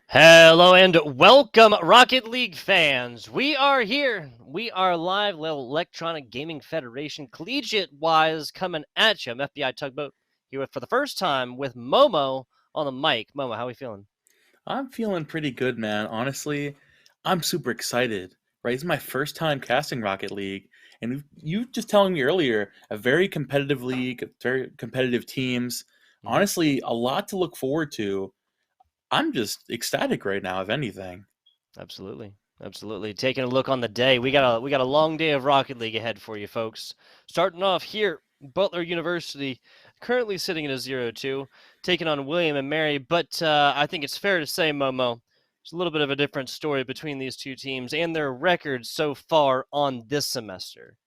Hello and welcome, Rocket League fans. We are here. We are live, Electronic Gaming Federation, collegiate-wise, coming at you. I'm FBI Tugboat here for the first time with Momo on the mic. Momo, how are we feeling? I'm feeling pretty good, man. Honestly, I'm super excited. Right, it's my first time casting Rocket League, and you just telling me earlier, a very competitive league, very competitive teams. Honestly, a lot to look forward to. I'm just ecstatic right now, if anything. Absolutely. Absolutely. Taking a look on the day, we got a long day of Rocket League ahead for you folks. Starting off here, Butler University currently sitting at a 0-2, taking on William and Mary, but I think it's fair to say, Momo, it's a little bit of a different story between these two teams and their records so far on this semester.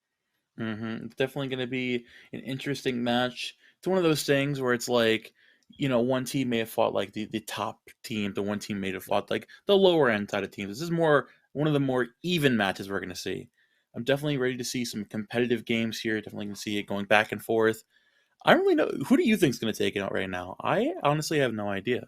It's definitely going to be an interesting match. It's one of those things where it's like, one team may have fought like the top team, the one team may have fought like the lower end side of teams. This is more one of the more even matches we're going to see. I'm definitely ready to see some competitive games here. Definitely going to see it going back and forth. I don't really know. Who do you think is going to take it out right now? I honestly have no idea.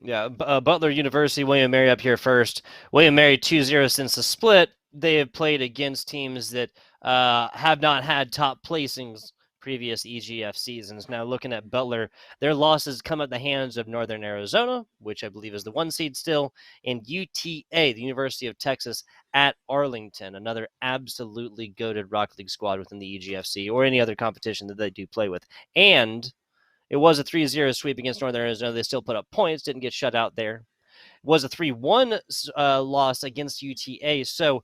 Yeah, Butler University, William Mary up here first. William Mary 2-0 since the split. They have played against teams that have not had top placings previous EGF seasons. Now looking at Butler, their losses come at the hands of Northern Arizona, which I believe is the 1 seed still, and UTA, the University of Texas at Arlington, another absolutely goated Rocket League squad within the EGFC or any other competition that they do play with. And it was a 3-0 sweep against Northern Arizona. They still put up points, didn't get shut out there. It was a 3-1 loss against UTA. So,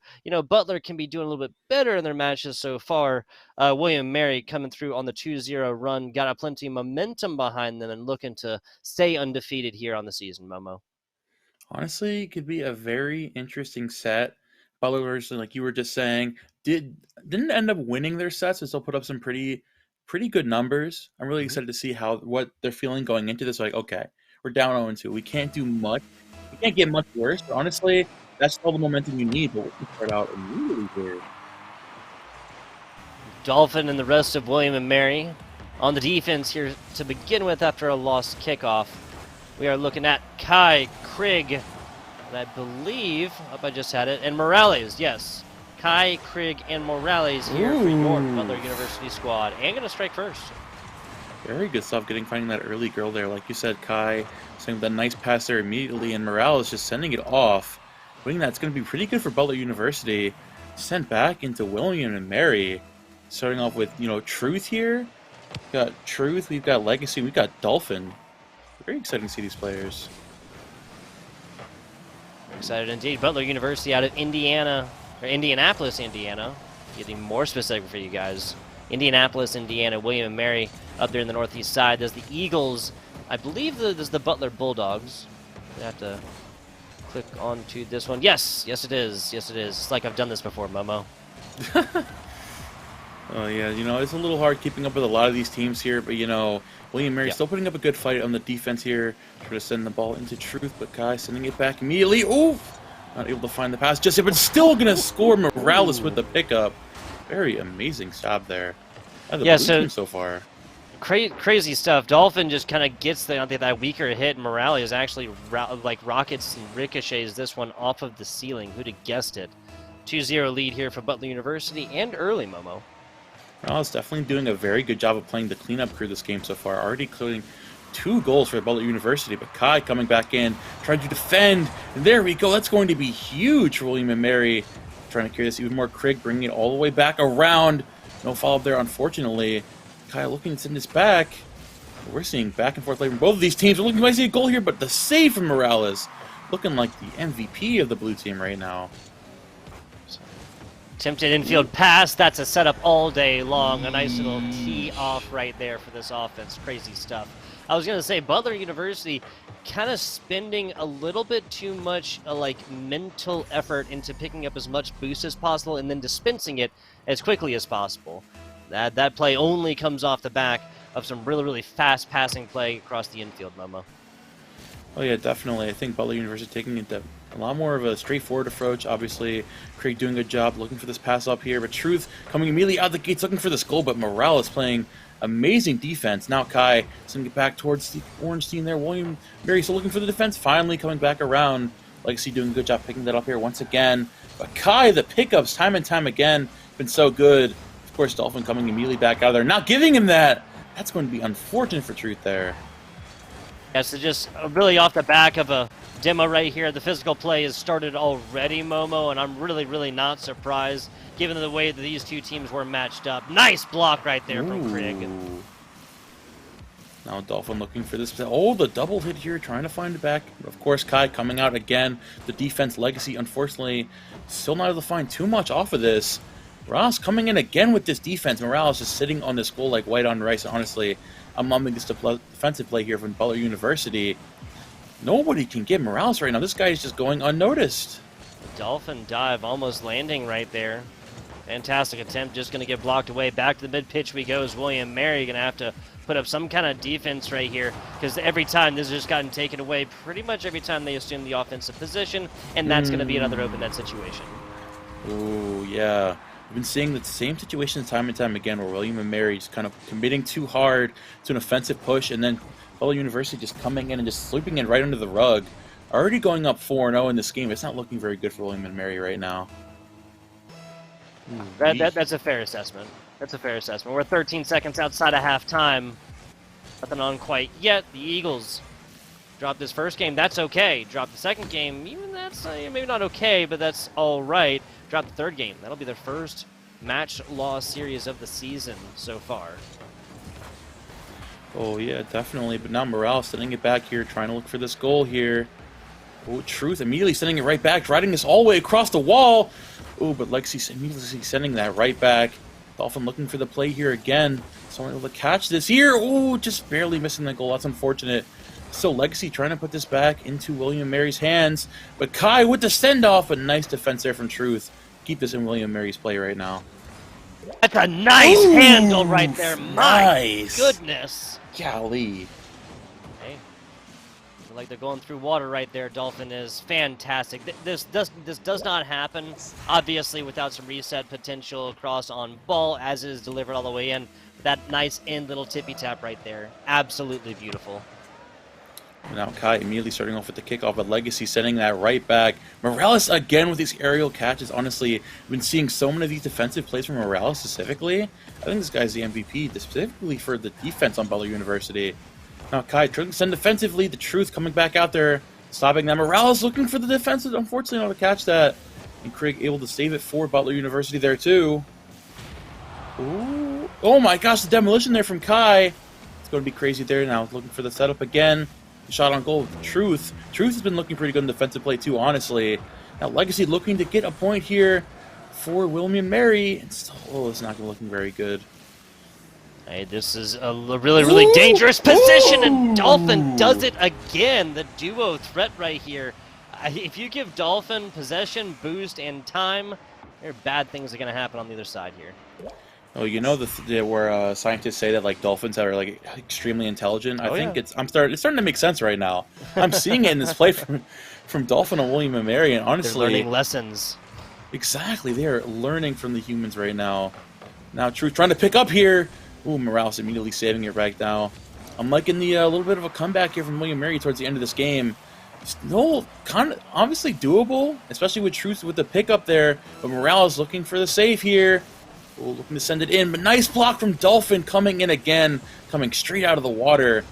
Butler can be doing a little bit better in their matches so far. William Mary coming through on the 2-0 run, got a plenty of momentum behind them and looking to stay undefeated here on the season, Momo. Honestly, it could be a very interesting set. Butler, versus, like you were just saying, didn't end up winning their sets, but still put up some pretty good numbers. I'm really excited to see what they're feeling going into this. Like, okay, we're down 0-2. We can't do much. We can't get much worse. But honestly, that's all the momentum you need. But we can start out immediately here. Dolphin and the rest of William and Mary on the defense here to begin with after a lost kickoff. We are looking at Kai, Krigg, and I believe, I just had it, and Morales, yes. Kai, Krigg, and Morales here for your Butler University squad. And going to strike first. Very good stuff finding that early girl there. Like you said, Kai sending that nice pass there immediately, and Morales just sending it off. Winning that's going to be pretty good for Butler University. Sent back into William and Mary. Starting off with, Truth here. We've got Truth, we've got Legacy, we've got Dolphin. Very exciting to see these players. Excited indeed. Butler University out of Indianapolis, Indiana. Getting more specific for you guys. Indianapolis, Indiana. William and Mary up there in the northeast side. There's the Eagles. I believe there's the Butler Bulldogs. I have to click onto this one. Yes, it is. Yes, it is. It's like I've done this before, Momo. Oh, yeah, it's a little hard keeping up with a lot of these teams here, but, William Mary still putting up a good fight on the defense here. Trying to send the ball into Truth, but Kai sending it back immediately. Ooh! Not able to find the pass just yet, but still going to score. Morales with the pickup. Very amazing stop there. Blue team so far. Crazy stuff. Dolphin just kind of gets that weaker hit. Morales actually rockets and ricochets this one off of the ceiling. Who'd have guessed it? 2-0 lead here for Butler University and early, Momo. Morales definitely doing a very good job of playing the cleanup crew this game so far. Already including 2 goals for Butler University, but Kai coming back in, trying to defend. And there we go. That's going to be huge for William and Mary. Trying to carry this even more. Krigg bringing it all the way back around. No follow-up there, unfortunately. Kai looking to send this back. We're seeing back and forth play from both of these teams. We're looking to see a goal here, but the save from Morales. Looking like the MVP of the blue team right now. Attempted infield pass. That's a setup all day long. A nice little tee off right there for this offense. Crazy stuff. I was going to say, Butler University kind of spending a little bit too much mental effort into picking up as much boost as possible and then dispensing it as quickly as possible. That play only comes off the back of some really, really fast passing play across the infield, Momo. Oh yeah, definitely. I think Butler University taking a lot more of a straightforward approach. Obviously, Craig doing a good job looking for this pass up here, but Truth coming immediately out the gates looking for this goal, but Morales playing amazing defense. Now Kai sending it back towards the orange team there. William Mary still looking for the defense, finally coming back around. Legacy doing a good job picking that up here once again. But Kai, the pickups time and time again, been so good. Of course, Dolphin coming immediately back out of there, not giving him that. That's going to be unfortunate for Truth there. Yeah, so just really off the back of a demo right here, the physical play has started already, Momo, and I'm really not surprised given the way that these two teams were matched up. Nice block right there from Craig. Now Dolphin looking for this. Oh, the double hit here, trying to find it back. Of course, Kai coming out again. The defense Legacy, unfortunately, still not able to find too much off of this. Ross coming in again with this defense. Morales just sitting on this goal like white on rice. Honestly, I'm loving this defensive play here from Butler University. Nobody can get Morales right now. This guy is just going unnoticed. Dolphin dive almost landing right there. Fantastic attempt, just going to get blocked away. Back to the mid-pitch we go. Is William Mary going to have to put up some kind of defense right here, because every time this has just gotten taken away pretty much every time they assume the offensive position, and that's going to be another open net situation. Ooh, yeah. We've been seeing the same situation time and time again where William and Mary just kind of committing too hard to an offensive push, and then Butler University just coming in and just sweeping it right under the rug. Already going up 4-0 in this game. It's not looking very good for William and Mary right now. That's a fair assessment. That's a fair assessment. We're 13 seconds outside of halftime. Nothing on quite yet. The Eagles dropped this first game. That's okay. Dropped the second game. Even that's maybe not okay, but that's all right. Dropped the third game. That'll be their first match-loss series of the season so far. Oh, yeah, definitely. But now Morales sending it back here, trying to look for this goal here. Oh, Truth immediately sending it right back, driving this all the way across the wall. Oh, but Lexi immediately sending that right back. Dolphin looking for the play here again. Someone able to catch this here. Oh, just barely missing the goal. That's unfortunate. So Legacy trying to put this back into William Mary's hands. But Kai with the send-off. A nice defense there from Truth. Keep this in William Mary's play right now. That's a nice handle right there. My goodness. Golly. Hey, feel like they're going through water right there. Dolphin is fantastic. This does not happen, obviously, without some reset potential across on ball as it is delivered all the way in. That nice end little tippy tap right there. Absolutely beautiful. Now Kai immediately starting off with the kickoff, but Legacy sending that right back. Morales again with these aerial catches. Honestly, I've been seeing so many of these defensive plays from Morales specifically. I think this guy's the MVP, specifically for the defense on Butler University. Now Kai trying to send defensively. The Truth coming back out there, stopping that. Morales looking for the defense, unfortunately not to catch that. And Craig able to save it for Butler University there too. Ooh. Oh my gosh, the demolition there from Kai. It's going to be crazy there now. Looking for the setup again. Shot on goal with Truth. Truth has been looking pretty good in defensive play too, honestly. Now Legacy looking to get a point here for William Mary. And still, it's not looking very good. Hey, this is a really dangerous position, and Dolphin does it again. The duo threat right here. If you give Dolphin possession, boost, and time, there are bad things that are going to happen on the other side here. Oh, you know where scientists say that like dolphins are like extremely intelligent. I think it's starting to make sense right now. I'm seeing it in this play from Dolphin and William and Mary, and honestly, they're learning lessons. Exactly, they are learning from the humans right now. Now Truth trying to pick up here. Ooh, Morales immediately saving it right now. I'm liking the little bit of a comeback here from William Mary towards the end of this game. Still kind of obviously doable, especially with Truth with the pickup there. But Morales looking for the save here. Ooh, looking to send it in, but nice block from Dolphin coming in again, coming straight out of the water.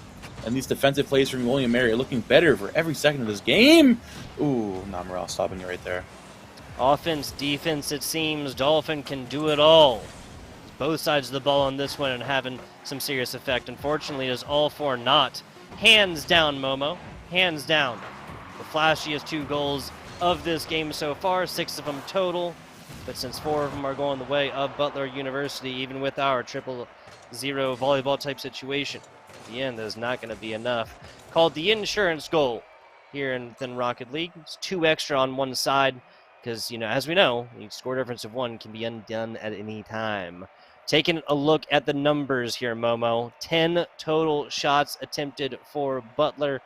And these defensive plays from William Mary are looking better for every second of this game. Ooh, now Morales stopping it right there. Offense, defense, it seems Dolphin can do it all. Both sides of the ball on this one and having some serious effect. Unfortunately, it is all for naught. Hands down, Momo. Hands down. The flashiest 2 goals of this game so far, 6 of them total. But since 4 of them are going the way of Butler University, even with our 0-0 volleyball type situation, at the end, there's not going to be enough. Called the insurance goal here in Rocket League. It's 2 extra on one side because, as we know, the score difference of 1 can be undone at any time. Taking a look at the numbers here, Momo. 10 total shots attempted for Butler.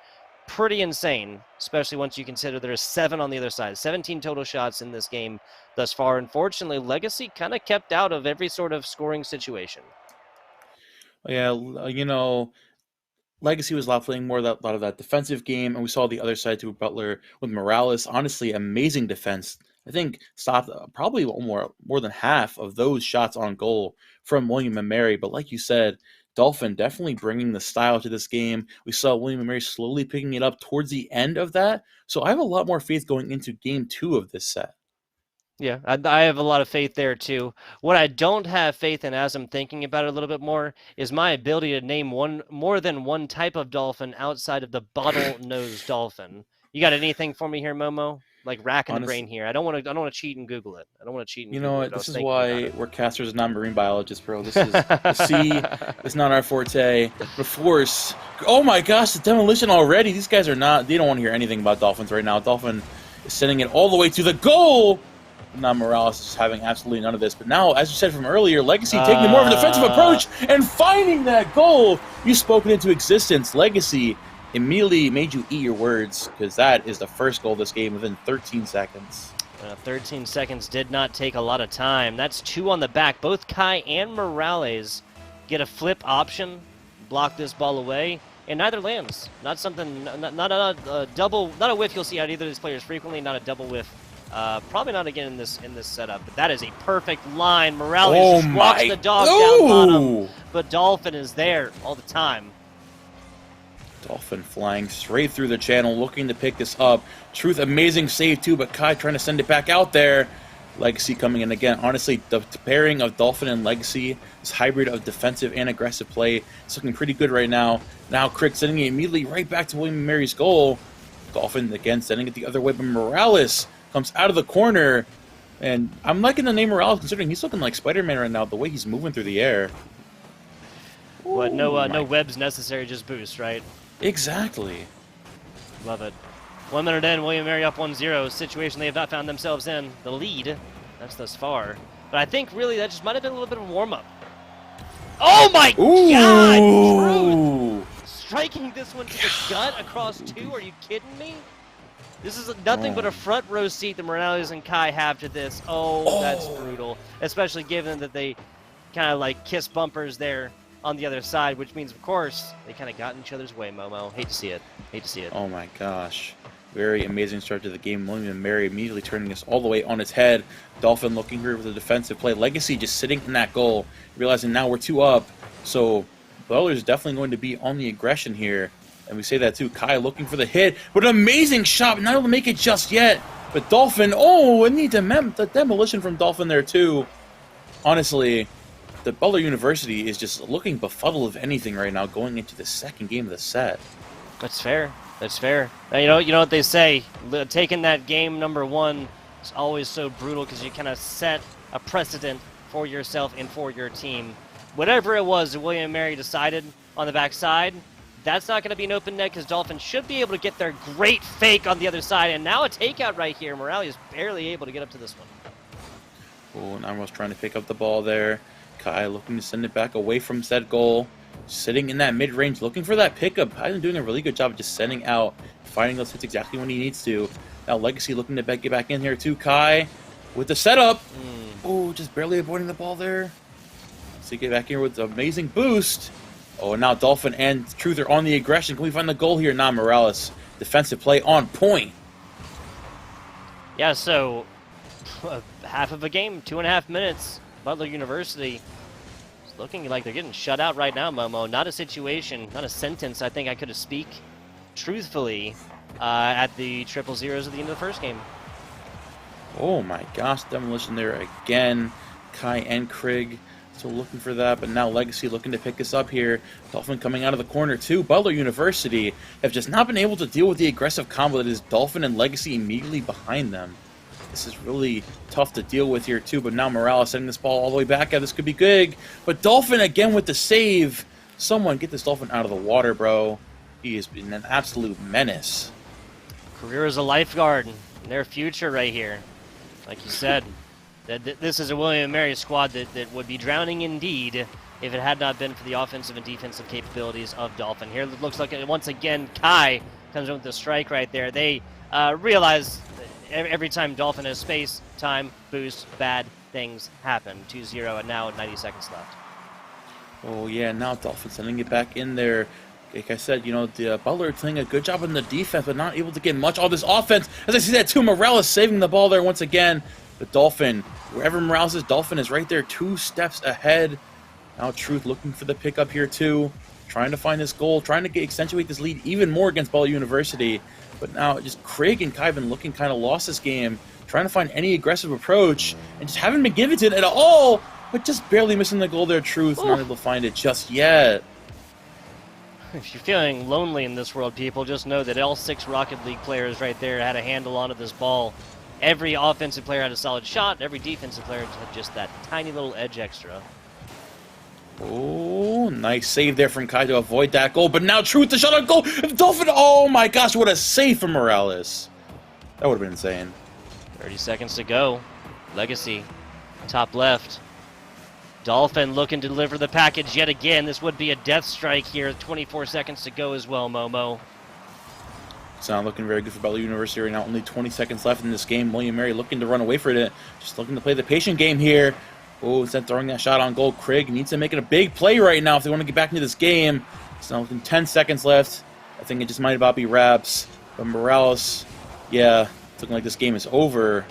pretty insane, especially once you consider there's 7 on the other side. 17 total shots in this game thus far. Unfortunately, Legacy kind of kept out of every sort of scoring situation. Yeah, you know, Legacy was playing more of that, lot of that defensive game, and we saw the other side to Butler with Morales. Honestly, amazing defense. I think stopped probably more than half of those shots on goal from William and Mary. But like you said, Dolphin definitely bringing the style to this game. We saw William and Mary slowly picking it up towards the end of that. So I have a lot more faith going into game 2 of this set. Yeah, I have a lot of faith there too. What I don't have faith in, as I'm thinking about it a little bit more, is my ability to name more than one type of dolphin outside of the bottlenose dolphin. You got anything for me here, Momo? Like racking the brain here. I don't want to cheat and Google it. I don't want to cheat and You Google know it. what? This is why we're casters, not marine biologists, bro. This is the sea. It's not our forte. But of course, oh my gosh, the demolition already. These guys are not. They don't want to hear anything about Dolphins right now. Dolphin is sending it all the way to the goal. Now Morales is having absolutely none of this. But now, as you said from earlier, Legacy taking more of a defensive approach and finding that goal. You spoke it into existence. Legacy immediately made you eat your words, because that is the first goal of this game within 13 seconds. 13 seconds did not take a lot of time. That's 2 on the back. Both Kai and Morales get a flip option, block this ball away, and neither lands. Not something, not a double, not a whiff you'll see out of either of these players frequently. Not a double whiff. Probably not again in this setup. But that is a perfect line. Morales just walks the dog down bottom, but Dolphin is there all the time. Dolphin flying straight through the channel, looking to pick this up. Truth, amazing save too, but Kai trying to send it back out there. Legacy coming in again. Honestly, the pairing of Dolphin and Legacy, this hybrid of defensive and aggressive play, it's looking pretty good right now. Now Crick sending it immediately right back to William and Mary's goal. Dolphin again sending it the other way, but Morales comes out of the corner. And I'm liking the name Morales, considering he's looking like Spider-Man right now, the way he's moving through the air. What? No webs necessary, just boost, right? Exactly. Love it. 1 minute in, William Mary up 1-0. Situation they have not found themselves in. The lead. That's thus far. But I think really that just might have been a little bit of a warm-up. Oh my God! Truth! Striking this one to the gut across 2. Are you kidding me? This is nothing but a front row seat that Morales and Kai have to this. Oh, that's brutal. Especially given that they kind of like kiss bumpers there on the other side, which means, of course, they kind of got in each other's way, Momo. Hate to see it. Hate to see it. Oh my gosh. Very amazing start to the game. William and Mary immediately turning this all the way on its head. Dolphin looking here with a defensive play. Legacy just sitting in that goal, realizing now we're 2 up. So Butler's definitely going to be on the aggression here. And we say that too. Kai looking for the hit. But an amazing shot. Not able to make it just yet. But Dolphin, and the demolition from Dolphin there too. Honestly, the Butler University is just looking befuddled of anything right now going into the second game of the set. That's fair. That's fair. You know what they say, taking that game number 1 is always so brutal because you kind of set a precedent for yourself and for your team. Whatever it was that William and Mary decided on the backside, that's not going to be an open net because Dolphins should be able to get their great fake on the other side. And now a takeout right here. Morales is barely able to get up to this one. Oh, and Armo's trying to pick up the ball there. Kai looking to send it back away from said goal. Sitting in that mid-range, looking for that pickup. Kai's been doing a really good job of just sending out, finding those hits exactly when he needs to. Now Legacy looking to get back in here too. Kai with the setup. Oh, just barely avoiding the ball there. So get back here with the amazing boost. Oh, and now Dolphin and Truth are on the aggression. Can we find the goal here? Nah, Morales. Defensive play on point. Yeah, so half of a game, 2.5 minutes. Butler University is looking like they're getting shut out right now, Momo. Not a situation, not a sentence I think I could have speak truthfully at the 0-0s at the end of the first game. Oh my gosh, demolition there again. Kai and Krieg still looking for that, but now Legacy looking to pick us up here. Dolphin coming out of the corner too. Butler University have just not been able to deal with the aggressive combo that is Dolphin and Legacy immediately behind them. This is really tough to deal with here too, but now Morales sending this ball all the way back. This could be big, but Dolphin again with the save. Someone get this Dolphin out of the water, bro. He has been an absolute menace. Career as a lifeguard in their future right here. Like you said, this is a William & Mary squad that would be drowning indeed if it had not been for the offensive and defensive capabilities of Dolphin. Here it looks like once again Kai comes in with the strike right there. They realize every time Dolphin has space, time, boost, bad things happen. 2-0, and now 90 seconds left. Oh, yeah, now Dolphin sending it back in there. Like I said, the Butler doing a good job on the defense, but not able to get much on this offense. As I see that too, Morales saving the ball there once again. The Dolphin, wherever Morales is, Dolphin is right there 2 steps ahead. Now Truth looking for the pickup here too. Trying to find this goal, trying to accentuate this lead even more against Butler University. But now just Craig and Kai been looking kind of lost this game, trying to find any aggressive approach, and just haven't been given to it at all, but just barely missing the goal there, Truth. Not able to find it just yet. If you're feeling lonely in this world, people, just know that all 6 Rocket League players right there had a handle onto this ball. Every offensive player had a solid shot, every defensive player had just that tiny little edge extra. Oh, nice save there from Kai to avoid that goal. But now Truth, the shot on goal. Dolphin, oh my gosh, what a save from Morales. That would have been insane. 30 seconds to go. Legacy, top left. Dolphin looking to deliver the package yet again. This would be a death strike here. 24 seconds to go as well, Momo. It's not looking very good for Butler University right now. Only 20 seconds left in this game. William Mary looking to run away for it. Just looking to play the patient game here. Oh, instead of throwing that shot on goal, Craig needs to make it a big play right now if they want to get back into this game. It's now looking 10 seconds left. I think it just might about be wraps. But Morales, yeah, it's looking like this game is over.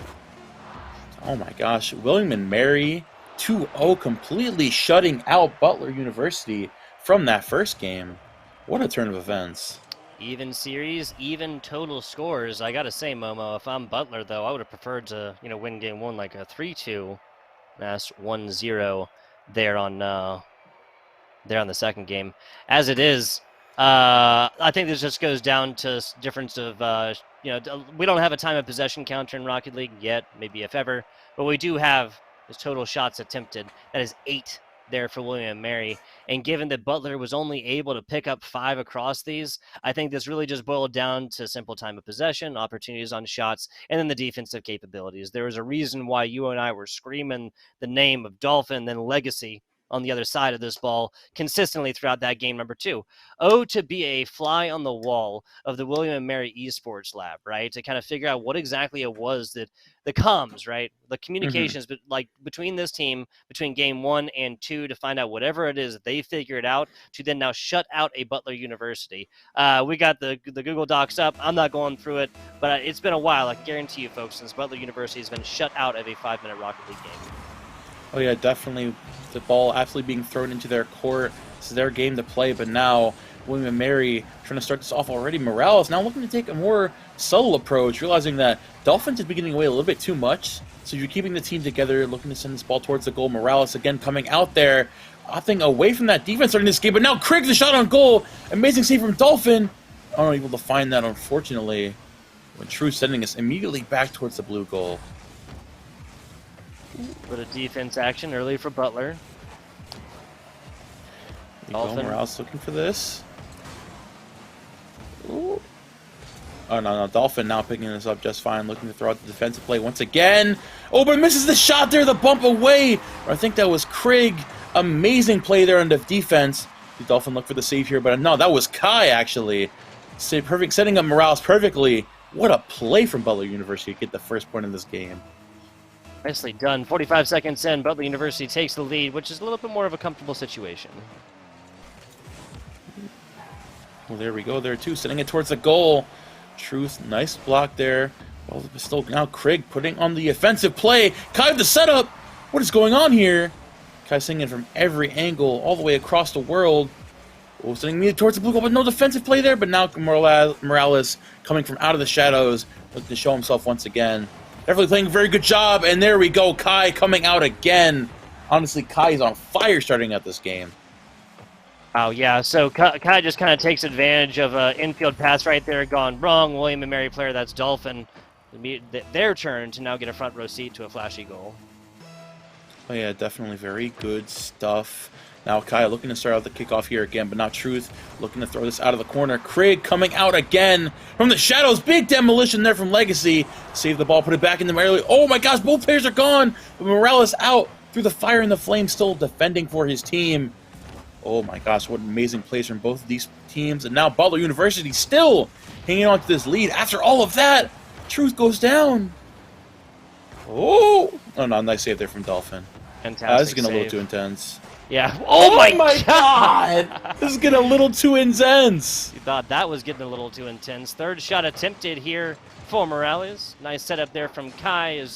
Oh my gosh. William and Mary 2-0, completely shutting out Butler University from that first game. What a turn of events. Even series, even total scores. I gotta say, Momo, if I'm Butler, though, I would have preferred to, win game 1 like a 3-2. That's 1-0 there on the second game. As it is, I think this just goes down to difference of, we don't have a time of possession counter in Rocket League yet, maybe if ever, but we do have his total shots attempted. That is 8 there for William & Mary. And given that Butler was only able to pick up 5 across these, I think this really just boiled down to simple time of possession, opportunities on shots, and then the defensive capabilities. There was a reason why you and I were screaming the name of Dolphin, then Legacy on the other side of this ball consistently throughout that game number 2. Oh, to be a fly on the wall of the William & Mary Esports lab, right? To kind of figure out what exactly it was that the comms, right? The communications, but like between this team, between game 1 and 2, to find out whatever it is that they figured out to then now shut out a Butler University. We got the Google Docs up. I'm not going through it, but it's been a while. I guarantee you folks, since Butler University has been shut out of a 5-minute Rocket League game. Oh yeah, definitely. The ball absolutely being thrown into their court. This is their game to play, but now William & Mary trying to start this off already. Morales now looking to take a more subtle approach, realizing that Dolphins is beginning away a little bit too much. So you're keeping the team together, looking to send this ball towards the goal. Morales again coming out there, opting away from that defense starting this game. But now Craig, the shot on goal. Amazing save from Dolphin. Not able to find that, unfortunately. When True sending us immediately back towards the blue goal. Bit of defense action early for Butler. Morales looking for this. Ooh. Oh, no. Dolphin now picking this up just fine. Looking to throw out the defensive play once again. Oh, but misses the shot there. The bump away. I think that was Craig. Amazing play there on the defense. The Dolphin look for the save here, but no, that was Kai, actually. Perfect, setting up Morales perfectly. What a play from Butler University to get the first point in this game. Nicely done. 45 seconds in, Butler University takes the lead, which is a little bit more of a comfortable situation. Well, there we go there, too. Sending it towards the goal. Truth, nice block there. Well, still now Craig putting on the offensive play. Kai with the setup. What is going on here? Kai singing from every angle, all the way across the world. Oh, sending me towards the blue goal, but no defensive play there. But now Morales coming from out of the shadows, looking to show himself once again. Definitely playing a very good job, and there we go. Kai coming out again. Honestly, Kai is on fire starting out this game. Oh, yeah, so Kai just kind of takes advantage of an infield pass right there gone wrong. William & Mary player, that's Dolphin. Their turn to now get a front row seat to a flashy goal. Oh, yeah, definitely very good stuff. Now Kai looking to start out the kickoff here again, but not Truth. Looking to throw this out of the corner. Craig coming out again from the shadows. Big demolition there from Legacy. Save the ball, put it back in the early. Oh my gosh, both players are gone. But Morales out through the fire and the flame, still defending for his team. Oh my gosh, what amazing plays from both of these teams. And now Butler University still hanging on to this lead. After all of that, Truth goes down. Oh no, nice save there from Dolphin. Fantastic This is getting a little save. too intense. Yeah. Oh my god! This is getting a little too intense. You thought that was getting a little too intense. Third shot attempted here for Morales. Nice setup there from Kai.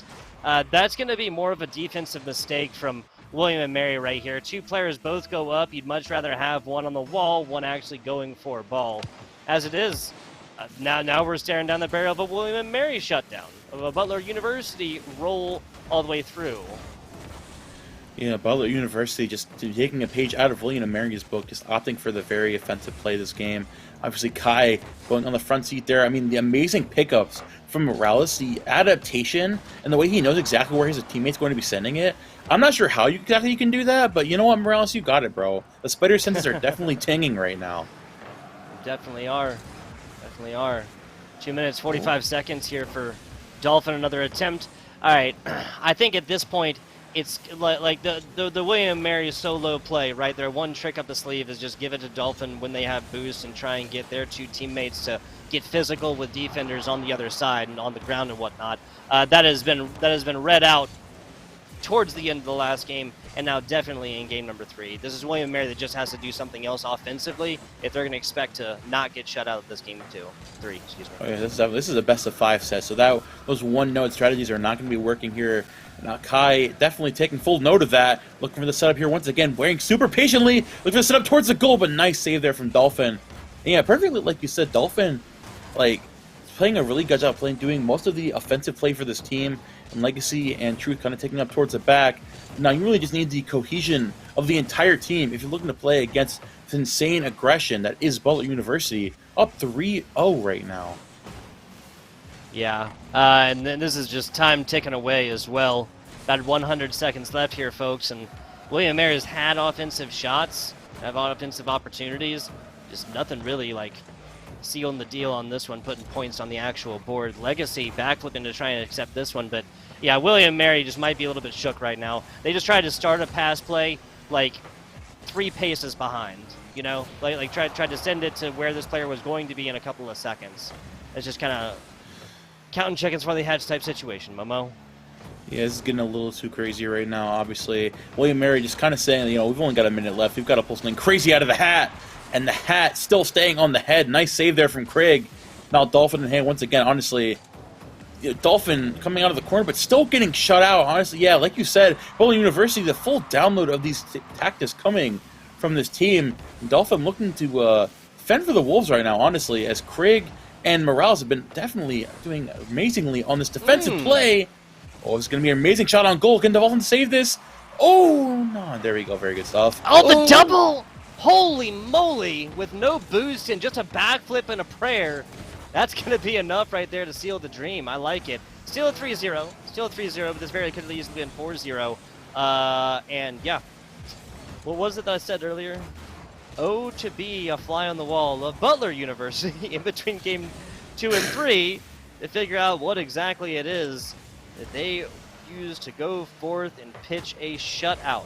That's going to be more of a defensive mistake from William and Mary right here. Two players both go up. You'd much rather have one on the wall, one actually going for a ball. As it is, now we're staring down the barrel of a William and Mary shutdown, of a Butler University roll all the way through. Yeah, Butler University just taking a page out of William & Mary's book, just opting for the very offensive play this game. Obviously, Kai going on the front seat there. I mean, the amazing pickups from Morales, the adaptation, and the way he knows exactly where his teammate's going to be sending it. I'm not sure how exactly you can do that, but you know what, Morales, you got it, bro. The spider senses are definitely tinging right now. Definitely are. Definitely are. 2 minutes, 45 seconds here for Dolphin, another attempt. All right, I think at this point, it's like the William Mary solo play, right? Their one trick up the sleeve is just give it to Dolphin when they have boost and try and get their two teammates to get physical with defenders on the other side and on the ground and whatnot. That has been read out towards the end of the last game, and now definitely in game number 3. This is William Mary that just has to do something else offensively if they're going to expect to not get shut out of this game 3. Excuse me. Oh, yeah, this is a best of 5 set, so those one-note strategies are not going to be working here. Now Kai definitely taking full note of that, looking for the setup here once again, waiting super patiently, looking for the setup towards the goal, but nice save there from Dolphin. And yeah, perfectly like you said, Dolphin, like, playing a really good job doing most of the offensive play for this team, and Legacy and Truth kind of taking up towards the back. Now you really just need the cohesion of the entire team if you're looking to play against this insane aggression that is Butler University, up 3-0 right now. Yeah, and then this is just time ticking away as well. About 100 seconds left here, folks, and William Mary's had offensive shots, have offensive opportunities, just nothing really like sealing the deal on this one, putting points on the actual board. Legacy backflipping to try and accept this one, but yeah, William Mary just might be a little bit shook right now. They just tried to start a pass play like 3 paces behind, you know, like tried to send it to where this player was going to be in a couple of seconds. It's just kind of counting chickens before they hatch type situation, Momo. Yeah, this is getting a little too crazy right now, obviously. William Mary just kind of saying, you know, we've only got a minute left. We've got to pull something crazy out of the hat. And the hat still staying on the head. Nice save there from Craig. Now Dolphin in hand once again. Honestly, you know, Dolphin coming out of the corner, but still getting shut out. Honestly, yeah, like you said, Butler University, the full download of these tactics coming from this team. And Dolphin looking to fend for the Wolves right now, honestly, as Craig and Morales have been definitely doing amazingly on this defensive play. Oh, it's going to be an amazing shot on goal. Can Dolphin save this? Oh, no. There we go. Very good stuff. Oh, the double! Holy moly! With no boost and just a backflip and a prayer. That's going to be enough right there to seal the dream. I like it. Still a 3-0. Still a 3-0, but this very could have easily been 4-0. And yeah. What was it that I said earlier? Oh, to be a fly on the wall of Butler University in between game 2 and 3 to figure out what exactly it is that they use to go forth and pitch a shutout.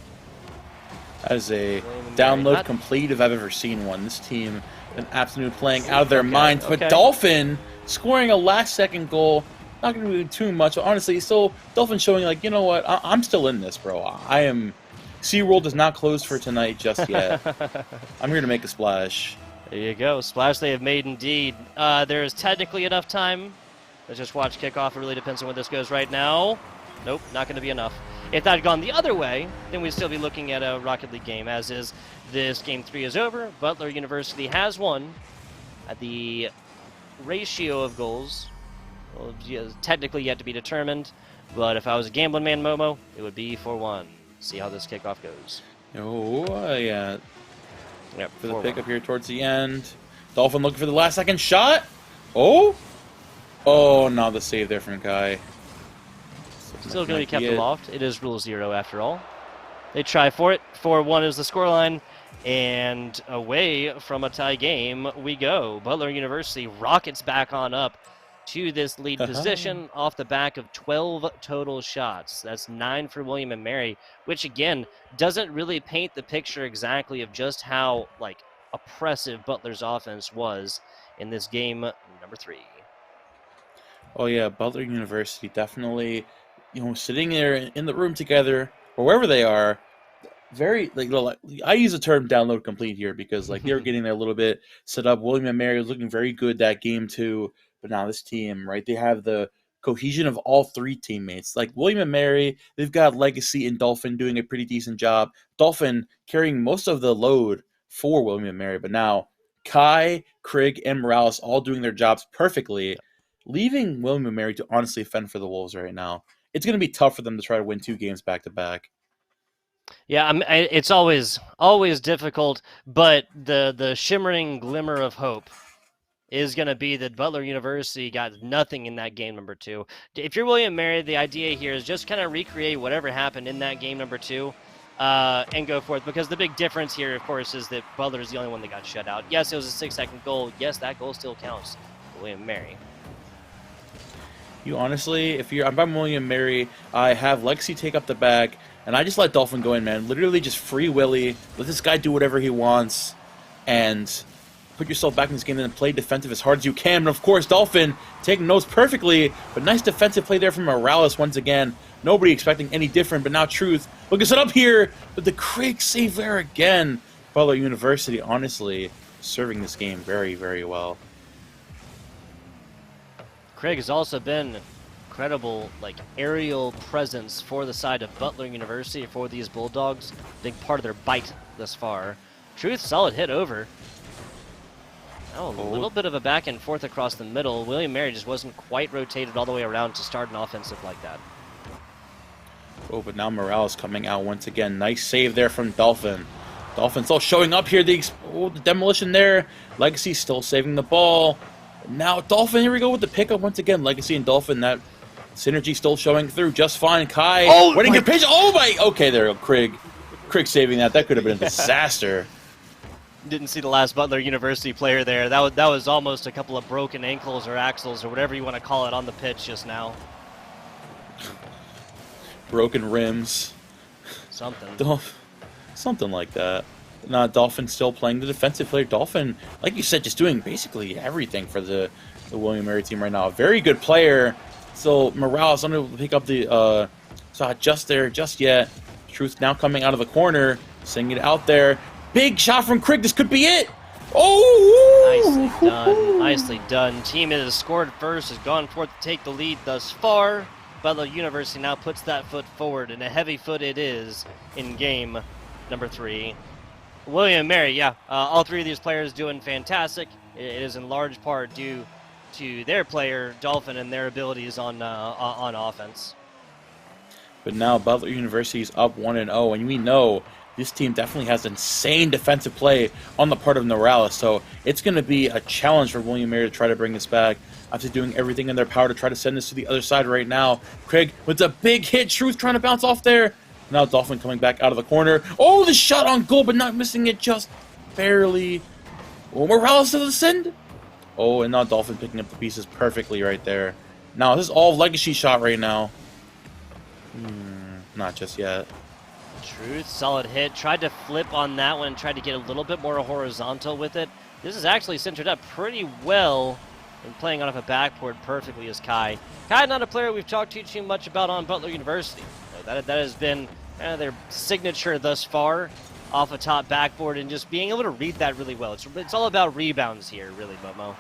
That is a download complete if I've ever seen one. This team been absolutely playing out of their minds. But Dolphin scoring a last-second goal, not going to do too much. Honestly, still Dolphin showing like, you know what, I'm still in this, bro. I am. SeaWorld is not closed for tonight just yet. I'm here to make a splash. There you go. Splash they have made indeed. There is technically enough time. Let's just watch kickoff. It really depends on where this goes right now. Nope, not going to be enough. If that had gone the other way, then we'd still be looking at a Rocket League game, as is this game 3 is over. Butler University has won at the ratio of goals. Well, technically yet to be determined, but if I was a gambling man, Momo, it would be 4-1. See how this kickoff goes. Oh, yeah. Yep, for the pickup here towards the end. Dolphin looking for the last second shot. Oh! Oh, now the save there from Kai. Still going to be kept aloft. It is Rule 0 after all. They try for it. 4-1 is the scoreline. And away from a tie game we go. Butler University rockets back on up. to this lead position off the back of 12 total shots. That's 9 for William and Mary, which again doesn't really paint the picture exactly of just how oppressive Butler's offense was in this game number 3. Oh yeah, Butler University definitely, sitting there in the room together or wherever they are, very I use the term download complete here because they were getting there a little bit set up. William and Mary was looking very good that game too, but now this team, right? They have the cohesion of all 3 teammates. Like William and Mary, they've got Legacy and Dolphin doing a pretty decent job. Dolphin carrying most of the load for William and Mary, but now Kai, Craig, and Morales all doing their jobs perfectly, leaving William and Mary to honestly fend for the Wolves right now. It's going to be tough for them to try to win 2 games back to back. Yeah, it's always difficult, but the shimmering glimmer of hope is going to be that Butler University got nothing in that game number 2. If you're William Mary, the idea here is just kind of recreate whatever happened in that game number 2 and go forth, because the big difference here, of course, is that Butler is the only one that got shut out. Yes, it was a 6-second goal. Yes, that goal still counts for William Mary. You honestly, if I'm William Mary, I have Legacy take up the back, and I just let Dolphin go in, man. Literally just free Willy, let this guy do whatever he wants, and put yourself back in this game and then play defensive as hard as you can. But of course, Dolphin taking notes perfectly, but nice defensive play there from Morales once again. Nobody expecting any different, but now Truth looking set up here, but the Craig save there again. Butler University, honestly, serving this game very, very well. Craig has also been incredible aerial presence for the side of Butler University for these Bulldogs. Big part of their bite thus far. Truth, solid hit over. Oh, a little bit of a back and forth across the middle. William Mary just wasn't quite rotated all the way around to start an offensive like that. Oh, but now Morales coming out once again. Nice save there from Dolphin. Dolphin still showing up here. The demolition there. Legacy still saving the ball. Now Dolphin, here we go with the pickup once again. Legacy and Dolphin, that synergy still showing through just fine. Kai, waiting to pitch. Oh my! Okay, there you go. Craig saving that. That could have been a disaster. Didn't see the last Butler University player there. That was almost a couple of broken ankles or axles or whatever you want to call it on the pitch just now. Broken rims. Something like that. Now Dolphin still playing the defensive player. Dolphin, like you said, just doing basically everything for the William Mary team right now. A very good player. So Morales unable to pick up the shot just yet. Truth now coming out of the corner, sending it out there. Big shot from Craig. This could be it. Oh! Nicely done. Nicely done. Team that has scored first has gone forth to take the lead thus far. Butler University now puts that foot forward, and a heavy foot it is in game number 3. William Mary, yeah, all 3 of these players doing fantastic. It is in large part due to their player, Dolphin, and their abilities on offense. But now Butler University is up 1-0, and we know this team definitely has insane defensive play on the part of Morales, so it's going to be a challenge for William Mary to try to bring this back after doing everything in their power to try to send this to the other side right now. Craig with a big hit. Truth trying to bounce off there. Now Dolphin coming back out of the corner. Oh, the shot on goal, but not missing it just barely. Oh, Morales to the send. Oh, and now Dolphin picking up the pieces perfectly right there. Now, this is all Legacy shot right now. Not just yet. Truth, solid hit. Tried to flip on that one, tried to get a little bit more horizontal with it. This is actually centered up pretty well and playing off a backboard perfectly is Kai. Kai, not a player we've talked too much about on Butler University. That has been their signature thus far, off a top backboard, and just being able to read that really well. It's all about rebounds here, really, Momo.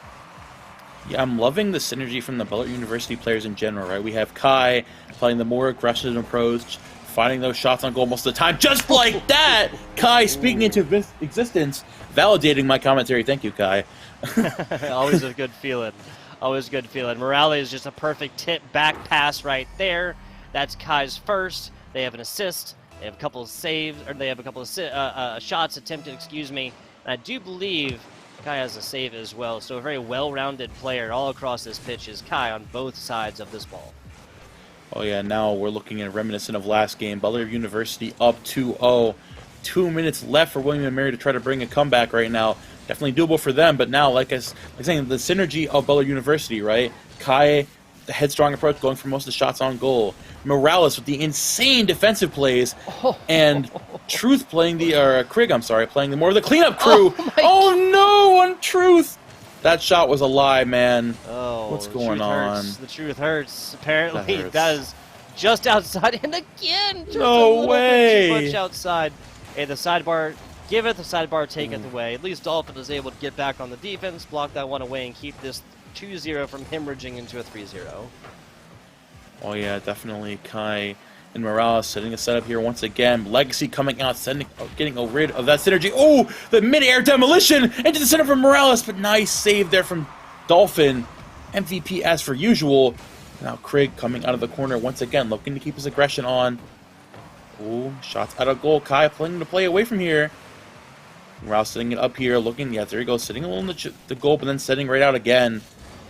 Yeah, I'm loving the synergy from the Butler University players in general, right? We have Kai playing the more aggressive approach, finding those shots on goal most of the time, just like that! Kai speaking into existence, validating my commentary. Thank you, Kai. Always a good feeling. Always a good feeling. Morales is just a perfect tip back pass right there. That's Kai's first. They have an assist. They have a couple of saves, or they have a couple of shots attempted, excuse me. And I do believe Kai has a save as well. So a very well-rounded player all across this pitch is Kai on both sides of this ball. Oh yeah, now we're looking at reminiscent of last game. Butler University up 2-0. 2 minutes left for William and Mary to try to bring a comeback right now. Definitely doable for them, but now, like I was saying, the synergy of Butler University, right? Kai, the headstrong approach, going for most of the shots on goal. Morales with the insane defensive plays, and Truth playing the Krieg, I'm sorry, playing the more of the cleanup crew. Oh no, on Truth. That shot was a lie, man. Oh, what's going on? The truth hurts. Apparently, that is just outside, and again, just no a little way. bit too much outside. Hey, the sidebar, giveth, the sidebar taketh away. At least Dolphin is able to get back on the defense, block that one away, and keep this 2-0 from hemorrhaging into a 3-0. Oh yeah, definitely Kai and Morales setting a setup here once again. Legacy coming out, getting rid of that synergy. Oh, the mid-air demolition into the center from Morales, but nice save there from Dolphin. MVP as per usual. Now Krieg coming out of the corner once again, looking to keep his aggression on. Oh, shots out of goal. Kai planning to play away from here. Morales setting it up here, looking. Yeah, there he goes, sitting along the goal, but then setting right out again.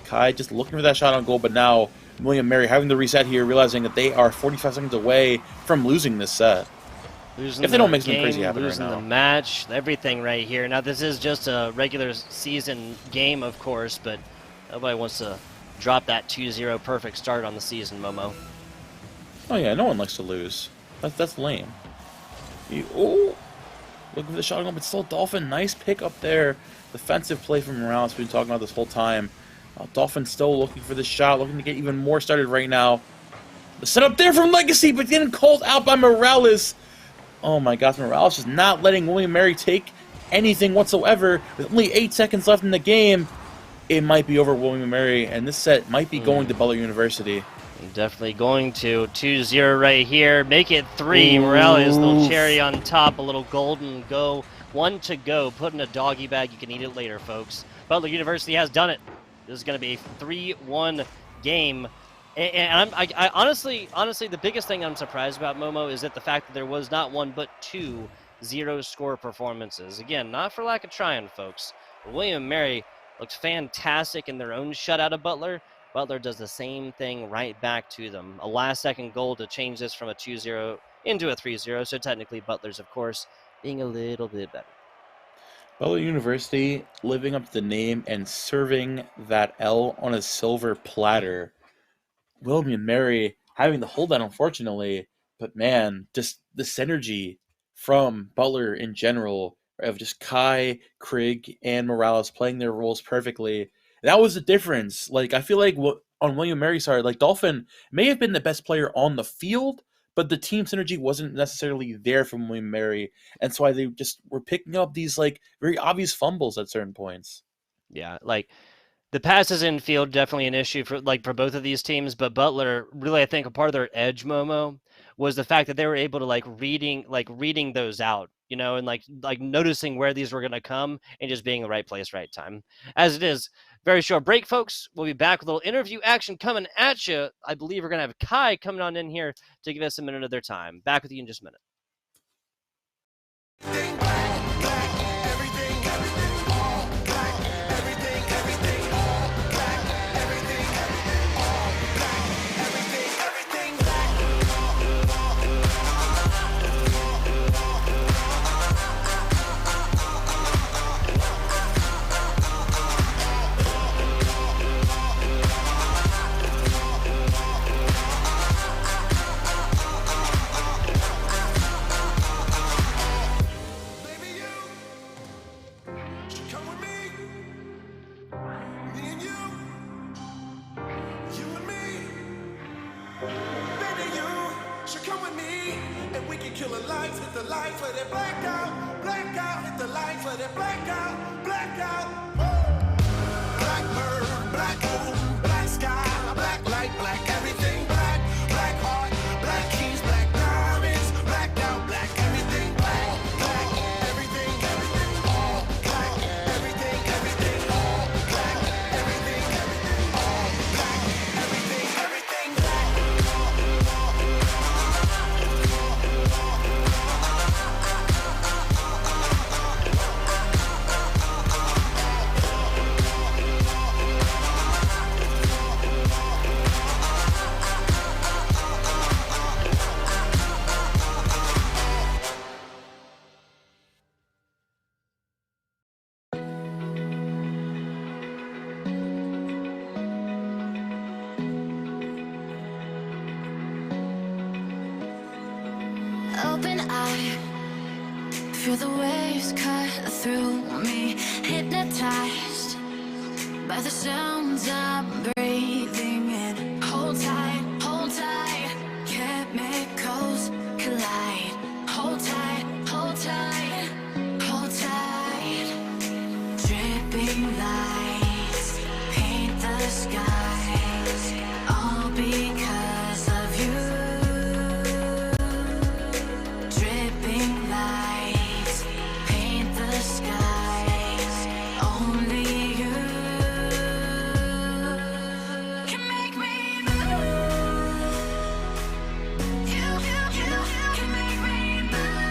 Kai just looking for that shot on goal, but now William Mary having to reset here, realizing that they are 45 seconds away from losing this set. If they don't make something crazy happen right now. Losing the match, everything right here. Now, this is just a regular season game, of course, but nobody wants to drop that 2-0 perfect start on the season, Momo. Oh, yeah, no one likes to lose. That's lame. Oh, looking for the shot on goal, but still Dolphin. Nice pick up there. Defensive play from Morales we've been talking about this whole time. Dolphin still looking for this shot, looking to get even more started right now. The setup there from Legacy, but getting called out by Morales. Oh my gosh, Morales just not letting William Mary take anything whatsoever. With only 8 seconds left in the game, it might be over William Mary, and this set might be going to Butler University. Definitely going to 2-0 right here. Make it 3. Morales, little cherry on top, a little golden go. 1 to go. Put in a doggy bag. You can eat it later, folks. Butler University has done it. This is going to be a 3-1 game. And I honestly, the biggest thing I'm surprised about, Momo, is that the fact that there was not 1 but 2 zero-score performances. Again, not for lack of trying, folks. William Mary looked fantastic in their own shutout of Butler. Butler does the same thing right back to them. A last-second goal to change this from a 2-0 into a 3-0. So technically, Butler's, of course, being a little bit better. Butler University living up to the name and serving that L on a silver platter. William Mary having to hold that, unfortunately, but man, just the synergy from Butler in general of just Kai, Krieg, and Morales playing their roles perfectly. That was the difference. Like, I feel like on William Mary's side, like Dolphin may have been the best player on the field, but the team synergy wasn't necessarily there from William Mary, and that's why they just were picking up these like very obvious fumbles at certain points. Yeah, like the passes in field definitely an issue for both of these teams, but Butler really, I think, a part of their edge, Momo, was the fact that they were able to reading those out, you know, and like noticing where these were going to come and just being in the right place, right time. As it is, very short break, folks. We'll be back with a little interview action coming at you. I believe we're going to have Kai coming on in here to give us a minute of their time. Back with you in just a minute. high. Feel the waves cut through me, hypnotized by the sounds I'm breathing in. Hold tight, chemicals collide. Hold tight, hold tight, hold tight. Dripping lights paint the skies, all because of you. Dripping lights paint the skies, only you can make me move. You can make me move.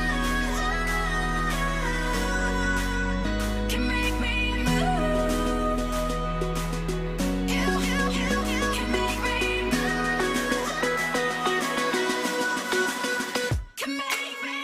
Can make me move. You can make me move. Can make me.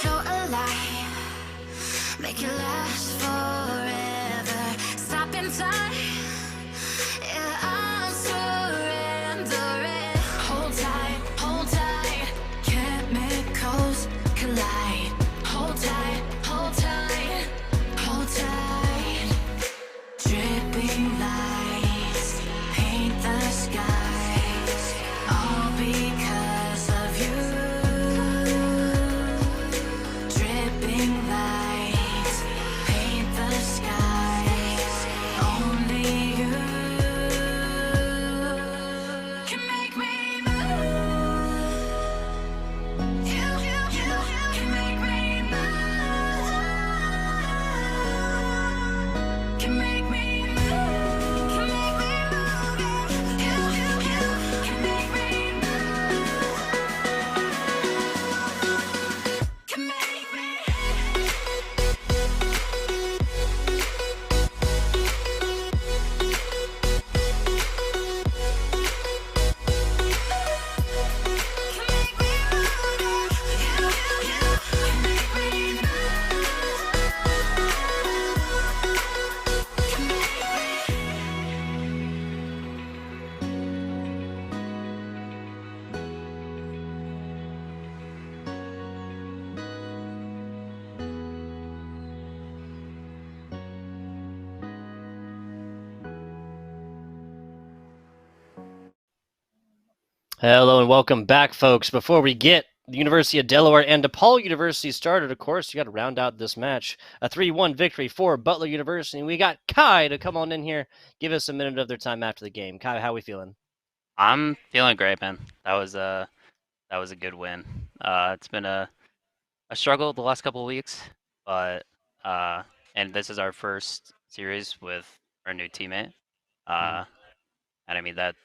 So alive, make it last forever. Stop in time, yeah, I'm surrendering. Hold tight, chemicals collide. Hold tight, hold tight. Dripping lights paint the skies, all because of you. Dripping lights paint the skies, only you can make me move. You can make me move. Can make me move. Can make me move. You can make me move. Can make me. Hello and welcome back, folks. Before we get the University of Delaware and DePaul University started, of course, you got to round out this match. A 3-1 victory for Butler University. We got Kai to come on in here, give us a minute of their time after the game. Kai, how we feeling? I'm feeling great, man. That was a good win. It's been a struggle the last couple of weeks, but and this is our first series with our new teammate. And I mean that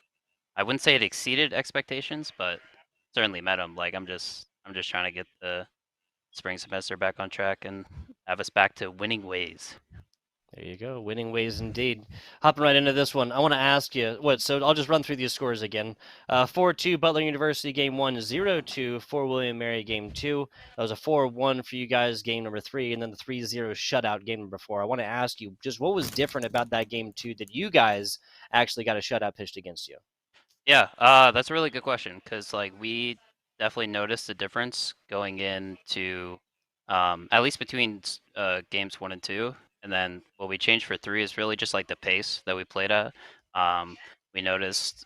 I wouldn't say it exceeded expectations, but certainly met them. Like I'm just trying to get the spring semester back on track and have us back to winning ways. There you go. Winning ways indeed. Hopping right into this one, I want to ask you so I'll just run through these scores again. 4-2 Butler University game 1, 0-2 for William Mary game 2. That was a 4-1 for you guys game number 3, and then the 3-0 shutout game number 4. I want to ask you just what was different about that game 2 that you guys actually got a shutout pitched against you? Yeah, that's a really good question because like we definitely noticed the difference going into at least between games 1 and 2, and then what we changed for 3 is really just like the pace that we played at. We noticed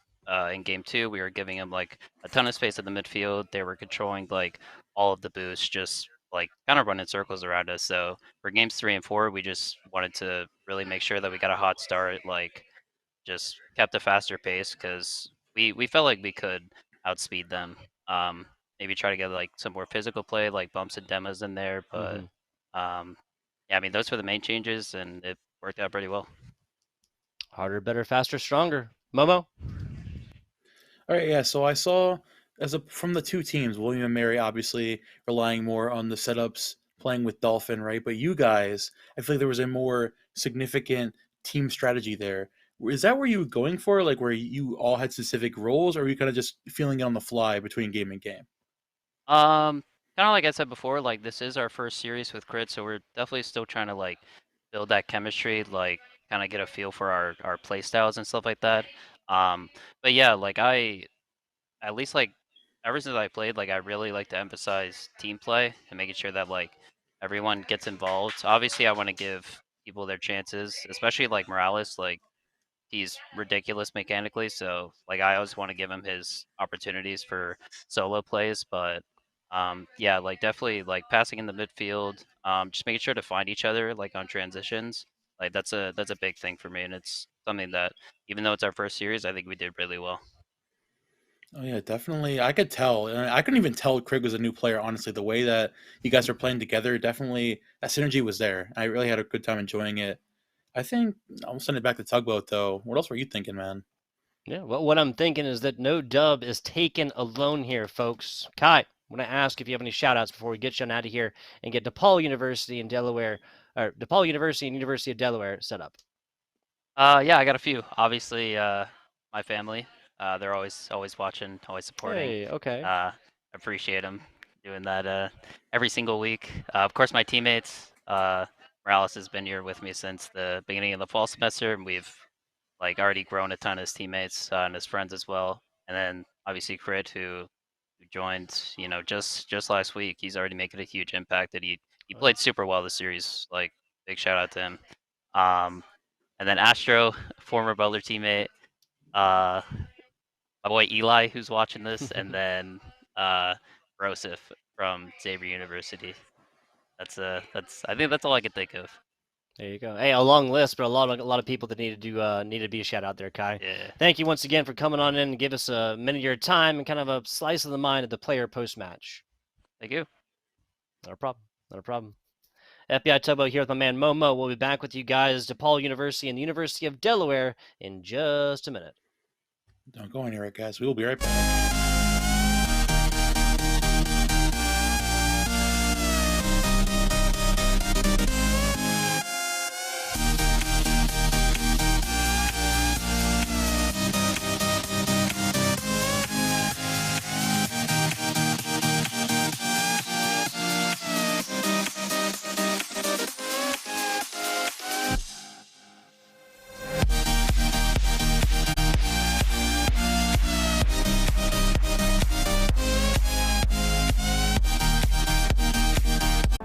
in game 2 we were giving them like a ton of space in the midfield. They were controlling like all of the boosts, just like kind of running circles around us. So for games 3 and 4, we just wanted to really make sure that we got a hot start, like just kept a faster pace because we felt like we could outspeed them. Maybe try to get like some more physical play, like bumps and demos in there. But yeah, I mean those were the main changes, and it worked out pretty well. Harder, better, faster, stronger. Momo? All right, yeah. So I saw from the two teams, William and Mary obviously relying more on the setups, playing with Dolphin, right? But you guys, I feel like there was a more significant team strategy there Is that where you were going for, like where you all had specific roles, or were you kind of just feeling it on the fly between game and game? Um, kind of like I said before, like this is our first series with Crit, so we're definitely still trying to like build that chemistry, like kind of get a feel for our play styles and stuff like that. Um, but yeah, like I at least like ever since I played, like I really like to emphasize team play and making sure that like everyone gets involved. Obviously, I want to give people their chances, especially like Morales. Like he's ridiculous mechanically, so like I always want to give him his opportunities for solo plays. But yeah, like definitely like passing in the midfield, just making sure to find each other like on transitions. Like that's a big thing for me, and it's something that even though it's our first series, I think we did really well. Oh yeah, definitely. I could tell. And I couldn't even tell Craig was a new player. Honestly, the way that you guys were playing together, definitely that synergy was there. I really had a good time enjoying it. I think I'll send it back to Tugboat though. What else were you thinking, man? Yeah, well, what I'm thinking is that no dub is taken alone here, folks. Kai, I want to ask if you have any shout outs before we get you on out of here and get DePaul University in Delaware, or DePaul University and University of Delaware set up. Yeah, I got a few. Obviously, my family. They're always watching, always supporting. Hey, okay. Appreciate them doing that every single week. Of course, my teammates. Morales has been here with me since the beginning of the fall semester, and we've like already grown a ton as teammates and as friends as well. And then obviously Crit, who joined, just last week. He's already making a huge impact. And he played super well this series. Like big shout out to him. Um, and then Astro, former Butler teammate, uh, my boy Eli, who's watching this, and then Rosif from Xavier University. That's I think that's all I can think of. There you go. Hey, a long list, but a lot of people that need to be a shout out there, Kai. Yeah, Thank you once again for coming on in and give us a minute of your time and kind of a slice of the mind of the player post match. thank you. Not a problem. Not a problem. FBI Tugboat here with my man Momo. We'll be back with you guys, DePaul University and the University of Delaware, in just a minute. Don't go anywhere, guys. We will be right back.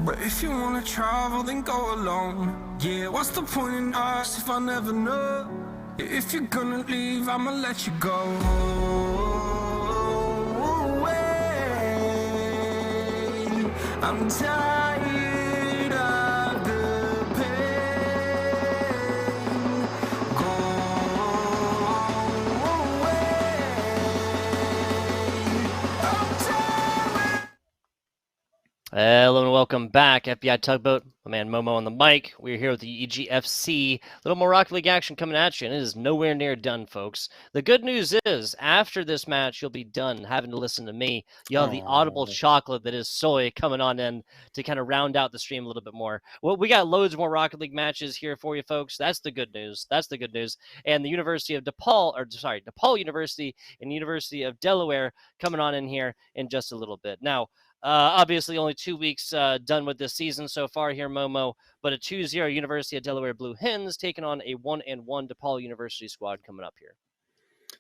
But if you wanna travel, then go alone. Yeah, what's the point in us if I never know? If you're gonna leave, I'ma let you go. I'm tired of the pain. Go away. I'm tired. Hello and welcome back, FBI Tugboat. My man Momo on the mic. We're here with the EGFC. Little more Rocket League action coming at you, and it is nowhere near done, folks. The good news is, after this match, you'll be done having to listen to me. You'll have the audible chocolate that is soy coming on in to kind of round out the stream a little bit more. Well, we got loads more Rocket League matches here for you, folks. That's the good news. That's the good news. And the University of DePaul University and the University of Delaware coming on in here in just a little bit. Now, obviously, only 2 weeks done with this season so far here, Momo, but a 2-0 University of Delaware Blue Hens taking on a 1-1 DePaul University squad coming up here.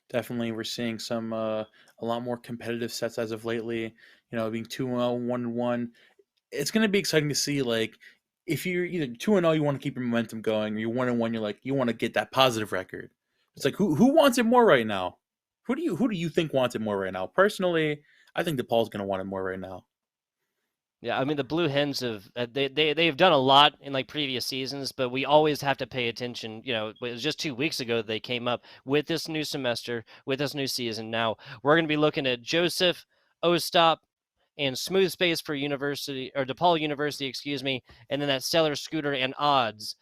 Definitely, we're seeing some a lot more competitive sets as of lately. Being 2-0, 1-1. It's going to be exciting to see. Like, if you're either 2-0, you want to keep your momentum going, or you're 1-1, you're like you want to get that positive record. It's like who wants it more right now? Who do you think wants it more right now? Personally, I think DePaul's going to want it more right now. Yeah, I mean the Blue Hens have they've done a lot in like previous seasons, but we always have to pay attention. It was just 2 weeks ago they came up with this new semester, with this new season. Now we're going to be looking at Joseph, Ostap, and Smooth Space for University or DePaul University, excuse me, and then that Stellar Scooter and Odds.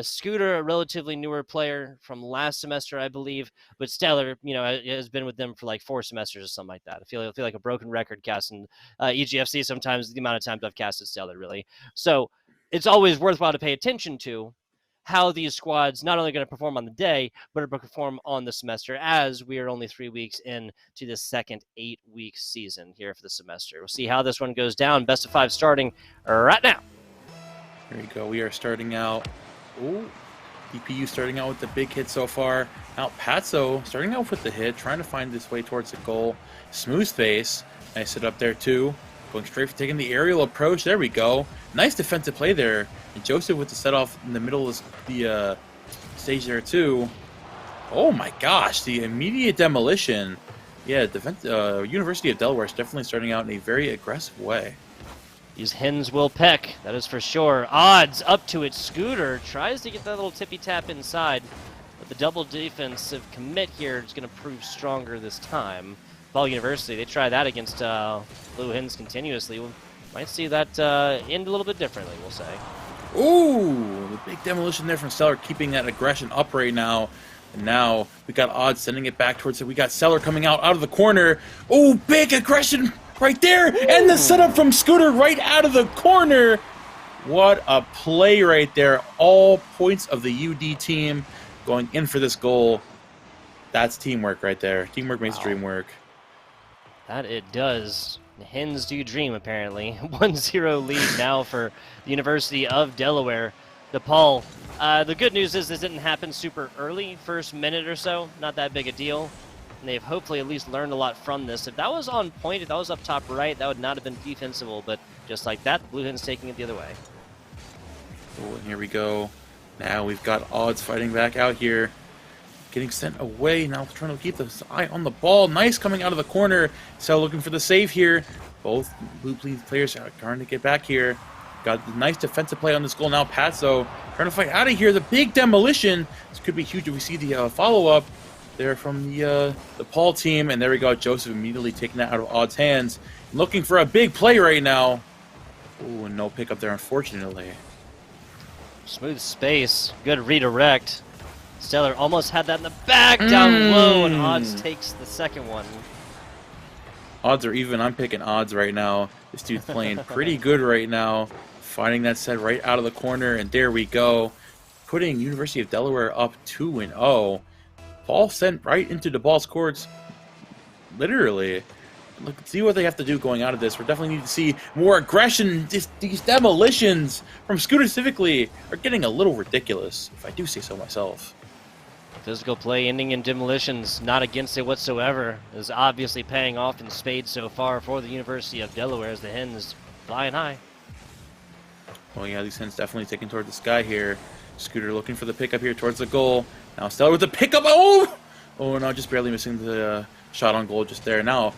Scooter, a relatively newer player from last semester, I believe, but Stellar, has been with them for like 4 semesters or something like that. I feel like a broken record casting EGFC sometimes the amount of times I've casted Stellar, really. So it's always worthwhile to pay attention to. how these squads not only going to perform on the day, but perform on the semester, as we are only 3 weeks into the second 8-week season here for the semester. We'll see how this one goes down. Best of 5 starting right now. There you go. We are starting out. Ooh, DPU starting out with the big hit so far. Now Patso starting out with the hit, trying to find this way towards the goal. Smooth space. Nice hit up there too. Going straight for taking the aerial approach. There we go. Nice defensive play there. And Joseph with the set off in the middle of the stage there too. Oh my gosh, the immediate demolition. Yeah, University of Delaware is definitely starting out in a very aggressive way. These hens will peck, that is for sure. Odds up to it. Scooter tries to get that little tippy tap inside, but the double defensive commit here is going to prove stronger this time. Ball University, they try that against Blue Hens continuously. We might see that end a little bit differently, we'll say. Ooh, the big demolition there from Stellar, keeping that aggression up right now. And now we got Odds sending it back towards it. We got Stellar coming out of the corner. Oh, big aggression right there. Ooh. And the setup from Scooter right out of the corner. What a play right there. All points of the UD team going in for this goal. That's teamwork right there. Teamwork makes the dream work. That it does. The Hens do dream, apparently. 1-0 lead now for the University of Delaware. DePaul, the good news is this didn't happen super early, first minute or so. Not that big a deal. And they've hopefully at least learned a lot from this. If that was on point, if that was up top right, that would not have been defensible. But just like that, the Blue Hens taking it the other way. Oh, and here we go. Now we've got Odds fighting back out here. Getting sent away. Now trying to keep the eye on the ball. Nice coming out of the corner. So looking for the save here. Both blue players are trying to get back here. Got a nice defensive play on this goal. Now Patso trying to fight out of here. The big demolition. This could be huge if we see the follow-up there from the Paul team. And there we go. Joseph immediately taking that out of Odd's hands. Looking for a big play right now. Ooh, and no pickup there, unfortunately. Smooth space. Good redirect. Stellar almost had that in the back, down low, and Odds takes the second one. Odds are even. I'm picking Odds right now. This dude's playing pretty good right now. Finding that set right out of the corner, and there we go. Putting University of Delaware up 2-0. Ball sent right into DePaul's courts. Literally. Look, see what they have to do going out of this. We definitely need to see more aggression. These demolitions from Scooter specifically are getting a little ridiculous, if I do say so myself. Physical play ending in demolitions, not against it whatsoever, is obviously paying off in spades so far for the University of Delaware as the Hens flying high. Oh yeah, these Hens definitely taking toward the sky here. Scooter looking for the pickup here towards the goal. Now Stellar with the pickup. Oh no, just barely missing the shot on goal just there. Now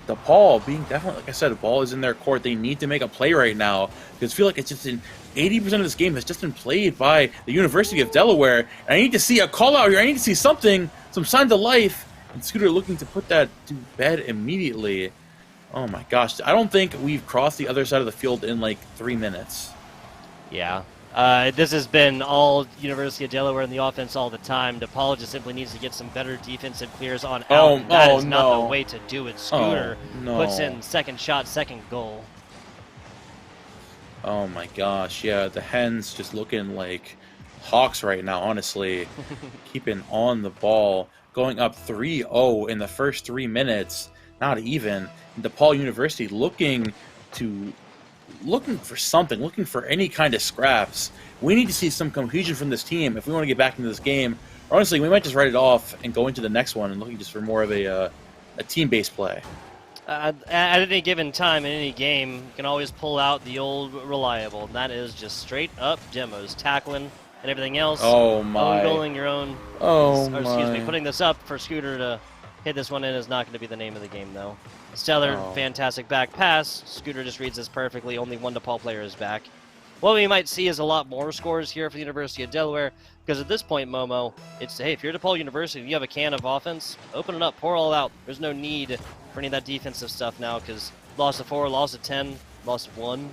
DePaul being definitely, like I said, the ball is in their court. They need to make a play right now because I feel like it's just in 80% of this game has just been played by the University of Delaware. And I need to see a call out here. I need to see something, some signs of life. And Scooter looking to put that to bed immediately. Oh my gosh. I don't think we've crossed the other side of the field in like 3 minutes. Yeah. This has been all University of Delaware in the offense all the time. DePaul just simply needs to get some better defensive clears on out. That is not the way to do it. Scooter puts in second shot, second goal. Oh my gosh, yeah, the Hens just looking like hawks right now, honestly. Keeping on the ball. Going up 3-0 in the first 3 minutes. Not even. And DePaul University looking for something, looking for any kind of scraps. We need to see some cohesion from this team if we want to get back into this game. Honestly, we might just write it off and go into the next one and looking just for more of a team-based play. At any given time in any game, you can always pull out the old reliable, and that is just straight-up demos, tackling and everything else. Oh, my. Goaling your own. Excuse me, putting this up for Scooter to hit this one in is not going to be the name of the game, though. Stellar, fantastic back pass. Scooter just reads this perfectly. Only one DePaul player is back. What we might see is a lot more scores here for the University of Delaware, because at this point, Momo, it's, hey, if you're DePaul University and you have a can of offense, open it up, pour all out. There's no need for any of that defensive stuff now, because loss of 4, loss of 10, loss of 1,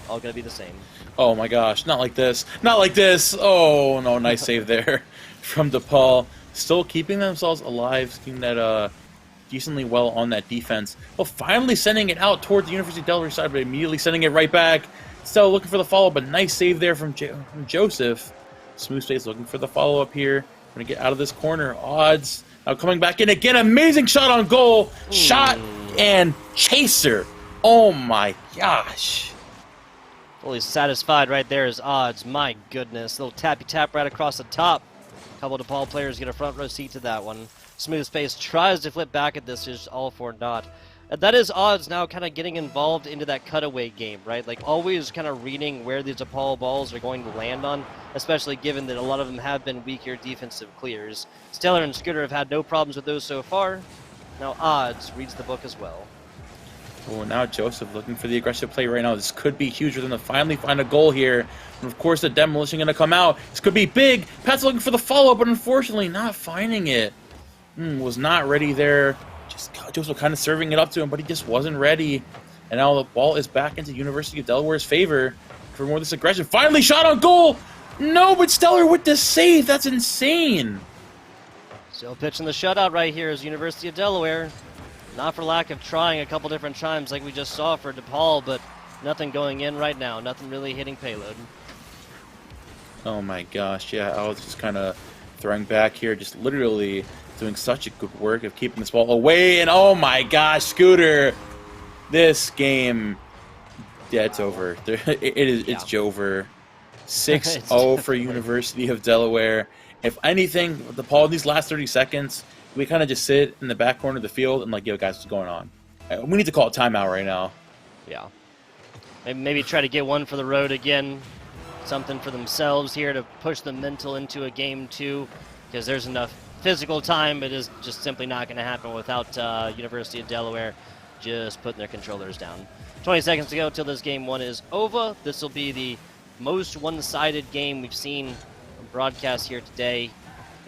all going to be the same. Oh my gosh, not like this. Not like this. Oh, no, nice save there from DePaul. Still keeping themselves alive, keeping that decently well on that defense. Well, finally sending it out towards the University of Delaware side, but immediately sending it right back. Still looking for the follow, but nice save there from Joseph. Smooth Space looking for the follow-up here. Going to get out of this corner. Odds now coming back in again. Amazing shot on goal. Shot and chaser. Oh my gosh. Fully satisfied right there is Odds. My goodness. Little tappy tap right across the top. A couple of DePaul players get a front row seat to that one. Smooth Space tries to flip back at this, just all for naught. That is Odds now kind of getting involved into that cutaway game, right? Like always kind of reading where these DePaul balls are going to land on, especially given that a lot of them have been weaker defensive clears. Stellar and Scooter have had no problems with those so far. Now Odds reads the book as well. Oh, now Joseph looking for the aggressive play right now. This could be huge for them to finally find a goal here. And of course the demolition going to come out. This could be big. Pat's looking for the follow-up, but unfortunately not finding it. Was not ready there. Joseph kind of serving it up to him, but he just wasn't ready. And now the ball is back into University of Delaware's favor for more of this aggression. Finally shot on goal! No, but Stellar with the save. That's insane. Still pitching the shutout right here is University of Delaware. Not for lack of trying a couple different times like we just saw for DePaul, but nothing going in right now. Nothing really hitting payload. Oh my gosh, yeah, I was just kind of throwing back here, just literally doing such a good work of keeping this ball away, and oh my gosh, Scooter, this game, yeah, it's over. It's Jover. 6-0 for University of Delaware. If anything, DePaul in these last 30 seconds, we kind of just sit in the back corner of the field and like, yo, guys, what's going on? We need to call a timeout right now. Yeah. Maybe try to get one for the road again. Something for themselves here to push the mental into a game 2, because there's enough physical time. It is just simply not going to happen without University of Delaware just putting their controllers down. 20 seconds to go till this game 1 is over. This will be the most one-sided game we've seen on broadcast here today,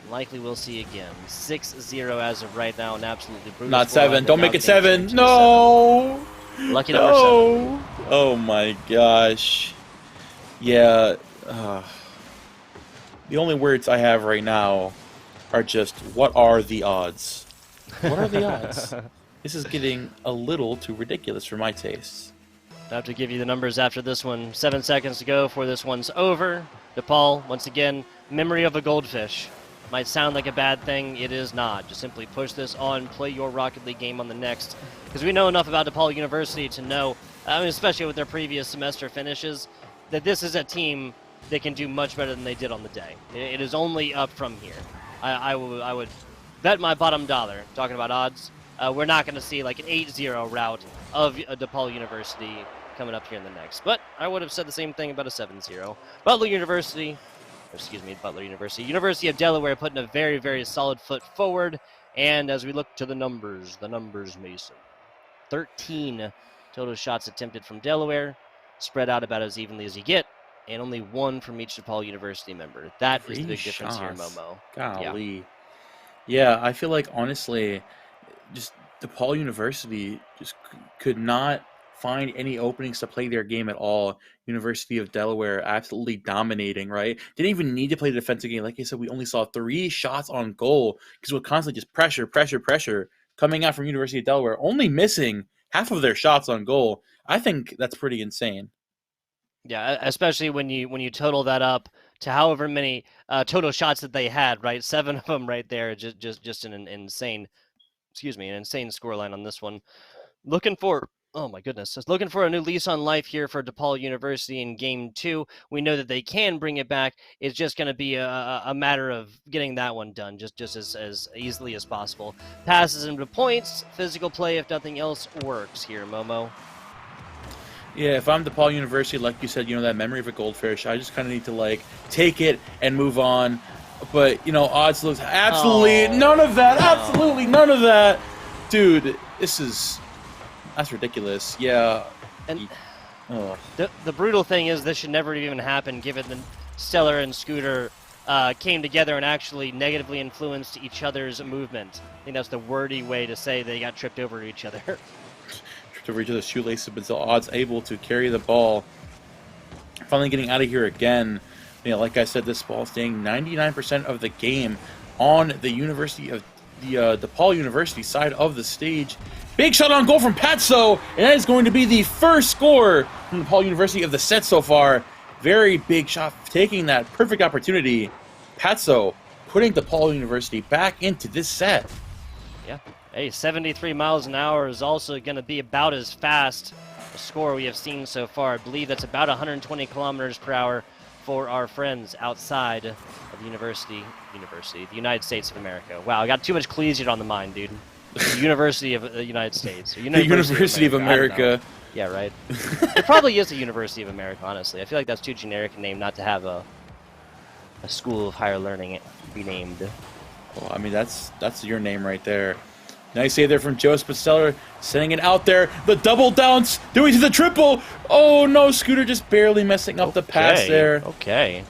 and likely we'll see again. 6-0 as of right now, and absolutely brutal. Not 7. Don't make it 7. No. 7. Lucky number 7. Oh my gosh. Yeah. The only words I have right now are just, what are the odds? What are the odds? This is getting a little too ridiculous for my tastes. I have to give you the numbers after this one. 7 seconds to go before this one's over. DePaul, once again, memory of a goldfish. Might sound like a bad thing. It is not. Just simply push this on, play your Rocket League game on the next. Because we know enough about DePaul University to know, especially with their previous semester finishes, that this is a team that can do much better than they did on the day. It is only up from here. I would bet my bottom dollar, talking about odds, we're not going to see like an 8-0 route of DePaul University coming up here in the next. But I would have said the same thing about a 7-0. Butler University, University of Delaware putting a very, very solid foot forward. And as we look to the numbers, Mason. 13 total shots attempted from Delaware, spread out about as evenly as you get, and only 1 from each DePaul University member. That is the big difference here, Momo. Golly. Yeah, I feel like, honestly, just DePaul University just could not find any openings to play their game at all. University of Delaware absolutely dominating, right? Didn't even need to play the defensive game. Like I said, we only saw 3 shots on goal because we're constantly just pressure coming out from University of Delaware, only missing half of their shots on goal. I think that's pretty insane. Yeah, especially when you total that up to however many total shots that they had, right? 7 of them right there, just an insane, an insane scoreline on this one. Looking for a new lease on life here for DePaul University in Game 2. We know that they can bring it back. It's just going to be a matter of getting that one done just as easily as possible. Passes into points, physical play, if nothing else, works here, Momo. Yeah, if I'm DePaul University, like you said, that memory of a goldfish, I just kind of need to, take it and move on. But, odds looks absolutely none of that. Absolutely none of that. Dude, that's ridiculous. Yeah. And the brutal thing is this should never even happen, given that Stellar and Scooter came together and actually negatively influenced each other's movement. I think that's the wordy way to say they got tripped over each other. Tripped over each other's shoelaces, but still Odds able to carry the ball. Finally getting out of here again. Like I said, this ball staying 99% of the game on the University of the DePaul University side of the stage. Big shot on goal from Patso, and that is going to be the first score from DePaul University of the set so far. Very big shot, taking that perfect opportunity. Patso putting DePaul University back into this set. Yeah. Hey, 73 miles an hour is also going to be about as fast a score we have seen so far. I believe that's about 120 kilometers per hour for our friends outside of the the United States of America. Wow, I got too much collegiate on the mind, dude. The University of the United States. The University of America. Yeah, right. It probably is the University of America, honestly. I feel like that's too generic a name not to have a school of higher learning be named. Well, I mean, that's your name right there. Nice save there from Joseph Stellar, sending it out there. The double bounce, doing to the triple. Oh no, Scooter just barely messing up the pass there. Okay.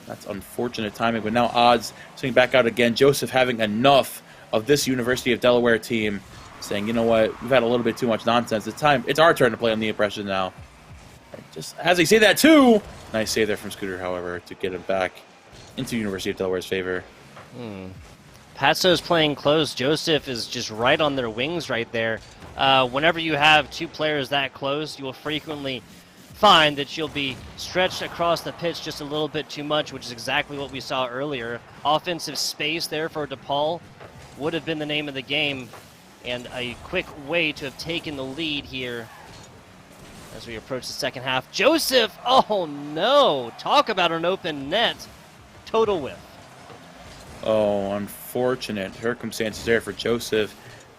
That's unfortunate timing, but now odds swing back out again. Joseph having enough of this University of Delaware team, saying, you know what, we've had a little bit too much nonsense. It's our turn to play on the impression now. And just as they say that too, nice save there from Scooter, however, to get him back into University of Delaware's favor. Patso's playing close. Joseph is just right on their wings right there. Whenever you have two players that close, you will frequently find that you'll be stretched across the pitch just a little bit too much, which is exactly what we saw earlier. Offensive space there for DePaul would have been the name of the game, and a quick way to have taken the lead here as we approach the second half. Joseph, oh no, talk about an open net. Total whiff. Oh, unfortunate circumstances there for Joseph.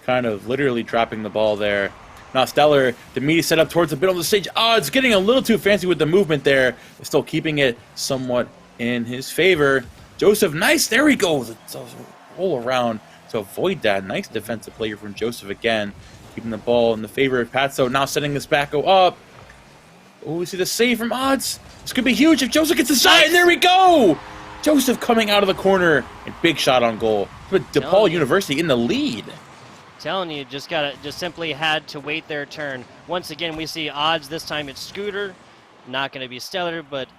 Kind of literally dropping the ball there. Now Stellar, the media set up towards the middle of the stage. Odds getting a little too fancy with the movement there. Still keeping it somewhat in his favor. Joseph, nice, there he goes. It's a roll around to avoid that. Nice defensive play from Joseph again. Keeping the ball in the favor of Patso. Now setting this back up. Oh, we see the save from Odds. This could be huge if Joseph gets a shot, and there we go! Joseph coming out of the corner and big shot on goal. But DePaul University in the lead. Telling you, just simply had to wait their turn. Once again, we see Odds. This time it's Scooter. Not going to be Stellar, but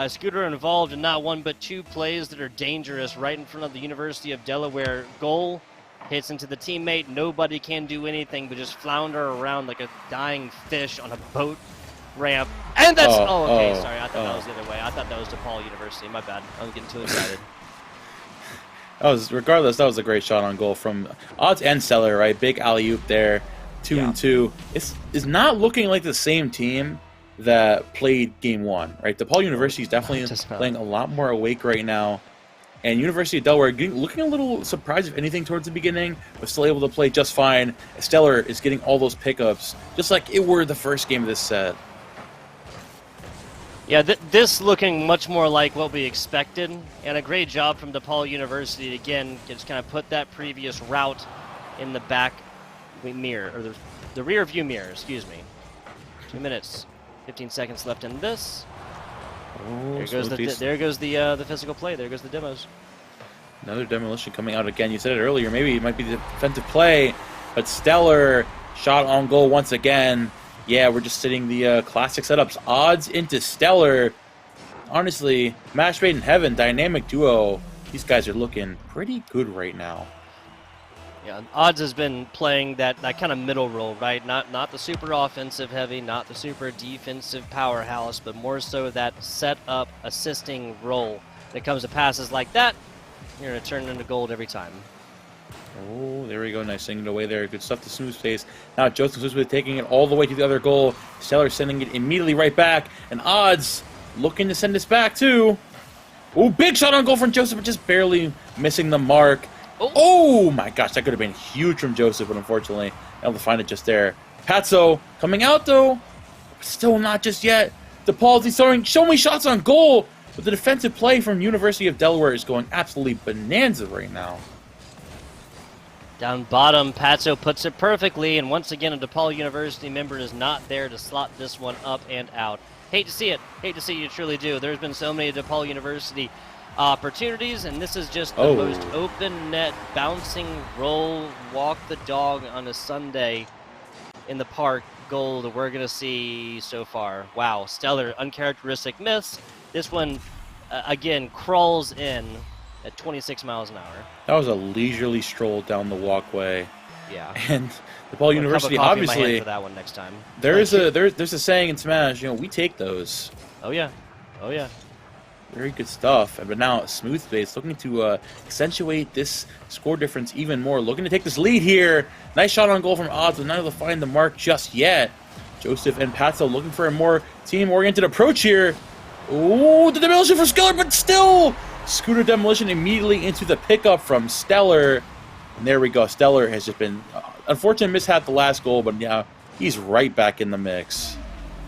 Scooter involved in not one but two plays that are dangerous right in front of the University of Delaware goal. Hits into the teammate. Nobody can do anything but just flounder around like a dying fish on a boat ramp. And that's... Sorry. I thought that was the other way. I thought that was DePaul University. My bad. I was getting too excited. Regardless, that was a great shot on goal from Odds and Stellar, right? Big alley-oop there. 2-2. It's not looking like the same team that played game one, right? DePaul University is definitely playing a lot more awake right now. And University of Delaware looking a little surprised, if anything, towards the beginning, but still able to play just fine. Stellar is getting all those pickups, just like it were the first game of this set. Yeah, this looking much more like what we expected, and a great job from DePaul University to, again, just kind of put that previous route in the back mirror, or the rear view mirror, excuse me. 2 minutes, 15 seconds left in this. Oh, there goes the physical play. There goes the demos. Another demolition coming out again. You said it earlier. Maybe it might be the defensive play, but Stellar shot on goal once again. Yeah, we're just sitting the classic setups. Odds into Stellar. Honestly, match made in heaven, dynamic duo. These guys are looking pretty good right now. Yeah, Odds has been playing that kind of middle role, right? Not the super offensive heavy, not the super defensive powerhouse, but more so that set-up assisting role. When it comes to passes like that, you're going to turn it into gold every time. Oh, there we go. Nice singing away there. Good stuff to smooth space. Now Joseph Smith taking it all the way to the other goal. Stellar sending it immediately right back. And Odds looking to send this back too. Oh, big shot on goal from Joseph, but just barely missing the mark. Oh my gosh, that could have been huge from Joseph, but unfortunately, able to find it just there. Patso coming out though. Still not just yet. DePaul, he's throwing so many shots on goal. But the defensive play from University of Delaware is going absolutely bonanza right now. Down bottom, Patso puts it perfectly, and once again, a DePaul University member is not there to slot this one up and out. Hate to see it. Hate to see it, truly do. There's been so many DePaul University opportunities, and this is just the most open net, bouncing, roll, walk the dog on a Sunday in the park goal that we're going to see so far. Wow, Stellar, uncharacteristic miss. This one, again, crawls in at 26 miles an hour. That was a leisurely stroll down the walkway. Yeah. And DePaul University, obviously, for that one next time. there's a saying in Smash, we take those. Oh yeah. Oh, yeah. Very good stuff. But now Smooth Space looking to accentuate this score difference even more. Looking to take this lead here. Nice shot on goal from Odds, but not able to find the mark just yet. Joseph and Patso looking for a more team-oriented approach here. Oh, the demolition for Stellar, but still Scooter demolition immediately into the pickup from Stellar. And there we go. Stellar has just been unfortunate mishap the last goal, but yeah, he's right back in the mix.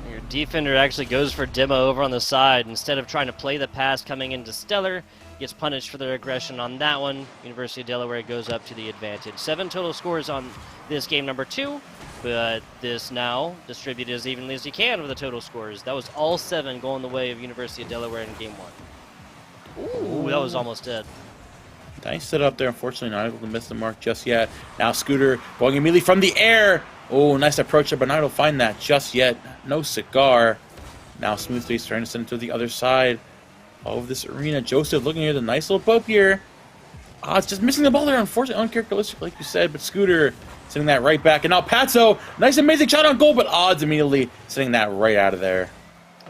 Your defender actually goes for Demo over on the side. Instead of trying to play the pass coming into Stellar, gets punished for their aggression on that one. University of Delaware goes up to the advantage. 7 total scores on this game number 2, but this now distributed as evenly as you can with the total scores. That was all 7 going the way of University of Delaware in game 1. Ooh, that was almost dead. Nice set up there. Unfortunately, not able to miss the mark just yet. Now Scooter going immediately from the air. Oh, nice approach there, but not able to find that just yet. No cigar. Now Smooth Space trying to send it to the other side of this arena. Joseph looking at the nice little poke here. It's just missing the ball there. Unfortunately, uncharacteristic, like you said, but Scooter sending that right back. And now Patso, nice amazing shot on goal, but Odds immediately sending that right out of there.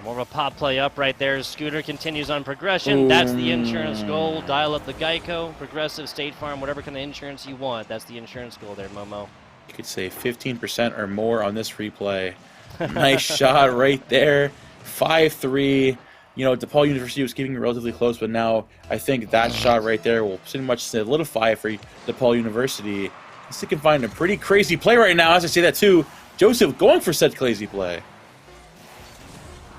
More of a pop play up right there. Scooter continues on progression. That's the insurance goal. Dial up the Geico, Progressive, State Farm, whatever kind of insurance you want. That's the insurance goal there, Momo. You could say 15% or more on this replay. Nice shot right there. 5-3. You know, DePaul University was keeping it relatively close, but now I think that shot right there will pretty much solidify for DePaul University. They can find a pretty crazy play right now. As I say that too, Joseph going for said crazy play.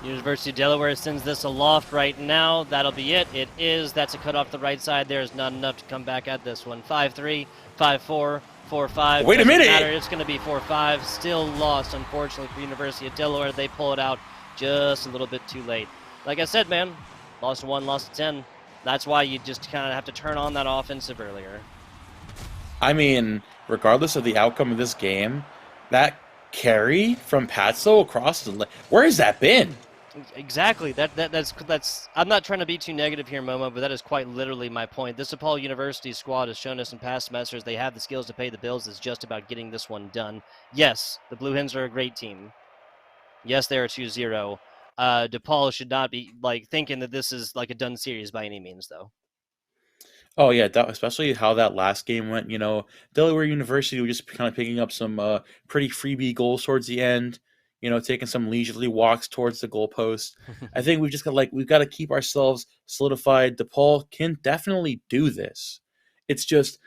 University of Delaware sends this aloft right now. That'll be it. It is. That's a cut off the right side. There's not enough to come back at this one. 5-3, 5-4, 4-5. Wait a minute! It's going to be 4-5. Still lost, unfortunately, for University of Delaware. They pull it out just a little bit too late. Like I said, man, lost 1, lost 10. That's why you just kind of have to turn on that offensive earlier. I mean, regardless of the outcome of this game, that carry from Patso across the where has that been? Exactly. That's. I'm not trying to be too negative here, Momo, but that is quite literally my point. This DePaul University squad has shown us in past semesters they have the skills to pay the bills. It's just about getting this one done. Yes, the Blue Hens are a great team. Yes, they are 2-0. DePaul should not be thinking that this is like a done series by any means, though. Oh yeah, especially how that last game went. You know, Delaware University was just kind of picking up some pretty freebie goals towards the end. You know, taking some leisurely walks towards the goalpost. I think we've just got we've got to keep ourselves solidified. DePaul can definitely do this. It's just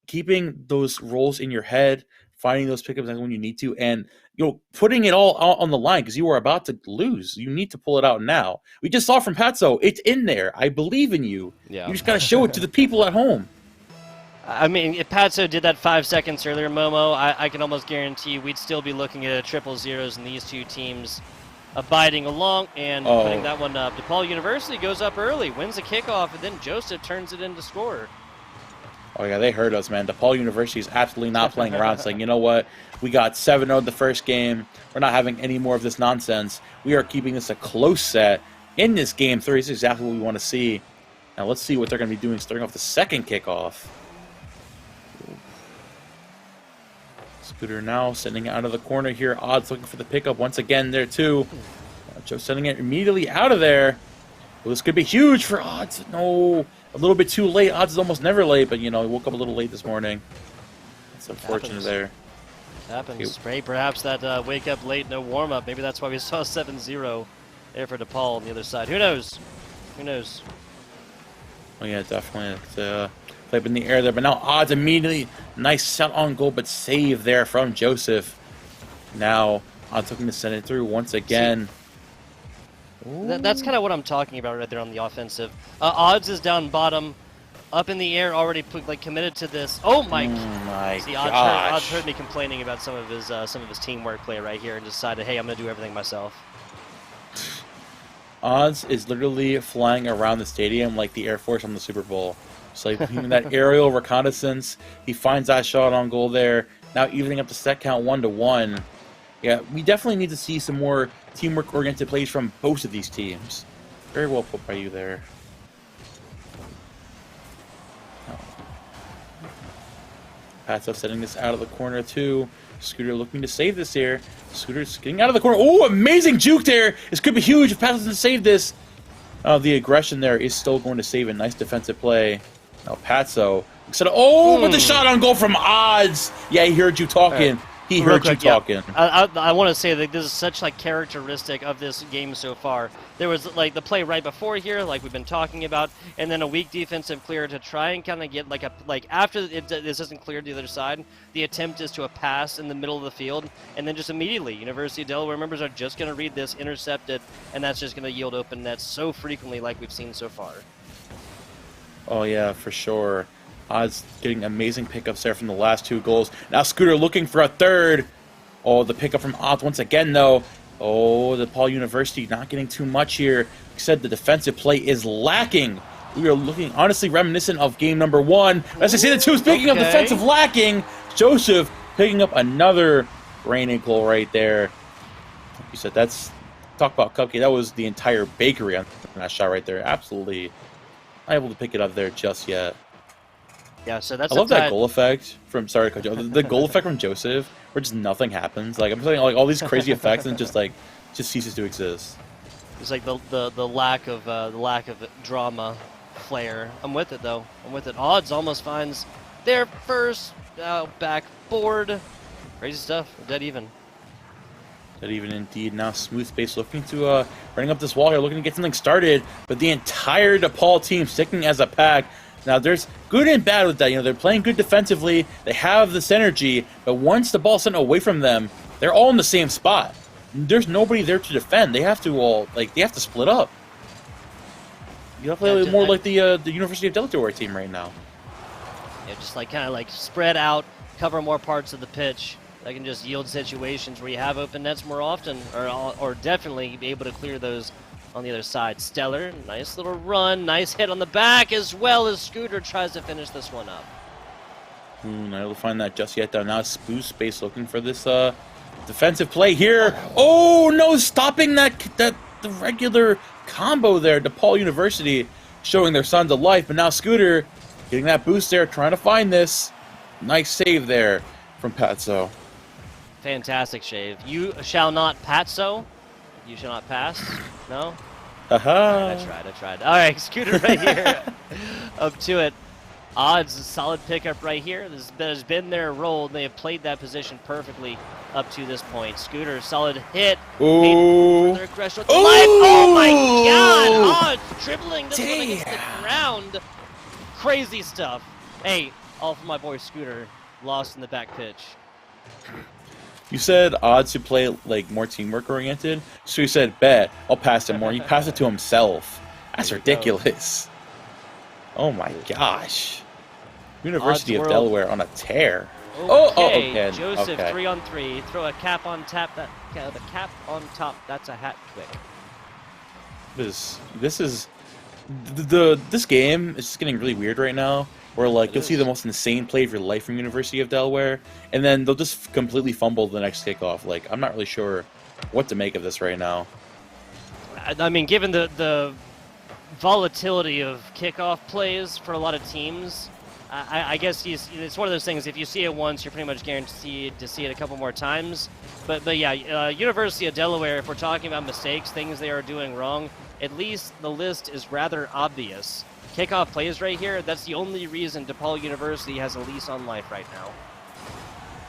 keeping those roles in your head, finding those pickups when you need to, and putting it all out on the line because you are about to lose. You need to pull it out now. We just saw from Patso, it's in there. I believe in you. Yeah. You just got to show it to the people at home. I mean, if Patso did that 5 seconds earlier, Momo, I can almost guarantee we'd still be looking at triple zeros and these two teams abiding along and putting that one up. DePaul University goes up early, wins the kickoff, and then Joseph turns it into score. Oh, yeah, they heard us, man. DePaul University is absolutely not playing around, saying, you know what, we got 7-0 the first game. We're not having any more of this nonsense. We are keeping this a close set in this game 3. This is exactly what we want to see. Now, let's see what they're going to be doing starting off the second kickoff. Scooter now sending it out of the corner here. Odds looking for the pickup once again there, too. Joe sending it immediately out of there. Well, this could be huge for Odds. No, a little bit too late. Odds is almost never late, but, you know, he woke up a little late this morning. It's unfortunate there. Happens. Maybe perhaps that wake up late, no warm-up. Maybe that's why we saw 7-0 there for DePaul on the other side. Who knows? Who knows? Oh, yeah, definitely. It's play up in the air there, but now Odds immediately. Nice shot on goal, but save there from Joseph. Now Odds looking to send it through once again. That's kind of what I'm talking about right there on the offensive. Odds is down bottom, up in the air, already committed to this. Oh my! See, Odds heard me complaining about some of his teamwork play right here and decided, hey, I'm gonna do everything myself. Odds is literally flying around the stadium like the Air Force on the Super Bowl. So that aerial reconnaissance, he finds that shot on goal there. Now evening up the set count 1-1. Yeah, we definitely need to see some more teamwork-oriented plays from both of these teams. Very well put by you there. Patso setting this out of the corner too. Scooter looking to save this here. Scooter's getting out of the corner. Oh, amazing juke there! This could be huge if Patso doesn't save this. The aggression there is still going to save a nice defensive play. Now Patso instead of but the shot on goal from Odds. Yeah, he heard you talking. He heard you talking. I want to say that this is such like characteristic of this game so far. There was like the play right before here, like we've been talking about, and then a weak defensive clear to try and kind of get like after this isn't cleared the other side, the attempt is to a pass in the middle of the field, and then just immediately University of Delaware members are just going to read this, intercept it, and that's just going to yield open nets so frequently like we've seen so far. Oh yeah, for sure. Odds getting amazing pickups there from the last 2 goals. Now Scooter looking for a third. Oh, the pickup from Odds once again, though. Oh, DePaul University not getting too much here. Like I said, the defensive play is lacking. We are looking honestly reminiscent of game number 1. As I say the 2, speaking of defensive lacking, Joseph picking up another raining goal right there. Like you said, that's, talk about cupcake. That was the entire bakery on that shot right there. Absolutely not able to pick it up there just yet. Yeah, so that's. I love that goal effect from the goal effect from Joseph, where just nothing happens. Like I'm saying, like all these crazy effects and just ceases to exist. It's like the lack of drama, flair. I'm with it though. I'm with it. Odds almost finds their first backboard. Crazy stuff. We're dead even. Dead even indeed. Now Smooth Space looking to running up this wall here, looking to get something started, but the entire DePaul team sticking as a pack. Now, there's good and bad with that. You know, they're playing good defensively. They have this energy, but once the ball's sent away from them, they're all in the same spot. There's nobody there to defend. They have to they have to split up. You have to play more like the University of Delaware team right now. Yeah, just like kind of like spread out, cover more parts of the pitch. That can just yield situations where you have open nets more often, or definitely be able to clear those on the other side. Stellar, nice little run, nice hit on the back, as well as Scooter tries to finish this one up. Not able to find that just yet, though. Now Smooth Space looking for this defensive play here. Oh, no, stopping the regular combo there. DePaul University showing their sons of life, but now Scooter getting that boost there, trying to find this. Nice save there from Patso. Fantastic shave. You shall not Patso. You shall not pass. No? Aha. I tried. All right, Scooter right here. Up to it. Odds, a solid pickup right here. This has been their role. They have played that position perfectly up to this point. Scooter, solid hit. Ooh. Oh my God! Odds dribbling this one against the ground. Crazy stuff. Hey, all for my boy Scooter. Lost in the back pitch. You said Odds to play like more teamwork oriented, so he said, "Bet I'll pass it more." He passed it to himself. That's ridiculous. Oh my gosh! University of Delaware on a tear. Okay. Joseph, 3-on-3. Throw a cap on tap. The cap on top. That's a hat trick. This game is just getting really weird right now. Where you'll see the most insane play of your life from University of Delaware, and then they'll just completely fumble the next kickoff. I'm not really sure what to make of this right now. I mean, given the volatility of kickoff plays for a lot of teams, I guess it's one of those things. If you see it once, you're pretty much guaranteed to see it a couple more times. But yeah, University of Delaware. If we're talking about mistakes, things they are doing wrong, at least the list is rather obvious. Kickoff plays right here, that's the only reason DePaul University has a lease on life right now.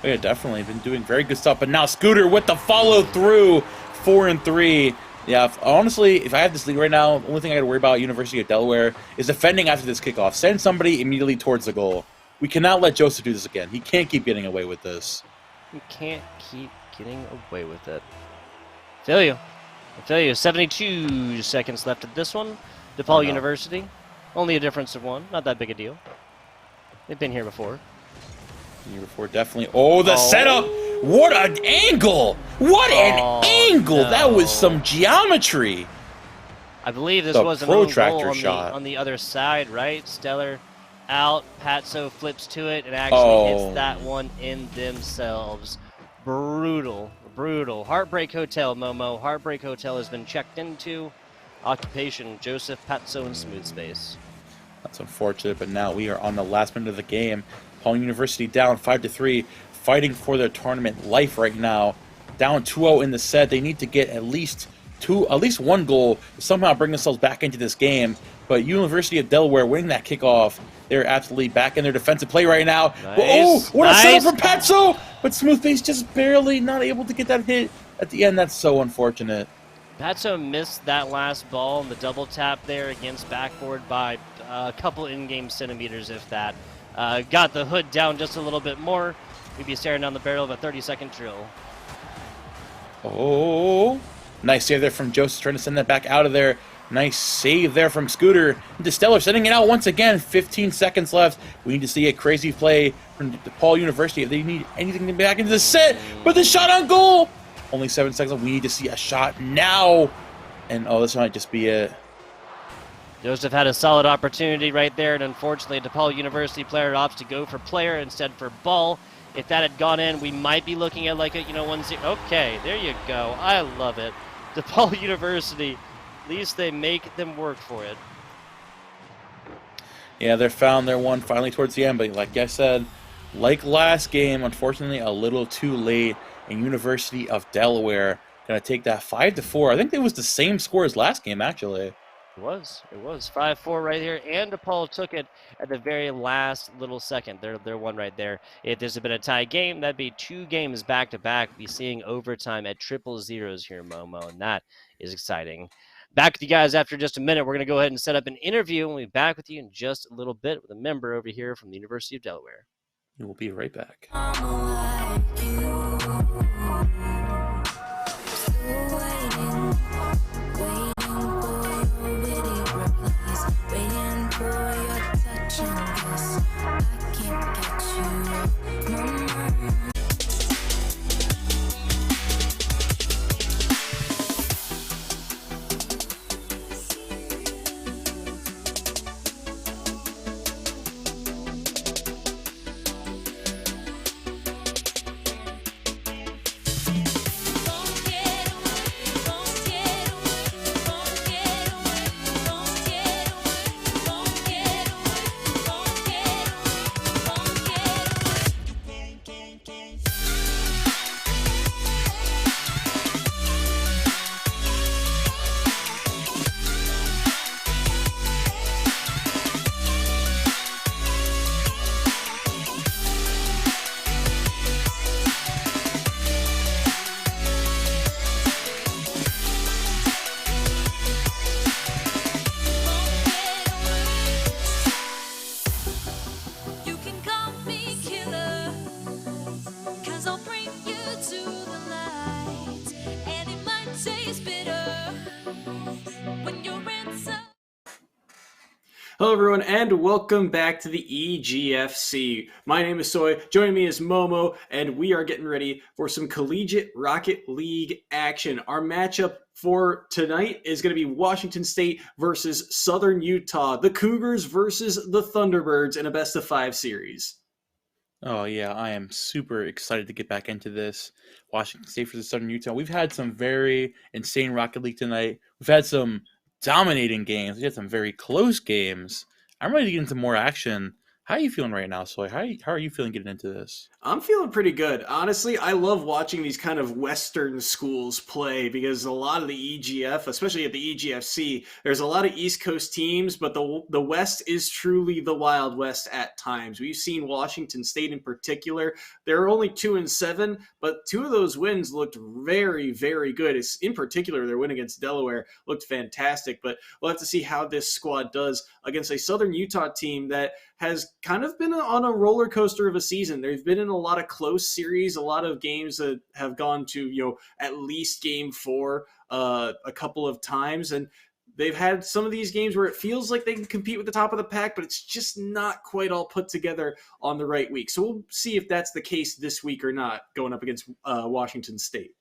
Oh, yeah, definitely. Been doing very good stuff. But now Scooter with the follow-through, 4-3. Yeah, honestly, if I have this league right now, the only thing I got to worry about University of Delaware is defending after this kickoff. Send somebody immediately towards the goal. We cannot let Joseph do this again. He can't keep getting away with this. He can't keep getting away with it. I feel you. 72 seconds left at this one. DePaul University. Only a difference of 1. Not that big a deal. They've been here before. Definitely. Oh, the setup! What an angle! What an angle! No. That was some geometry. I believe this was an own goal on the other side, right? Stellar out. Patso flips to it and actually hits that one in themselves. Brutal. Heartbreak Hotel, Momo. Heartbreak Hotel has been checked into. Occupation, Joseph, Patso, and Smooth Space. That's unfortunate, but now we are on the last minute of the game. DePaul University down 5-3, fighting for their tournament life right now. Down 2-0 in the set. They need to get at least at least one goal to somehow bring themselves back into this game. But University of Delaware winning that kickoff. They're absolutely back in their defensive play right now. Nice. Oh, what a Nice. setup from Patso! But Smoothface just barely not able to get that hit at the end. That's so unfortunate. Patso missed that last ball in the double tap there against backboard by a couple in-game centimeters, if that. Got the hood down just a little bit more. We'd be staring down the barrel of a 30-second drill. Oh, nice save there from Joseph, trying to send that back out of there. Nice save there from Scooter. Into Stellar, sending it out once again. 15 seconds left. We need to see a crazy play from DePaul University if they need anything to be back into the set. But the shot on goal! Only 7 seconds left. We need to see a shot now. And, oh, this might just be it. Joseph had a solid opportunity right there, and unfortunately, a DePaul University player opts to go for player instead for ball. If that had gone in, we might be looking at like a, 1-0. Okay, there you go. I love it. DePaul University, at least they make them work for it. Yeah, they found their one finally towards the end, but like I said, like last game, unfortunately a little too late, and University of Delaware going to take that 5-4. I think it was the same score as last game, actually. It was 5-4 right here, and DePaul took it at the very last little second. They're one right there. If this had been a tie game, that'd be 2 games back-to-back. Be seeing overtime at 000s here, Momo, and that is exciting. Back with you guys after just a minute. We're going to go ahead and set up an interview, and we'll be back with you in just a little bit with a member over here from the University of Delaware. We will be right back. Hello everyone and welcome back to the EGFC. My name is Soy, joining me is Momo, and we are getting ready for some Collegiate Rocket League action. Our matchup for tonight is going to be Washington State versus Southern Utah, the Cougars versus the Thunderbirds in a best-of-5 series. Oh yeah, I am super excited to get back into this. Washington State versus Southern Utah. We've had some very insane Rocket League tonight. We've had some dominating games. We had some very close games. I'm ready to get into more action. How are you feeling right now, Soy? How are you feeling getting into this? I'm feeling pretty good. Honestly, I love watching these kind of Western schools play because a lot of the EGF, especially at the EGFC, there's a lot of East Coast teams, but the West is truly the Wild West at times. We've seen Washington State in particular. They're only 2-7, but 2 of those wins looked very, very good. In particular, their win against Delaware looked fantastic, but we'll have to see how this squad does against a Southern Utah team that has kind of been on a roller coaster of a season. They've been in a lot of close series, a lot of games that have gone to, at least game 4 a couple of times. And they've had some of these games where it feels like they can compete with the top of the pack, but it's just not quite all put together on the right week. So we'll see if that's the case this week or not, going up against Washington State.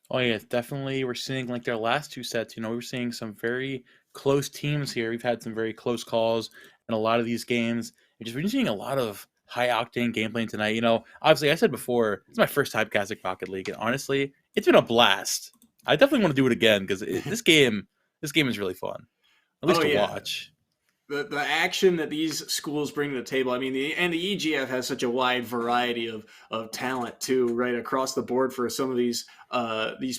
Oh yeah, definitely. We're seeing like their last 2 sets, we're seeing some very close teams here. We've had some very close calls in a lot of these games. We've been seeing a lot of high-octane gameplay tonight. Obviously, I said before, it's my first time casting Rocket League, and honestly, it's been a blast. I definitely want to do it again because this game is really fun, at least to watch. the action that these schools bring to the table. I mean, the EGF has such a wide variety of talent too, right across the board for some of these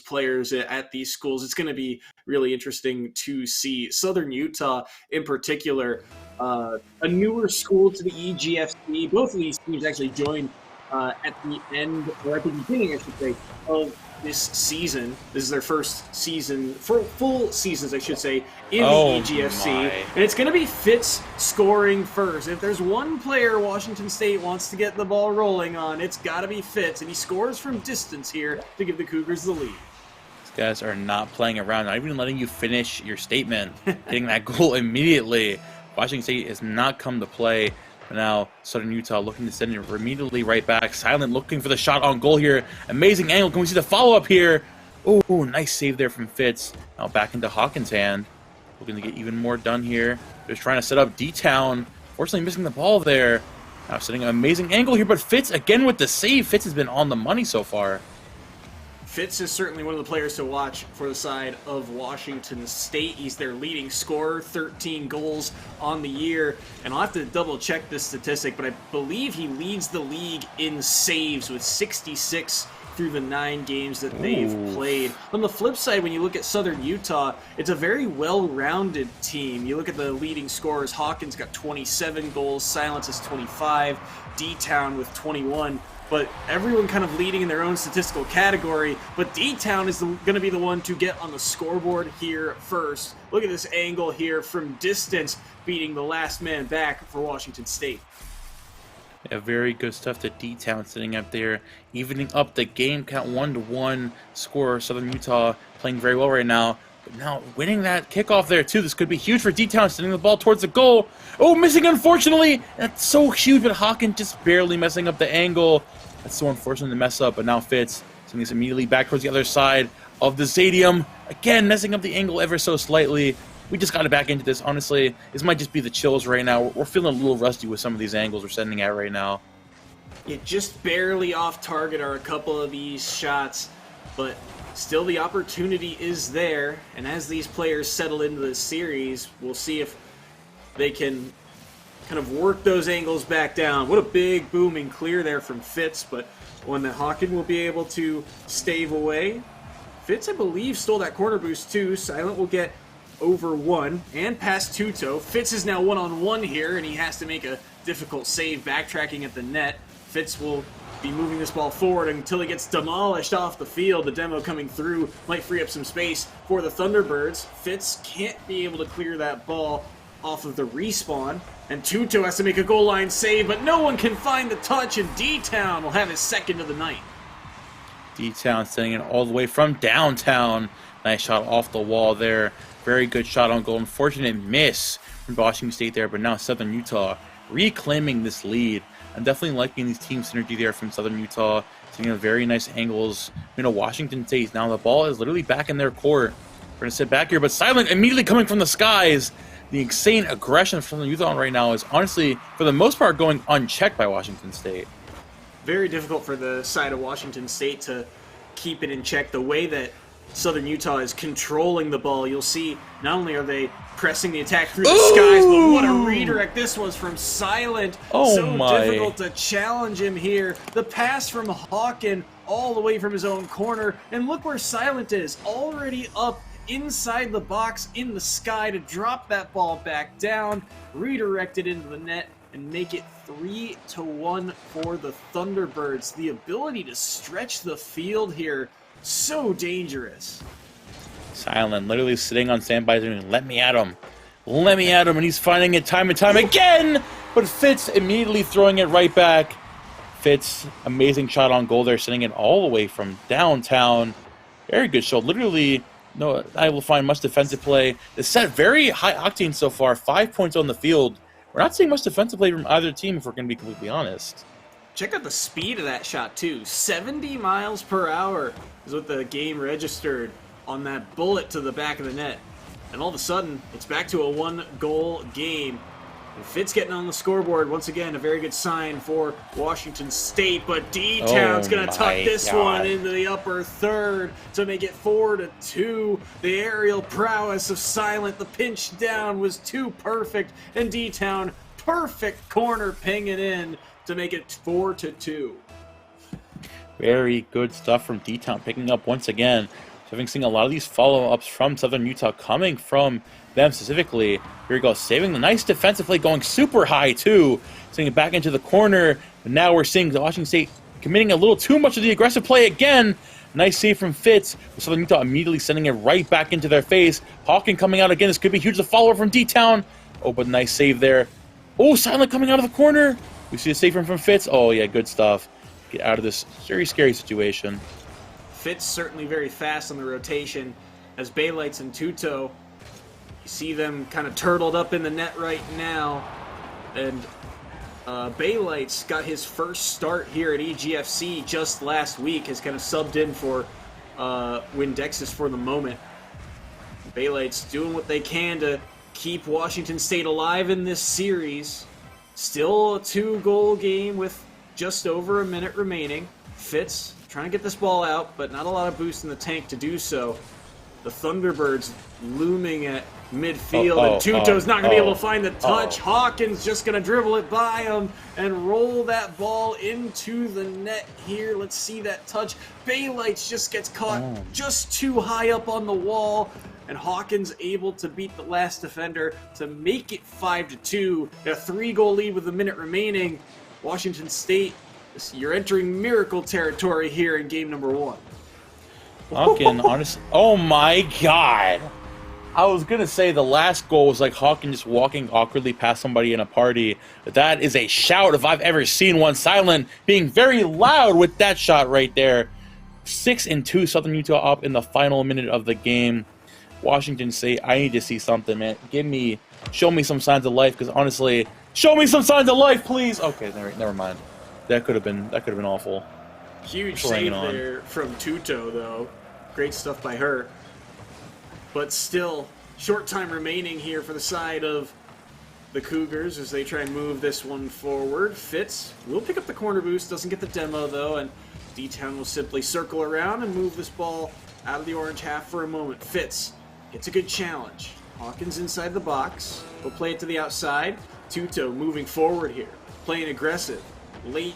players at these schools. It's going to be really interesting to see. Southern Utah, in particular, a newer school to the EGFC. Both of these teams actually joined at the end, or at the beginning, I should say, of this season. This is their first season, full seasons, I should say, in the EGFC. And it's going to be Fitz scoring first. If there's one player Washington State wants to get the ball rolling on, it's got to be Fitz. And he scores from distance here to give the Cougars the lead. These guys are not playing around, not even letting you finish your statement. Getting that goal immediately. Washington State has not come to play. But now Southern Utah looking to send it immediately right back. Silent looking for the shot on goal here. Amazing angle. Can we see the follow-up here? Oh, nice save there from Fitz. Now back into Hawkins' hand. Looking to get even more done here. Just trying to set up D-Town. Fortunately missing the ball there. Now setting an amazing angle here, but Fitz again with the save. Fitz has been on the money so far. Fitz is certainly one of the players to watch for the side of Washington State. He's their leading scorer, 13 goals on the year. And I'll have to double check this statistic, but I believe he leads the league in saves with 66 through the 9 games that they've played. On the flip side, when you look at Southern Utah, it's a very well-rounded team. You look at the leading scorers. Hawkins got 27 goals, Silence is 25, D-Town with 21. But everyone kind of leading in their own statistical category. But D-Town is going to be the one to get on the scoreboard here first. Look at this angle here from distance, beating the last man back for Washington State. Yeah, very good stuff to D-Town sitting up there, evening up the game count 1-1 score. Southern Utah playing very well right now. But now winning that kickoff there too. This could be huge for D-Town, sending the ball towards the goal. Oh, missing unfortunately. That's so huge, but Hawkins just barely messing up the angle. That's so unfortunate to mess up, but now Fitz sending this immediately back towards the other side of the stadium. Again, messing up the angle ever so slightly. We just got to back into this. Honestly, this might just be the chills right now. We're feeling a little rusty with some of these angles we're sending out right now. Yeah, just barely off target are a couple of these shots, but still the opportunity is there. And as these players settle into this series, we'll see if they can kind of work those angles back down. What a big booming clear there from Fitz, but one that Hawkins will be able to stave away. Fitz, I believe, stole that corner boost too. Silent will get over one and past Tuto. Fitz is now one-on-one here, and he has to make a difficult save backtracking at the net. Fitz will be moving this ball forward until he gets demolished off the field. The demo coming through might free up some space for the Thunderbirds. Fitz can't be able to clear that ball off of the respawn, and Tuto has to make a goal line save, but no one can find the touch, and D-Town will have his second of the night. D-Town sending it all the way from downtown. Nice shot off the wall there. Very good shot on goal. Unfortunate miss from Washington State there, but now Southern Utah reclaiming this lead. I'm definitely liking these team synergy there from Southern Utah. Seeing very nice angles. You know, Washington State, now the ball is literally back in their court. We're going to sit back here, but Silent immediately coming from the skies. The insane aggression from the Utah right now is honestly, for the most part, going unchecked by Washington State. Very difficult for the side of Washington State to keep it in check. The way that Southern Utah is controlling the ball, you'll see not only are they pressing the attack through the skies, but what a redirect this was from Silent. Difficult to challenge him here. The pass from Hawkins all the way from his own corner, and look where Silent is, already up inside the box in the sky to drop that ball back down, redirect it into the net, and make it 3-1 for the Thunderbirds. The ability to stretch the field here, so dangerous. Silent literally sitting on standby doing, let me at him. Let me at him, and he's finding it time and time again, but Fitz immediately throwing it right back. Fitz, amazing shot on goal there, sending it all the way from downtown. Very good shot. Literally, no, I will find much defensive play. The set very high octane so far, 5 points on the field. We're not seeing much defensive play from either team, if we're going to be completely honest. Check out the speed of that shot, too. 70 miles per hour is what the game registered on that bullet to the back of the net. And all of a sudden, it's back to a one-goal game. Fitz getting on the scoreboard. Once again, a very good sign for Washington State, but D-Town's going to tuck this one into the upper third to make it 4-2. The aerial prowess of Silent, the pinch down was too perfect, and D-Town, perfect corner ping it in to make it 4-2. Very good stuff from D-Town, picking up once again. So having seen a lot of these follow-ups from Southern Utah coming from them specifically. Here we go, saving the nice defensive play, going super high too, sending it back into the corner. But now we're seeing the Washington State committing a little too much of the aggressive play again. Nice save from Fitz, with Southern Utah immediately sending it right back into their face. Hawken coming out again. This could be huge. The follower from D-Town. Oh, but nice save there. Oh, Silent coming out of the corner. We see a save from Fitz. Oh yeah, good stuff. Get out of this very scary situation. Fitz certainly very fast on the rotation as Baylights and Tuto. You see them kind of turtled up in the net right now. And Baylights got his first start here at EGFC just last week, has kind of subbed in for Windexus for the moment. Baylights doing what they can to keep Washington State alive in this series. Still a 2-goal game with just over a minute remaining. Fitz trying to get this ball out, but not a lot of boost in the tank to do so. The Thunderbirds looming at midfield, and Tuto's not going to be able to find the touch. Hawkins just going to dribble it by him and roll that ball into the net here. Let's see that touch. Baylights just gets caught just too high up on the wall, and Hawkins able to beat the last defender to make it 5-2. A 3-goal lead with a minute remaining. Washington State, you're entering miracle territory here in game number 1. Hawken, honestly, oh my god. I was going to say the last goal was like Hawken just walking awkwardly past somebody in a party. But that is a shout if I've ever seen one. Silent being very loud with that shot right there. 6-2 Southern Utah up in the final minute of the game. Washington State, I need to see something, man. Show me some signs of life, because honestly, show me some signs of life, please. Okay, never mind. That could have been awful. Huge save there from Tuto, though. Great stuff by her. But still, short time remaining here for the side of the Cougars as they try and move this one forward. Fitz will pick up the corner boost, doesn't get the demo, though, and D-Town will simply circle around and move this ball out of the orange half for a moment. Fitz gets a good challenge. Hawkins inside the box. Will play it to the outside. Tuto moving forward here, playing aggressive. Late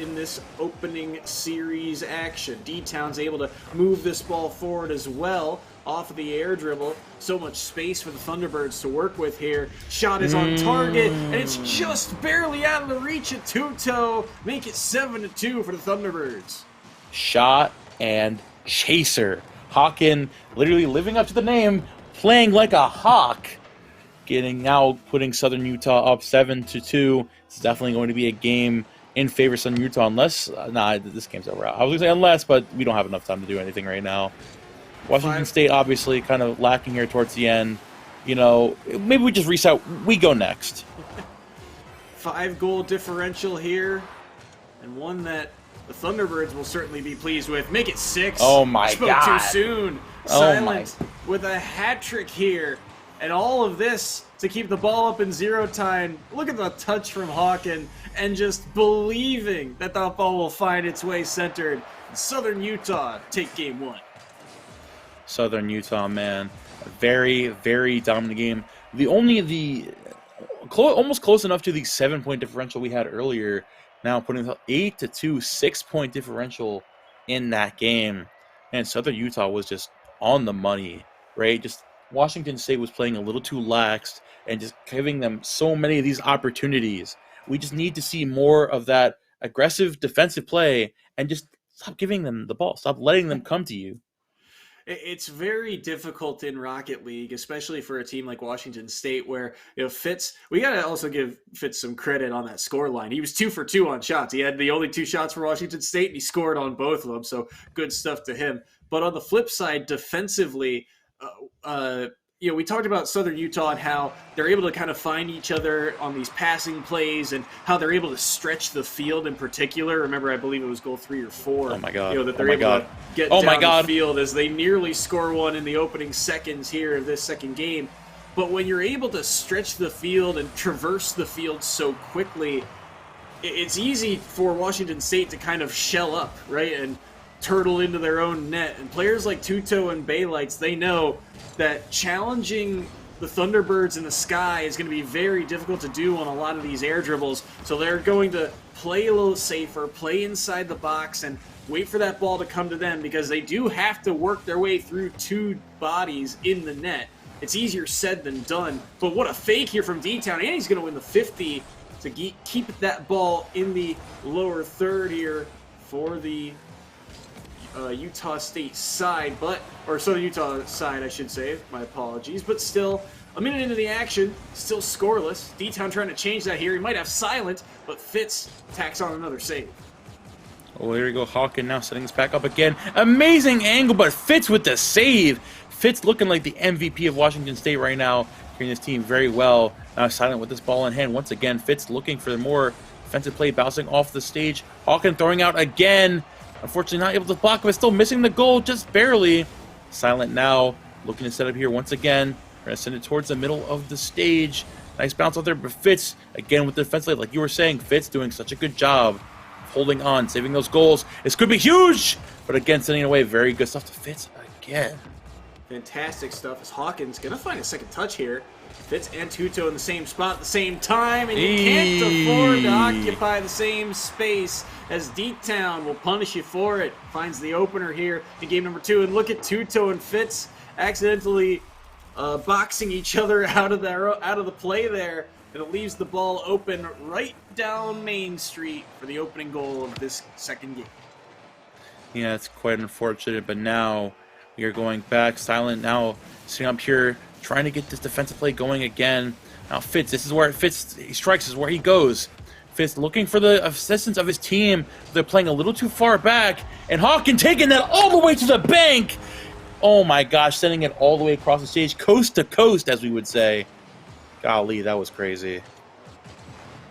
in this opening series action, D-Town's able to move this ball forward as well off of the air dribble. So much space for the Thunderbirds to work with here. Shot is on target, and it's just barely out of the reach of Tuto. Make it 7-2 for the Thunderbirds. Shot and chaser. Hawken literally living up to the name, playing like a hawk. Putting Southern Utah up 7-2. It's definitely going to be a game in favor of Southern Utah, unless this game's over. I was gonna say unless, but we don't have enough time to do anything right now. Washington State obviously kind of lacking here towards the end. You know, maybe we just reset. We go next. 5-goal differential here, and one that the Thunderbirds will certainly be pleased with. Make it 6. Oh my god! Spoke too soon. Silent with a hat trick here, and all of this to keep the ball up in 0 time. Look at the touch from Hawken, and just believing that the ball will find its way centered. Southern Utah take game 1. Southern Utah, man, a very, very dominant game. Almost close enough to the 7-point differential we had earlier. Now putting the 8-2 6-point differential in that game, and Southern Utah was just on the money, right? Just Washington State was playing a little too lax and just giving them so many of these opportunities. We just need to see more of that aggressive defensive play and just stop giving them the ball. Stop letting them come to you. It's very difficult in Rocket League, especially for a team like Washington State, where Fitz. We got to also give Fitz some credit on that score line. He was 2 for 2 on shots. He had the only 2 shots for Washington State, and he scored on both of them. So good stuff to him. But on the flip side, defensively, we talked about Southern Utah and how they're able to kind of find each other on these passing plays and how they're able to stretch the field in particular. Remember, I believe it was goal 3 or 4. Oh my god! That they're able to get down the field as they nearly score one in the opening seconds here of this second game. But when you're able to stretch the field and traverse the field so quickly, it's easy for Washington State to kind of shell up, right, and turtle into their own net. And players like Tuto and Baylights, they know that challenging the Thunderbirds in the sky is going to be very difficult to do on a lot of these air dribbles. So they're going to play a little safer, play inside the box, and wait for that ball to come to them, because they do have to work their way through two bodies in the net. It's easier said than done. But what a fake here from D-Town, and he's going to win the 50 to keep that ball in the lower third here for the Utah State side, or Southern Utah side, I should say. My apologies. But still, a minute into the action, still scoreless. D-Town trying to change that here. He might have silent, but Fitz tacks on another save. Oh, here we go. Hawken now setting us back up again. Amazing angle, but Fitz with the save. Fitz looking like the MVP of Washington State right now, carrying his team very well. Now silent with this ball in hand. Once again, Fitz looking for more defensive play, bouncing off the stage. Hawken throwing out again. Unfortunately not able to block, but still missing the goal just barely. Silent now, looking to set up here once again. We're going to send it towards the middle of the stage. Nice bounce out there, but Fitz, again with the defense play, like you were saying, Fitz doing such a good job of holding on, saving those goals. This could be huge, but again, sending it away. Very good stuff to Fitz again. Fantastic stuff as Hawkins going to find a second touch here. Fitz and Tuto in the same spot at the same time, and you can't afford to occupy the same space, as D-Town will punish you for it. Finds the opener here in game number 2, and look at Tuto and Fitz accidentally boxing each other out of the play there, and it leaves the ball open right down Main Street for the opening goal of this second game. Yeah, it's quite unfortunate, but now we are going back. Silent now sitting up here, trying to get this defensive play going again. Now Fitz, this is where Fitz, he strikes, is where he goes. Fitz looking for the assistance of his team. They're playing a little too far back, and Hawken taking that all the way to the bank. Oh my gosh, sending it all the way across the stage, coast to coast, as we would say. Golly, that was crazy.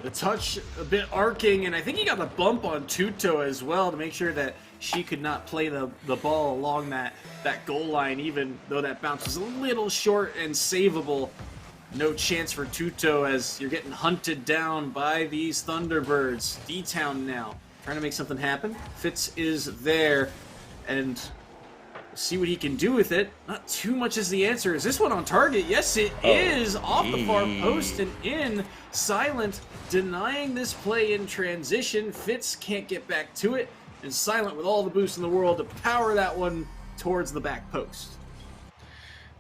The touch a bit arcing, and I think he got the bump on Tuto as well to make sure that she could not play the ball along that goal line, even though that bounce was a little short and savable. No chance for Tuto as you're getting hunted down by these Thunderbirds. D-Town now trying to make something happen. Fitz is there, and see what he can do with it. Not too much is the answer. Is this one on target? Yes, it is. Off the far post and in. Silent denying this play in transition. Fitz can't get back to it, and Silent with all the boost in the world to power that one towards the back post.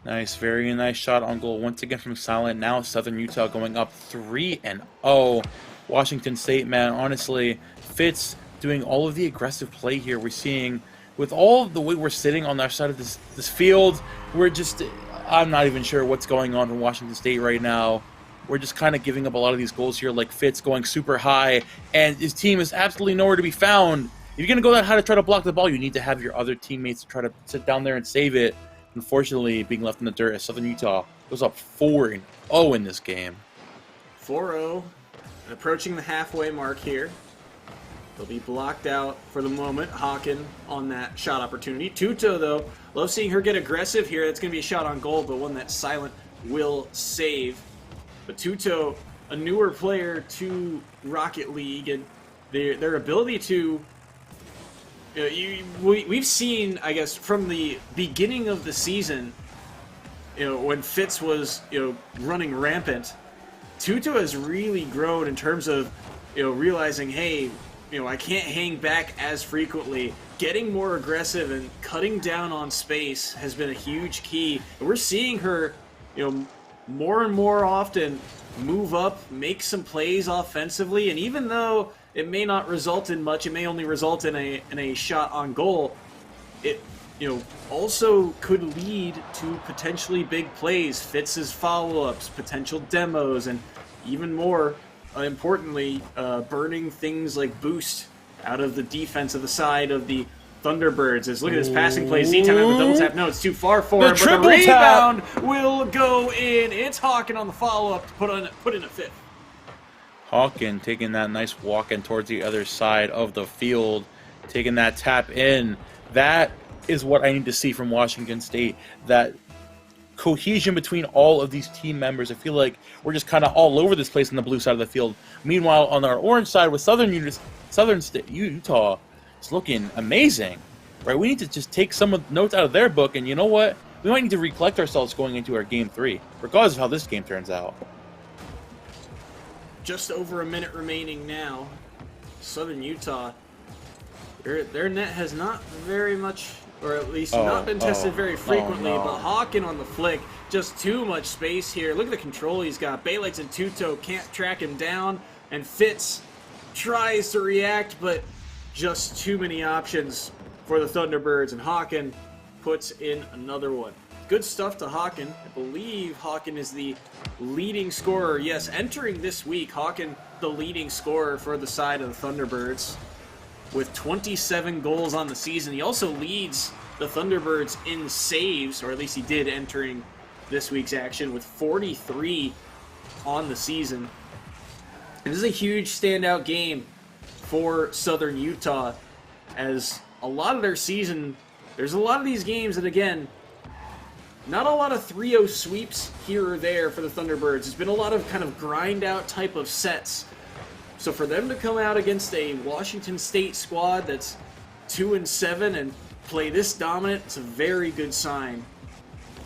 Nice, very nice shot on goal once again from Silent. Now Southern Utah going up 3-0. Washington State, man, honestly, Fitz doing all of the aggressive play here. We're seeing, with all of the way we're sitting on our side of this field, we're just, I'm not even sure what's going on in Washington State right now. We're just kind of giving up a lot of these goals here, like Fitz going super high, and his team is absolutely nowhere to be found. If you're going to go that high to try to block the ball, you need to have your other teammates try to sit down there and save it. Unfortunately, being left in the dirt as Southern Utah goes up 4-0 in this game. 4-0, and approaching the halfway mark here. They'll be blocked out for the moment. Hawken on that shot opportunity. Tuto, though, love seeing her get aggressive here. That's going to be a shot on goal, but one that Silent will save. But Tuto, a newer player to Rocket League, and their ability to... we've seen, I guess, from the beginning of the season, when Fitz was, running rampant, Tuto has really grown in terms of, realizing, hey, I can't hang back as frequently. Getting more aggressive and cutting down on space has been a huge key. And we're seeing her, more and more often move up, make some plays offensively, and even though it may not result in much, it may only result in a shot on goal, it also could lead to potentially big plays, Fitz's follow-ups, potential demos, and even more importantly, burning things like boost out of the defense of the side of the Thunderbirds. As look at this passing play. Z-Time with a double tap. No, it's too far for him, but the rebound will go in. It's Hawken on the follow-up to put in a fifth. Hawken taking that nice walk in towards the other side of the field, taking that tap in. That is what I need to see from Washington State. That cohesion between all of these team members. I feel like we're just kind of all over this place on the blue side of the field. Meanwhile, on our orange side with Southern State Utah, it's looking amazing, right? We need to just take some of the notes out of their book, and you know what? We might need to recollect ourselves going into our Game 3, regardless of how this game turns out. Just over a minute remaining now. Southern Utah, their net has not very much, or at least not been tested very frequently, but Hawken on the flick, just too much space here. Look at the control he's got. Baylights and Tuto can't track him down, and Fitz tries to react, but just too many options for the Thunderbirds, and Hawken puts in another one. Good stuff to Hawken. I believe Hawken is the leading scorer. Yes, entering this week, Hawken the leading scorer for the side of the Thunderbirds with 27 goals on the season. He also leads the Thunderbirds in saves, or at least he did entering this week's action, with 43 on the season. This is a huge standout game for Southern Utah, as a lot of their season, there's a lot of these games that, again, not a lot of 3-0 sweeps here or there for the Thunderbirds. It's been a lot of kind of grind-out type of sets. So for them to come out against a Washington State squad that's 2-7 and play this dominant, it's a very good sign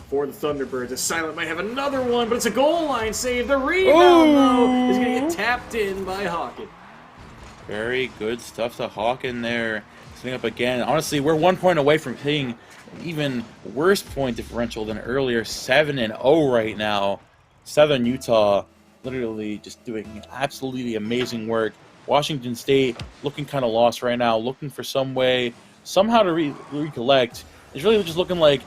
for the Thunderbirds. As Silent might have another one, but it's a goal line save. The rebound, though, is going to get tapped in by Hawken. Very good stuff to Hawken there. Setting up again. Honestly, we're 1 point away from hitting even worse point differential than earlier. 7-0 right now. Southern Utah literally just doing absolutely amazing work. Washington State looking kind of lost right now, looking for some way, somehow to recollect. It's really just looking like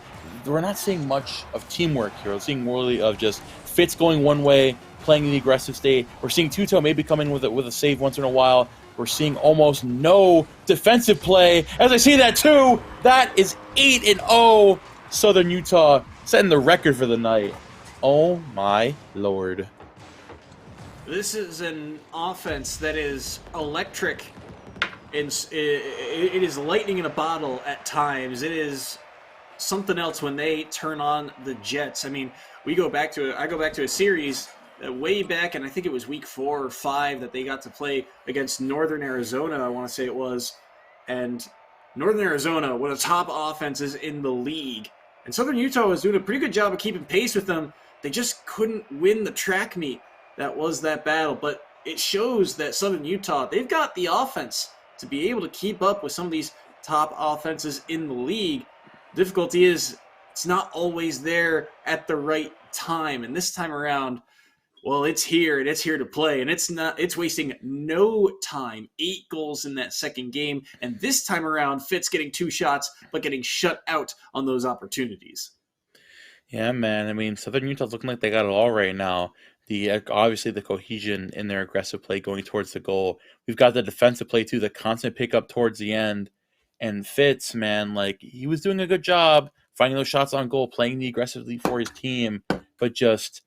we're not seeing much of teamwork here. We're seeing more of just Fitz going one way, playing the aggressive state. We're seeing Tuto maybe come in with a save once in a while. We're seeing almost no defensive play. As I see that too, that is 8-0 Southern Utah, setting the record for the night. Oh my Lord. This is an offense that is electric. It is lightning in a bottle at times. It is something else when they turn on the Jets. I mean, I go back to a series way back, and I think it was week 4 or 5 that they got to play against Northern Arizona, I want to say it was. And Northern Arizona, one of the top offenses in the league. And Southern Utah was doing a pretty good job of keeping pace with them. They just couldn't win the track meet. That was that battle. But it shows that Southern Utah, they've got the offense to be able to keep up with some of these top offenses in the league. The difficulty is it's not always there at the right time. And this time around, well, it's here, and it's here to play, and it's wasting no time. 8 goals in that second game, and this time around, Fitz getting 2 shots, but getting shut out on those opportunities. Yeah, man. I mean, Southern Utah's looking like they got it all right now. Obviously the cohesion in their aggressive play going towards the goal. We've got the defensive play too, the constant pickup towards the end. And Fitz, man, like, he was doing a good job finding those shots on goal, playing the aggressively for his team, but just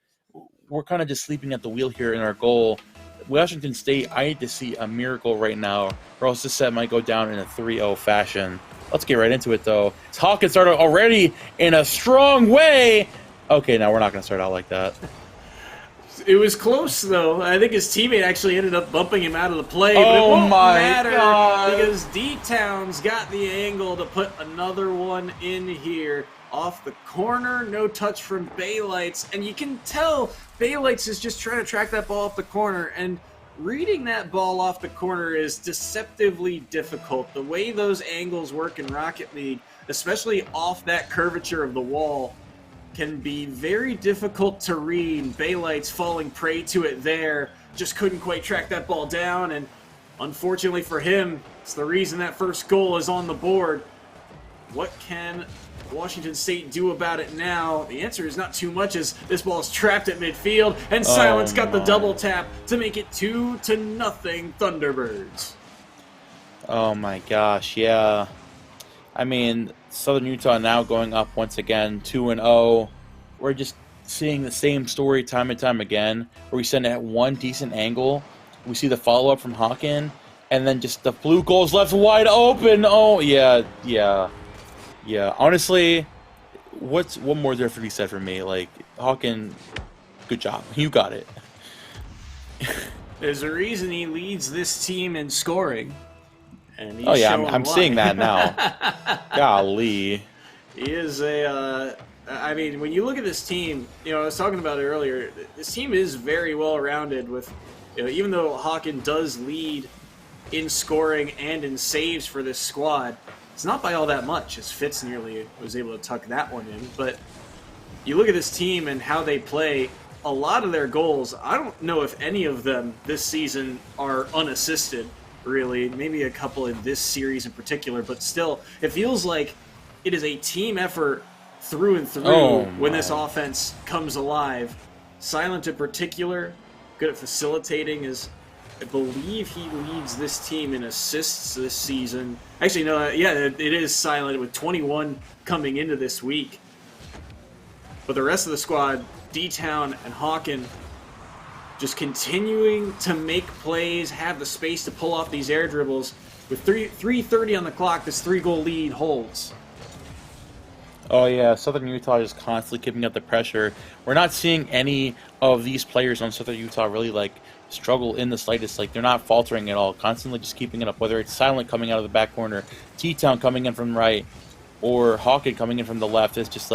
we're kind of just sleeping at the wheel here in our goal. Washington State, I need to see a miracle right now, or else this set might go down in a 3-0 fashion. Let's get right into it, though. Hawkins started already in a strong way. Okay, now we're not going to start out like that. It was close, though. I think his teammate actually ended up bumping him out of the play, but it won't matter because D-Town's got the angle to put another one in here. Off the corner, no touch from Baylights, and you can tell Baylights is just trying to track that ball off the corner, and reading that ball off the corner is deceptively difficult. The way those angles work in Rocket League, especially off that curvature of the wall, can be very difficult to read. Baylights falling prey to it there, just couldn't quite track that ball down, and unfortunately for him, it's the reason that first goal is on the board. What can Washington State do about it now? The answer is not too much, as this ball is trapped at midfield, and Silence got the double tap to make it 2-0 Thunderbirds. Oh my gosh, yeah. I mean, Southern Utah now going up once again, 2-0. We're just seeing the same story time and time again, where we send it at one decent angle, we see the follow-up from Hawken, and then just the blue goal's left wide open. Oh, yeah. Honestly, what more there to be said for me? Like, Hawken, good job. You got it. There's a reason he leads this team in scoring. And he's I'm seeing that now. Golly. He is I mean, when you look at this team, I was talking about it earlier, this team is very well-rounded with, even though Hawken does lead in scoring and in saves for this squad, it's not by all that much, as Fitz nearly was able to tuck that one in. But you look at this team and how they play, a lot of their goals, I don't know if any of them this season are unassisted, really. Maybe a couple in this series in particular, but still, it feels like it is a team effort through and through when this offense comes alive. Silent in particular, good at facilitating, as I believe he leads this team in assists this season. Actually, no, yeah, it is Silent with 21 coming into this week. But the rest of the squad, D-Town and Hawken, just continuing to make plays, have the space to pull off these air dribbles. With 3:30 on the clock, this 3-goal lead holds. Oh yeah, Southern Utah is constantly keeping up the pressure. We're not seeing any of these players on Southern Utah really struggle in the slightest. They're not faltering at all, constantly just keeping it up. Whether it's Silent coming out of the back corner, T-Town coming in from the right, or Hawken coming in from the left, it's just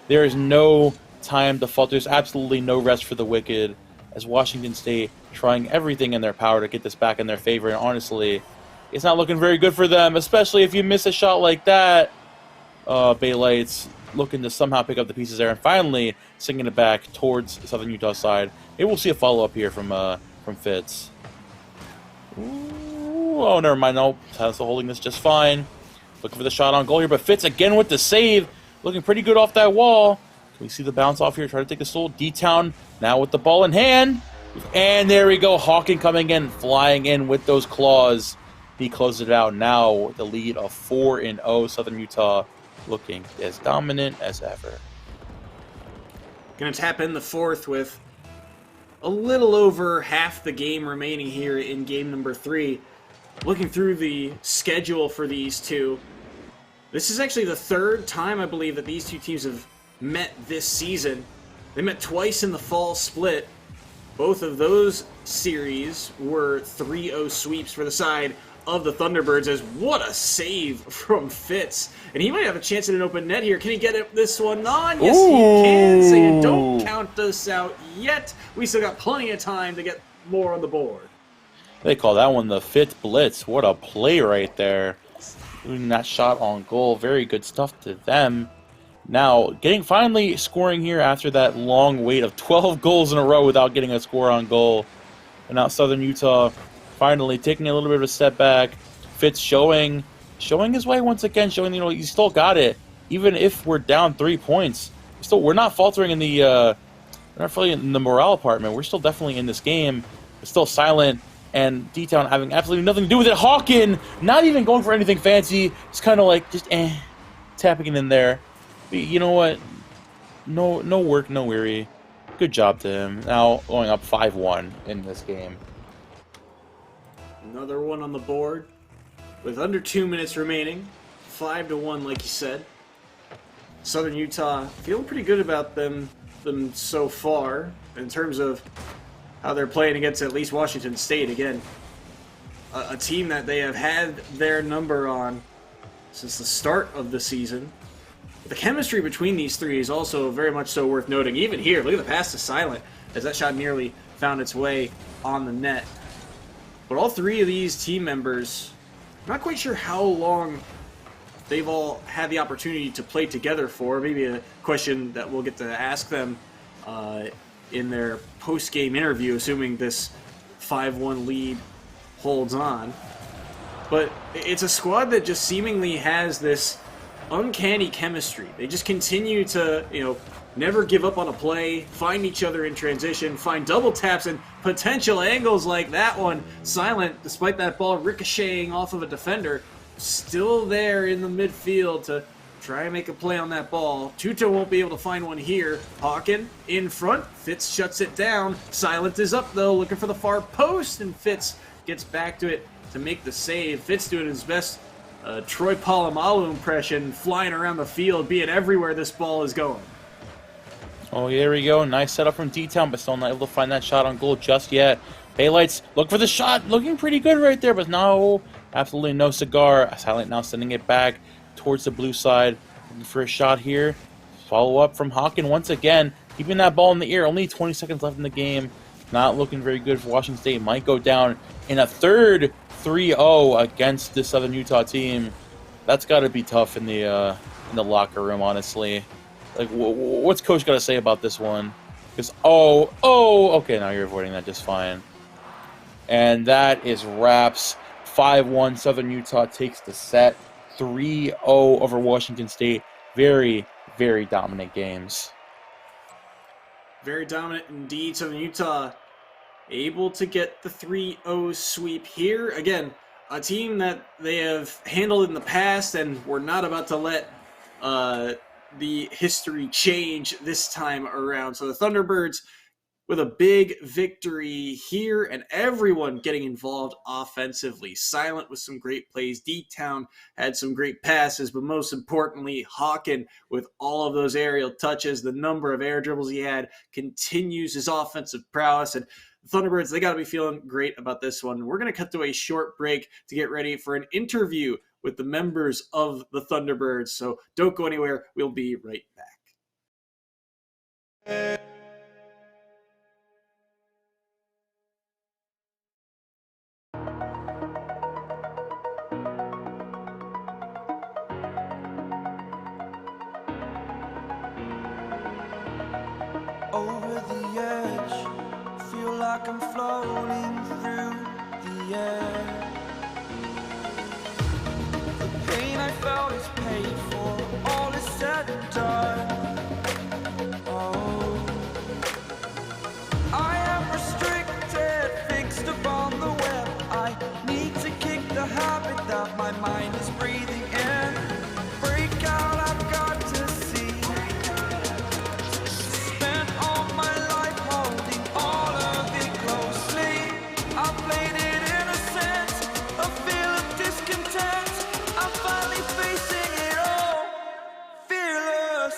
there is no time to falter. There's absolutely no rest for the wicked, as Washington State trying everything in their power to get this back in their favor. And honestly, it's not looking very good for them, especially if you miss a shot like that. Bay Lights looking to somehow pick up the pieces there and finally singing it back towards Southern Utah side. Maybe we'll see a follow-up here from Fitz. Ooh, oh, never mind. Nope. Hansel holding this just fine. Looking for the shot on goal here, but Fitz again with the save. Looking pretty good off that wall. Can we see the bounce off here? Try to take the soul. D-Town now with the ball in hand. And there we go. Hawken coming in, flying in with those claws. He closed it out. Now with the lead of 4-0. Southern Utah looking as dominant as ever. Going to tap in the fourth with a little over half the game remaining here in game number 3. Looking through the schedule for these two, this is actually the third time I believe that these two teams have met this season. They met twice in the fall split. Both of those series were 3-0 sweeps for the side of the Thunderbirds, as what a save from Fitz. And he might have a chance at an open net here. Can he get this one on? Yes, he can. So you don't count us out yet. We still got plenty of time to get more on the board. They call that one the Fitz Blitz. What a play right there. Doing that shot on goal. Very good stuff to them. Now, finally scoring here after that long wait of 12 goals in a row without getting a score on goal. And now Southern Utah finally taking a little bit of a step back. Fitz showing his way once again, showing you still got it. Even if we're down 3 points, we're not faltering in the we're not really in the morale department. We're still definitely in this game. We're still Silent, and D-Town having absolutely nothing to do with it. Hawken not even going for anything fancy. It's kind of tapping it in there. But you know what? No work, no weary. Good job to him. Now going up 5-1 in this game. Another one on the board with under 2 minutes remaining. 5-1, like you said. Southern Utah feeling pretty good about them so far in terms of how they're playing against at least Washington State. Again, a team that they have had their number on since the start of the season. The chemistry between these three is also very much so worth noting. Even here, look at the pass to Silent as that shot nearly found its way on the net. But all three of these team members, I'm not quite sure how long they've all had the opportunity to play together for. Maybe a question that we'll get to ask them in their post-game interview, assuming this 5-1 lead holds on. But it's a squad that just seemingly has this uncanny chemistry. They just continue to, never give up on a play, find each other in transition, find double taps and potential angles like that one. Silent, despite that ball ricocheting off of a defender, still there in the midfield to try and make a play on that ball. Tuto won't be able to find one here. Hawken in front. Fitz shuts it down. Silent is up, though, looking for the far post, and Fitz gets back to it to make the save. Fitz doing his best Troy Polamalu impression flying around the field, being everywhere this ball is going. Oh, here we go. Nice setup from D-Town, but still not able to find that shot on goal just yet. Baylights look for the shot. Looking pretty good right there, but no, absolutely no cigar. Silent now sending it back towards the blue side. Looking for a shot here. Follow up from Hawken once again. Keeping that ball in the air. Only 20 seconds left in the game. Not looking very good for Washington State. Might go down in a third 3-0 against the Southern Utah team. That's got to be tough in the locker room, honestly. Like, what's Coach got to say about this one? Because, okay, now you're avoiding that just fine. And that is wraps. 5-1, Southern Utah takes the set. 3-0 over Washington State. Very, very dominant games. Very dominant indeed. Southern Utah able to get the 3-0 sweep here. Again, a team that they have handled in the past, and we're not about to let the history change this time around. So the Thunderbirds with a big victory here, and everyone getting involved offensively. Silent with some great plays. D-Town had some great passes, but most importantly, Hawken with all of those aerial touches. The number of air dribbles he had continues his offensive prowess, and the Thunderbirds, they got to be feeling great about this one. We're going to cut to a short break to get ready for an interview with the members of the Thunderbirds. So don't go anywhere. We'll be right back. Over the edge, feel like I'm floating through the air. The pain I felt is paid for, all is said and done. Oh, I am restricted, fixed upon the web. I need to kick the habit that my mind is breathing in. Break out, I've got to see. Spent all my life holding all of it closely. I played it innocent, a feel of discontent. I'm finally facing it all, fearless.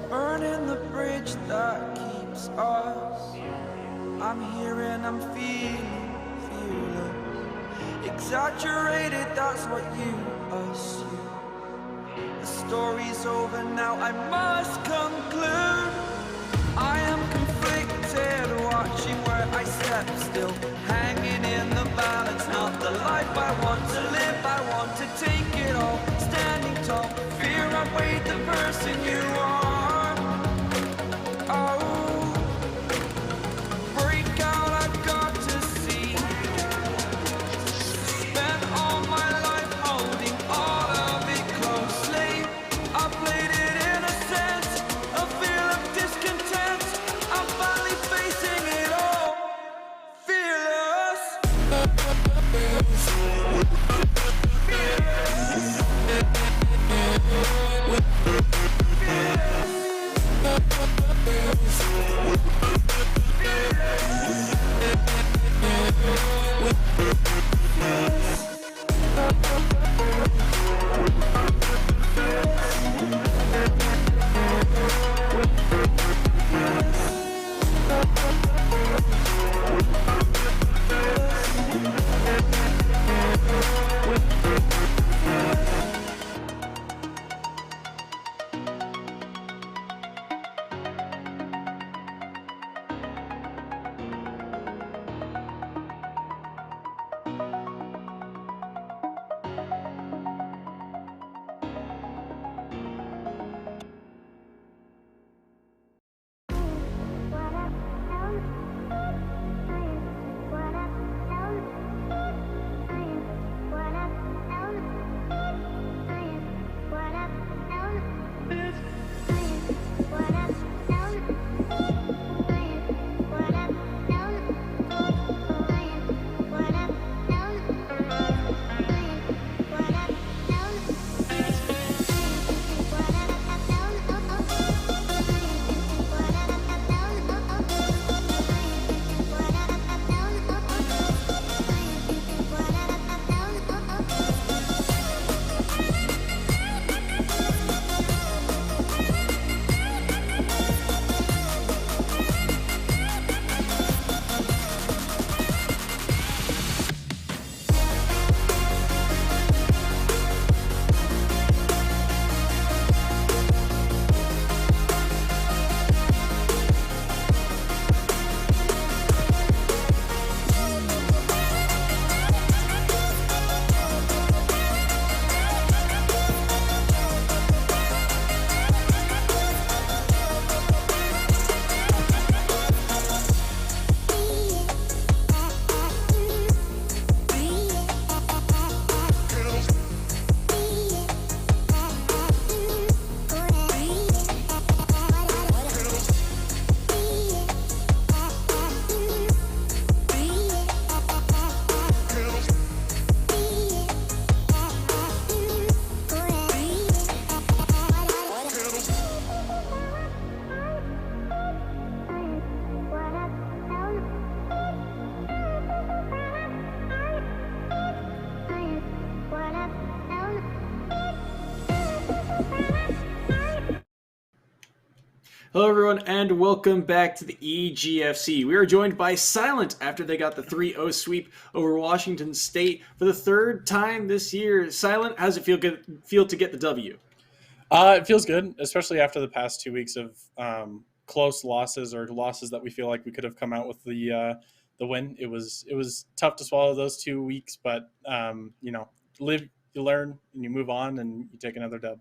Burning the bridge that keeps us. I'm here and I'm feeling fearless. Exaggerated, that's what you assume. The story's over now, I must conclude. I am conflicted, watching where I step still, hanging in the balance. Not the life I want to live, I want to take it all. Standing tall, fear outweighed the person you are. Oh, break out, I've got to see. Spent all my life holding all of it closely. I played it innocent, a feel of discontent. I'm finally facing it all, fearless. Hello, everyone, and welcome back to the EGFC. We are joined by Silent after they got the 3-0 sweep over Washington State for the third time this year. Silent, how does it feel to get the W? It feels good, especially after the past 2 weeks of close losses or losses that we feel like we could have come out with the win. It was tough to swallow those 2 weeks, but live, you learn, and you move on, and you take another dub.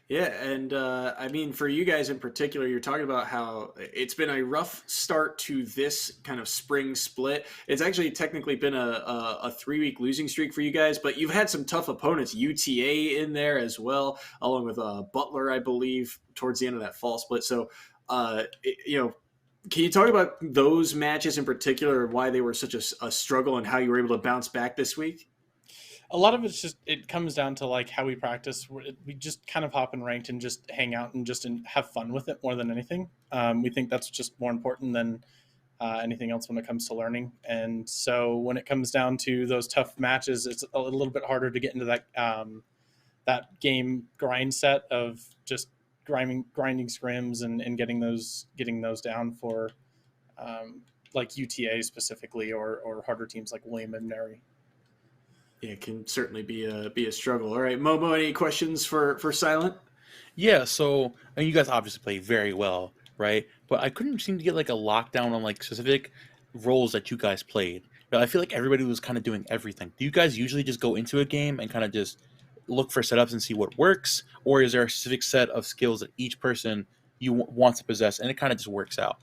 Yeah, and I mean, for you guys in particular, you're talking about how it's been a rough start to this kind of spring split. It's actually technically been a 3-week losing streak for you guys, but you've had some tough opponents, UTA in there as well, along with Butler, I believe, towards the end of that fall split. So, can you talk about those matches in particular, and why they were such a struggle and how you were able to bounce back this week? A lot of it's just, it comes down to like how we practice. We just kind of hop in ranked and just hang out and just have fun with it more than anything. We think that's just more important than anything else when it comes to learning. And so when it comes down to those tough matches, it's a little bit harder to get into that game grind set of just grinding scrims and getting those down for like UTA specifically, or harder teams like William and Mary. Yeah, it can certainly be a struggle. All right, Momo, any questions for Silent? Yeah, so I mean, you guys obviously play very well, right? But I couldn't seem to get like a lockdown on like specific roles that you guys played. But I feel like everybody was kind of doing everything. Do you guys usually just go into a game and kind of just look for setups and see what works, or is there a specific set of skills that each person wants to possess, and it kind of just works out?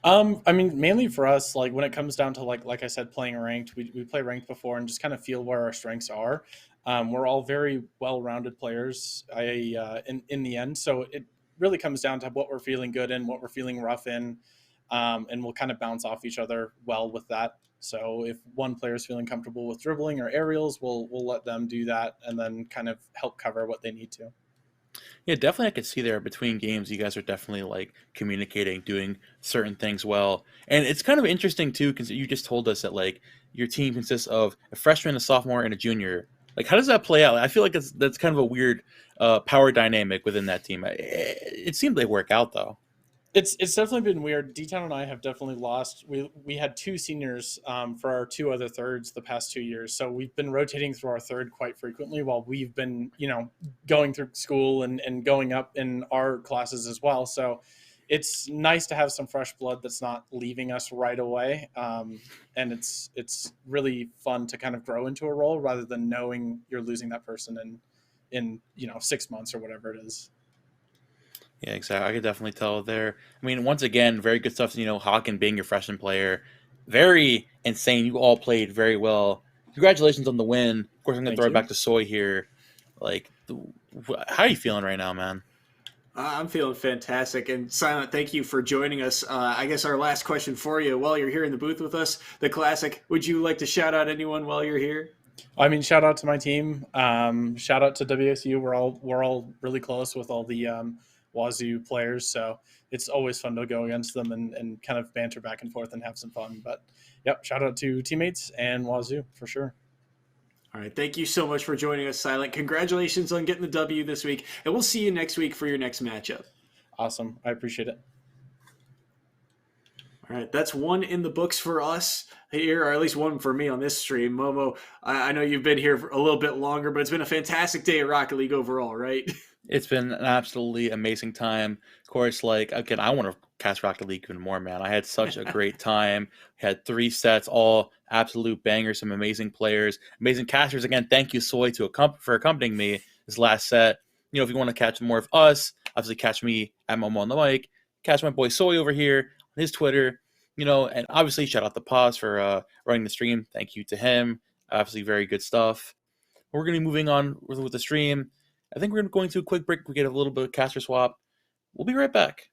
I mean, mainly for us, like when it comes down to like I said, playing ranked, we play ranked before and just kind of feel where our strengths are. We're all very well-rounded players in the end. So it really comes down to what we're feeling good in, what we're feeling rough in, and we'll kind of bounce off each other well with that. So if one player is feeling comfortable with dribbling or aerials, we'll let them do that and then kind of help cover what they need to. Yeah, definitely. I could see there between games, you guys are definitely like communicating, doing certain things well. And it's kind of interesting too, because you just told us that like your team consists of a freshman, a sophomore, and a junior. Like, how does that play out? I feel like that's kind of a weird power dynamic within that team. It seemed they work out though. It's definitely been weird. D-Town and I have definitely lost. We had 2 seniors for our 2 other thirds the past 2 years. So we've been rotating through our third quite frequently while we've been, going through school and going up in our classes as well. So it's nice to have some fresh blood that's not leaving us right away. And it's really fun to kind of grow into a role rather than knowing you're losing that person in 6 months or whatever it is. Yeah, exactly. I could definitely tell there. I mean, once again, very good stuff. Hawken being your freshman player, very insane. You all played very well. Congratulations on the win. Of course, I'm going to throw it back to Soy here. Like, how are you feeling right now, man? I'm feeling fantastic. And Silent, thank you for joining us. I guess our last question for you while you're here in the booth with us, the classic. Would you like to shout out anyone while you're here? I mean, shout out to my team. Shout out to WSU. We're all really close with all the Wazoo players, so it's always fun to go against them and kind of banter back and forth and have some fun. But yep, shout out to teammates and Wazoo for sure. All right, thank you so much for joining us, Silent. Congratulations on getting the W this week, and we'll see you next week for your next matchup. Awesome, I appreciate it. All right, that's one in the books for us here, or at least one for me on this stream. Momo, I know you've been here for a little bit longer, but it's been a fantastic day at Rocket League overall, right? It's been an absolutely amazing time. Of course, like, again, I want to cast Rocket League even more, man. I had such a great time. Had 3 sets, all absolute bangers, some amazing players, amazing casters. Again, thank you, Soy, for accompanying me this last set. If you want to catch more of us, obviously catch me at Momo on the mic. Catch my boy Soy over here on his Twitter. And obviously shout out to Paz for running the stream. Thank you to him. Obviously very good stuff. We're going to be moving on with the stream. I think we're going to a quick break. We get a little bit of caster swap. We'll be right back.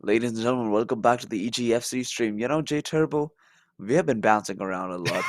Ladies and gentlemen, welcome back to the EGFC stream. You know, J Turbo, we have been bouncing around a lot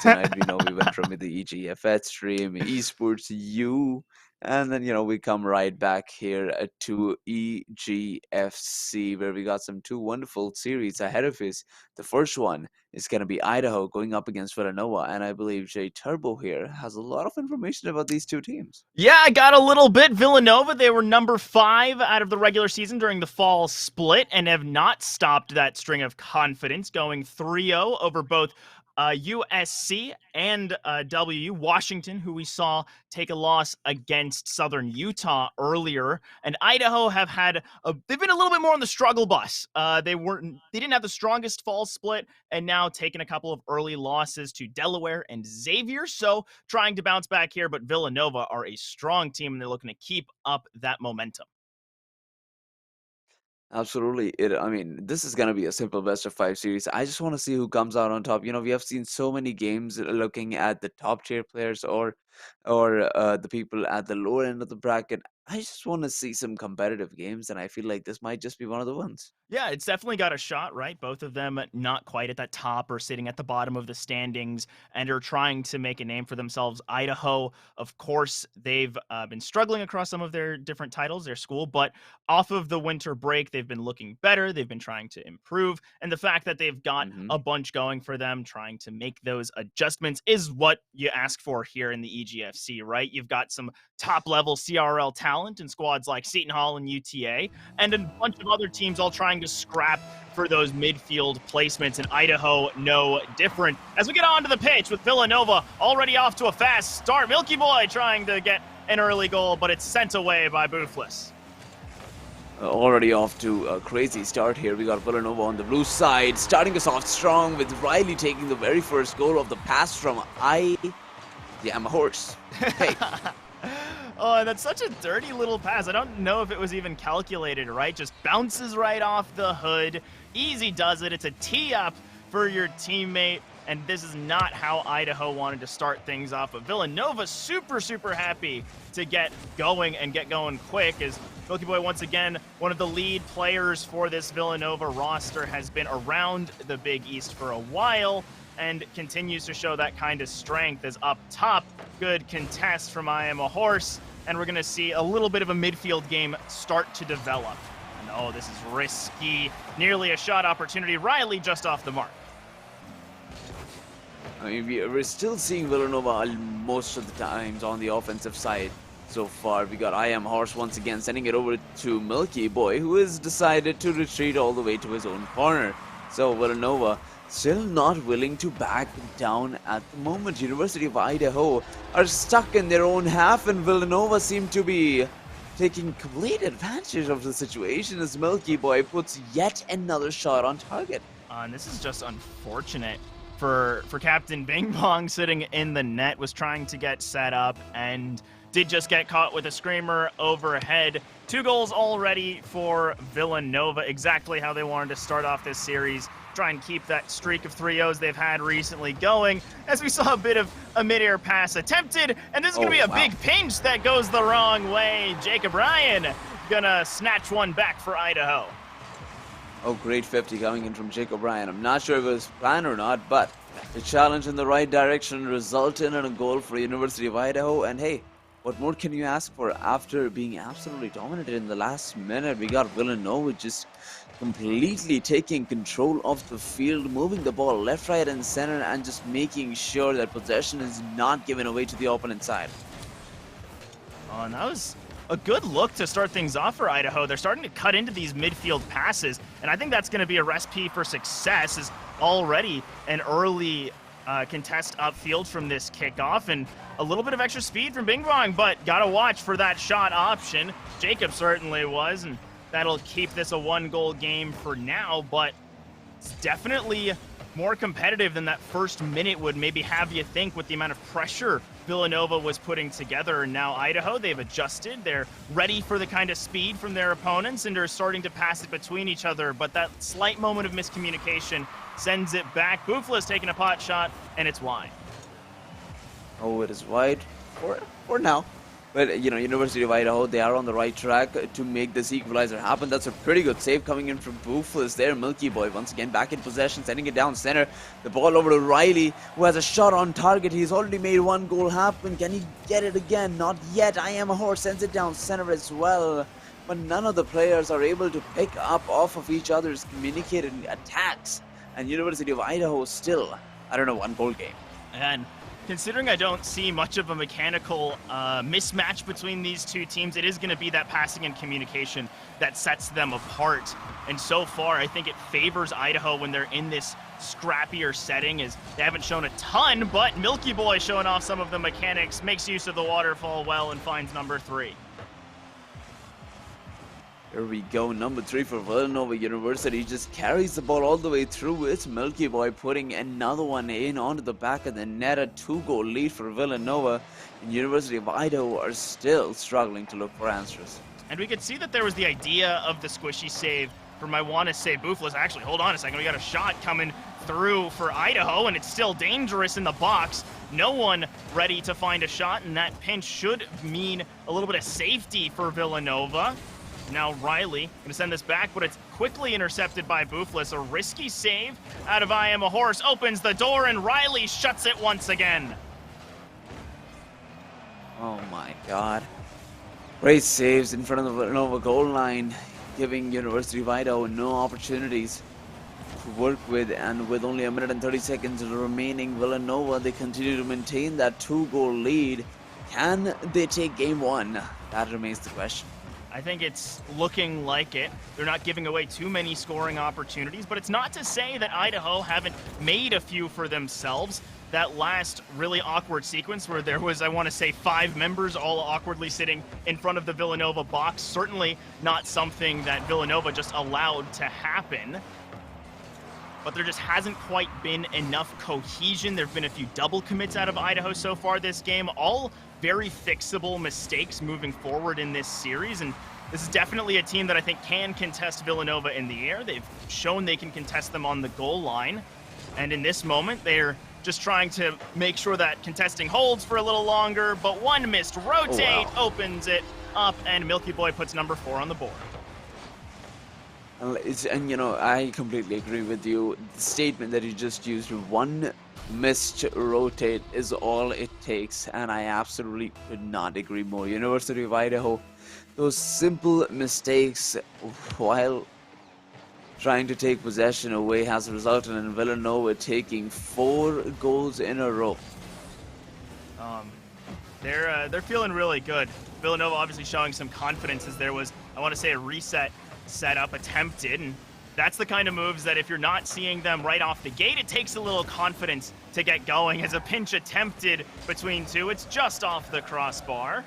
tonight. We know we went from the EGFS stream, Esports U, and then, we come right back here to EGFC, where we got two wonderful series ahead of us. The first one is going to be Idaho going up against Villanova, and I believe J Turbo here has a lot of information about these two teams. Yeah, I got a little bit. Villanova, they were number 5 out of the regular season during the fall split and have not stopped that string of confidence, going 3-0 over both USC and WU. Washington, who we saw take a loss against Southern Utah earlier, and Idaho have had they've been a little bit more on the struggle bus. They didn't have the strongest fall split, and now taking a couple of early losses to Delaware and Xavier, so trying to bounce back here. But Villanova are a strong team, and they're looking to keep up that momentum. Absolutely. This is going to be a simple best of 5 series. I just want to see who comes out on top. We have seen so many games looking at the top tier players or the people at the lower end of the bracket. I just want to see some competitive games, and I feel like this might just be one of the ones. Yeah, it's definitely got a shot, right? Both of them not quite at that top or sitting at the bottom of the standings and are trying to make a name for themselves. Idaho, of course, they've been struggling across some of their different titles, their school, but off of the winter break, they've been looking better. They've been trying to improve. And the fact that they've got a bunch going for them, trying to make those adjustments is what you ask for here in the EGFC, right? You've got some top-level CRL talent in squads like Seton Hall and UTA, and a bunch of other teams all trying to scrap for those midfield placements, and Idaho no different. As we get onto the pitch with Villanova already off to a fast start, Milky Boy trying to get an early goal, but it's sent away by Butler. Already off to a crazy start here. We got Villanova on the blue side, starting us off strong with Riley taking the very first goal of the pass from I'm a horse. Hey. Oh, that's such a dirty little pass. I don't know if it was even calculated, right? Just bounces right off the hood. Easy does it. It's a tee up for your teammate. And this is not how Idaho wanted to start things off. But Villanova super, super happy to get going and get going quick, as Milky Boy, once again, one of the lead players for this Villanova roster, has been around the Big East for a while and continues to show that kind of strength. As up top, good contest from I Am a Horse, and we're going to see a little bit of a midfield game start to develop. And oh, this is risky. Nearly a shot opportunity. Riley just off the mark. We're still seeing Villanova most of the times on the offensive side so far. We got I Am Horse once again sending it over to Milky Boy, who has decided to retreat all the way to his own corner. So Villanova still not willing to back down at the moment. University of Idaho are stuck in their own half, and Villanova seem to be taking complete advantage of the situation as Milky Boy puts yet another shot on target. And this is just unfortunate for Captain Bing Bong, sitting in the net, was trying to get set up and did just get caught with a screamer overhead. 2 goals already for Villanova, exactly how they wanted to start off this series. Try and keep that streak of 3-0s they've had recently going, as we saw a bit of a mid-air pass attempted, and this is going to be a big pinch that goes the wrong way. Jacob Ryan gonna snatch one back for Idaho. Oh, great 50 coming in from Jacob Ryan. I'm not sure if it was planned or not, but the challenge in the right direction resulted in a goal for University of Idaho. And hey, what more can you ask for after being absolutely dominated in the last minute? We got Villanova just completely taking control of the field, moving the ball left, right, and center, and just making sure that possession is not given away to the opponent side. Oh, and that was a good look to start things off for Idaho. They're starting to cut into these midfield passes, and I think that's going to be a recipe for success. Is already an early contest upfield from this kickoff, and a little bit of extra speed from Bing Bong, but got to watch for that shot option. Jacob certainly was, and that'll keep this a 1-goal game for now, but it's definitely more competitive than that first minute would maybe have you think, with the amount of pressure Villanova was putting together. And now Idaho, they've adjusted. They're ready for the kind of speed from their opponents, and they're starting to pass it between each other. But that slight moment of miscommunication sends it back. Bufla's taking a pot shot, and it's wide. Oh, it is wide for now. But, University of Idaho, they are on the right track to make this equalizer happen. That's a pretty good save coming in from Boofless there. Milky Boy once again back in possession, sending it down center. The ball over to Riley, who has a shot on target. He's already made one goal happen. Can he get it again? Not yet. I Am a Horse sends it down center as well. But none of the players are able to pick up off of each other's communicated attacks. And University of Idaho still, one goal game. And considering I don't see much of a mechanical mismatch between these two teams, it is going to be that passing and communication that sets them apart. And so far, I think it favors Idaho when they're in this scrappier setting, as they haven't shown a ton, but Milky Boy showing off some of the mechanics, makes use of the waterfall well, and finds number 3. Here we go, number 3 for Villanova University, just carries the ball all the way through. It's Milky Boy putting another one in onto the back of the net. A 2-goal lead for Villanova, and University of Idaho are still struggling to look for answers. And we could see that there was the idea of the squishy save from, I want to say, Boofless. Actually, hold on a second, we got a shot coming through for Idaho, and it's still dangerous in the box. No one ready to find a shot, and that pinch should mean a little bit of safety for Villanova. Now Riley going to send this back, but it's quickly intercepted by Boofless. A risky save out of I Am a Horse opens the door, and Riley shuts it once again. Oh my god. Great saves in front of the Villanova goal line, giving University of Idaho no opportunities to work with. And with only 1:30 seconds remaining, Villanova, they continue to maintain that 2-goal lead. Can they take game 1? That remains the question. I think it's looking like it. They're not giving away too many scoring opportunities, but it's not to say that Idaho haven't made a few for themselves. That last really awkward sequence where there was, I want to say, 5 members all awkwardly sitting in front of the Villanova box, certainly not something that Villanova just allowed to happen. But there just hasn't quite been enough cohesion. There have been a few double commits out of Idaho so far this game, all very fixable mistakes moving forward in this series. And this is definitely a team that I think can contest Villanova in the air. They've shown they can contest them on the goal line. And in this moment, they're just trying to make sure that contesting holds for a little longer. But one missed rotate opens it up, and Milky Boy puts number 4 on the board. I completely agree with you. The statement that you just used, one missed rotate is all it takes, and I absolutely could not agree more. University of Idaho, those simple mistakes while trying to take possession away has resulted in Villanova taking 4 goals in a row. They're feeling really good. Villanova obviously showing some confidence as there was, I want to say, a reset setup attempted, and that's the kind of moves that if you're not seeing them right off the gate, it takes a little confidence to get going. As a pinch attempted between 2, it's just off the crossbar.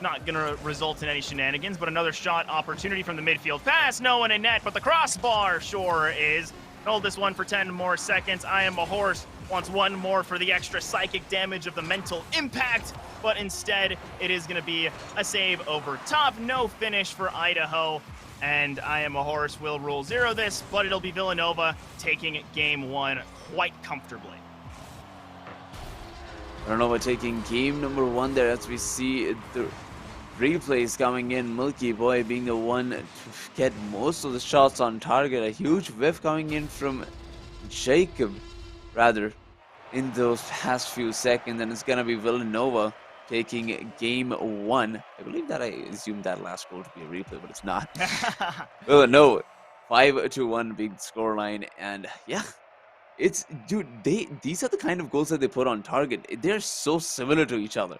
Not going to result in any shenanigans, but another shot opportunity from the midfield pass. No one in net, but the crossbar sure is. Hold this one for 10 more seconds. I Am a Horse wants one more for the extra psychic damage of the mental impact, but instead it is going to be a save over top. No finish for Idaho, and I Am a Horse will rule 0 this, but it'll be Villanova taking game 1 quite comfortably. Villanova taking game number 1 there, as we see the replays coming in. Milky Boy being the one to get most of the shots on target. A huge whiff coming in from Jacob, in those past few seconds, and it's gonna be Villanova taking game 1. I believe that I assumed that last goal to be a replay, but it's not. Villanova 5-1 big scoreline, and yeah, it's these are the kind of goals that they put on target. They're so similar to each other.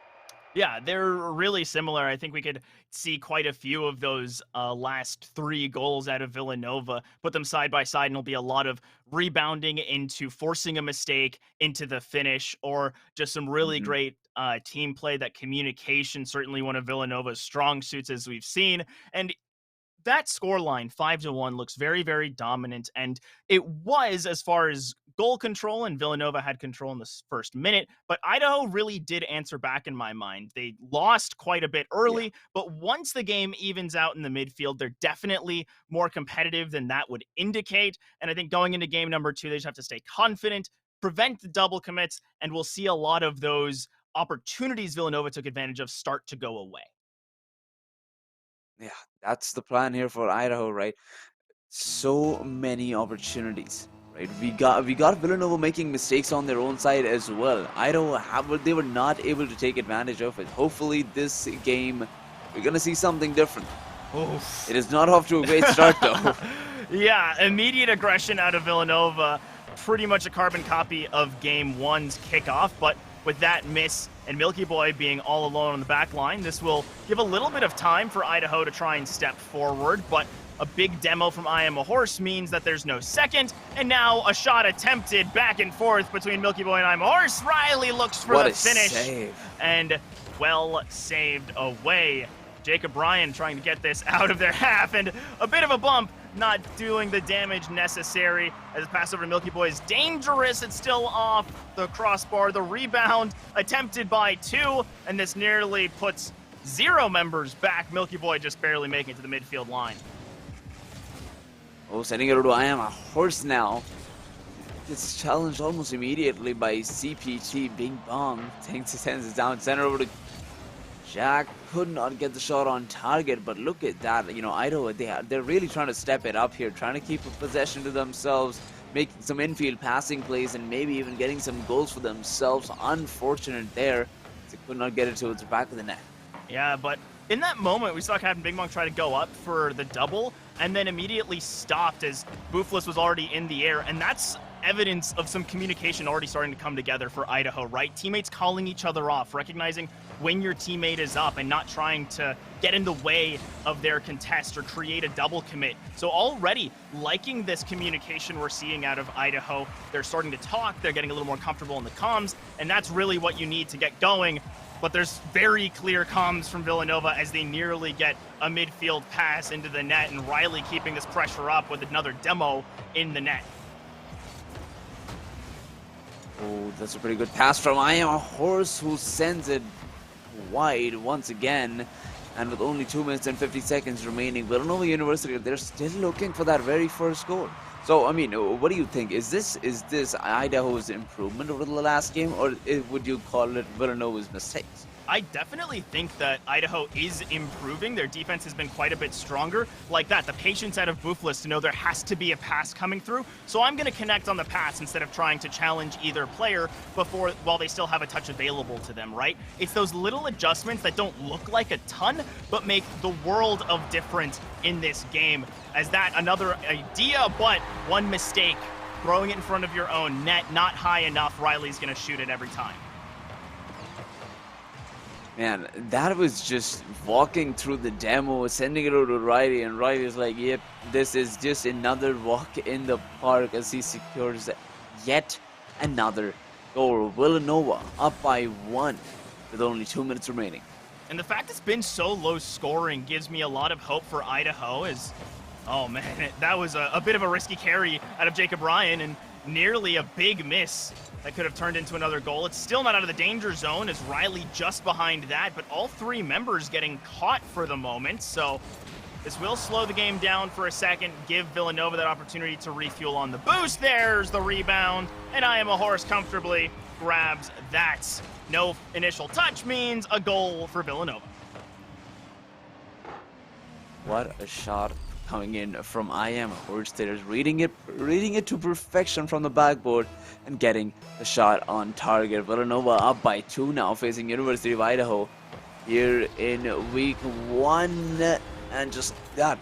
Yeah, they're really similar. I think we could see quite a few of those last 3 goals out of Villanova, put them side by side, and it'll be a lot of rebounding into forcing a mistake into the finish, or just some really great team play. That communication, certainly one of Villanova's strong suits, as we've seen. And that scoreline, 5-1, looks very, very dominant. And it was, as far as goal control, and Villanova had control in the first minute, but Idaho really did answer back in my mind. They lost quite a bit early, but once the game evens out in the midfield, they're definitely more competitive than that would indicate. And I think going into game number 2, they just have to stay confident, prevent the double commits, and we'll see a lot of those opportunities Villanova took advantage of start to go away. Yeah, that's the plan here for Idaho, right? So many opportunities, right? We got Villanova making mistakes on their own side as well. They were not able to take advantage of it. Hopefully this game we're gonna see something different. Oof. It is not off to a great start though. Yeah, immediate aggression out of Villanova, pretty much a carbon copy of Game 1's kickoff, but with that miss and Milky Boy being all alone on the back line, this will give a little bit of time for Idaho to try and step forward, but a big demo from I Am a Horse means that there's no second, and now a shot attempted back and forth between Milky Boy and I Am a Horse. Riley looks for the finish, save. And well saved away. Jacob Bryan trying to get this out of their half, and a bit of a bump, not doing the damage necessary as the pass over to Milky Boy is dangerous. It's still off the crossbar. The rebound attempted by 2, and this nearly puts 0 members back. Milky Boy just barely making it to the midfield line. Oh, sending it over to I Am a Horse now. Gets challenged almost immediately by CPT. Bing Bong sends it down center over to Jack. Could not get the shot on target, but look at that. You know, Idaho, they're really trying to step it up here, trying to keep a possession to themselves, making some infield passing plays, and maybe even getting some goals for themselves. Unfortunate there. They could not get it towards the back of the net. Yeah, but in that moment, we saw Captain Bing Bong try to go up for the double, and then immediately stopped as Boofless was already in the air, and that's evidence of some communication already starting to come together for Idaho, right? Teammates calling each other off, recognizing when your teammate is up and not trying to get in the way of their contest or create a double commit. So already liking this communication we're seeing out of Idaho. They're starting to talk, they're getting a little more comfortable in the comms, and that's really what you need to get going. But there's very clear comms from Villanova as they nearly get a midfield pass into the net, and Riley keeping this pressure up with another demo in the net. Oh, that's a pretty good pass from I Am a Horse, who sends it wide once again. And with only 2 minutes and 50 seconds remaining, Villanova University, they're still looking for that very first goal. So, I mean, what do you think? Is this Idaho's improvement over the last game, or would you call it Villanova's mistakes? I definitely think that Idaho is improving. Their defense has been quite a bit stronger. Like that, the patience out of Boofless to know there has to be a pass coming through. So I'm going to connect on the pass instead of trying to challenge either player while they still have a touch available to them, right? It's those little adjustments that don't look like a ton, but make the world of difference in this game. As that, another idea, but one mistake. Throwing it in front of your own net, not high enough. Riley's going to shoot it every time. Man, that was just walking through the demo, sending it over to Riley, and Riley's like, yep, this is just another walk in the park as he secures yet another goal. Villanova up by 1 with only 2 minutes remaining. And the fact it's been so low scoring gives me a lot of hope for Idaho as, oh man, that was a bit of a risky carry out of Jacob Bryan and nearly a big miss that could have turned into another goal. It's still not out of the danger zone as Riley just behind that, but all 3 members getting caught for the moment. So this will slow the game down for a second, give Villanova that opportunity to refuel on the boost. There's the rebound, and I Am a Horse comfortably grabs that. No initial touch means a goal for Villanova. What a shot coming in from I Am a Horse. They're reading it to perfection from the backboard and getting the shot on target. Villanova up by 2 now, facing University of Idaho here in week 1, and just that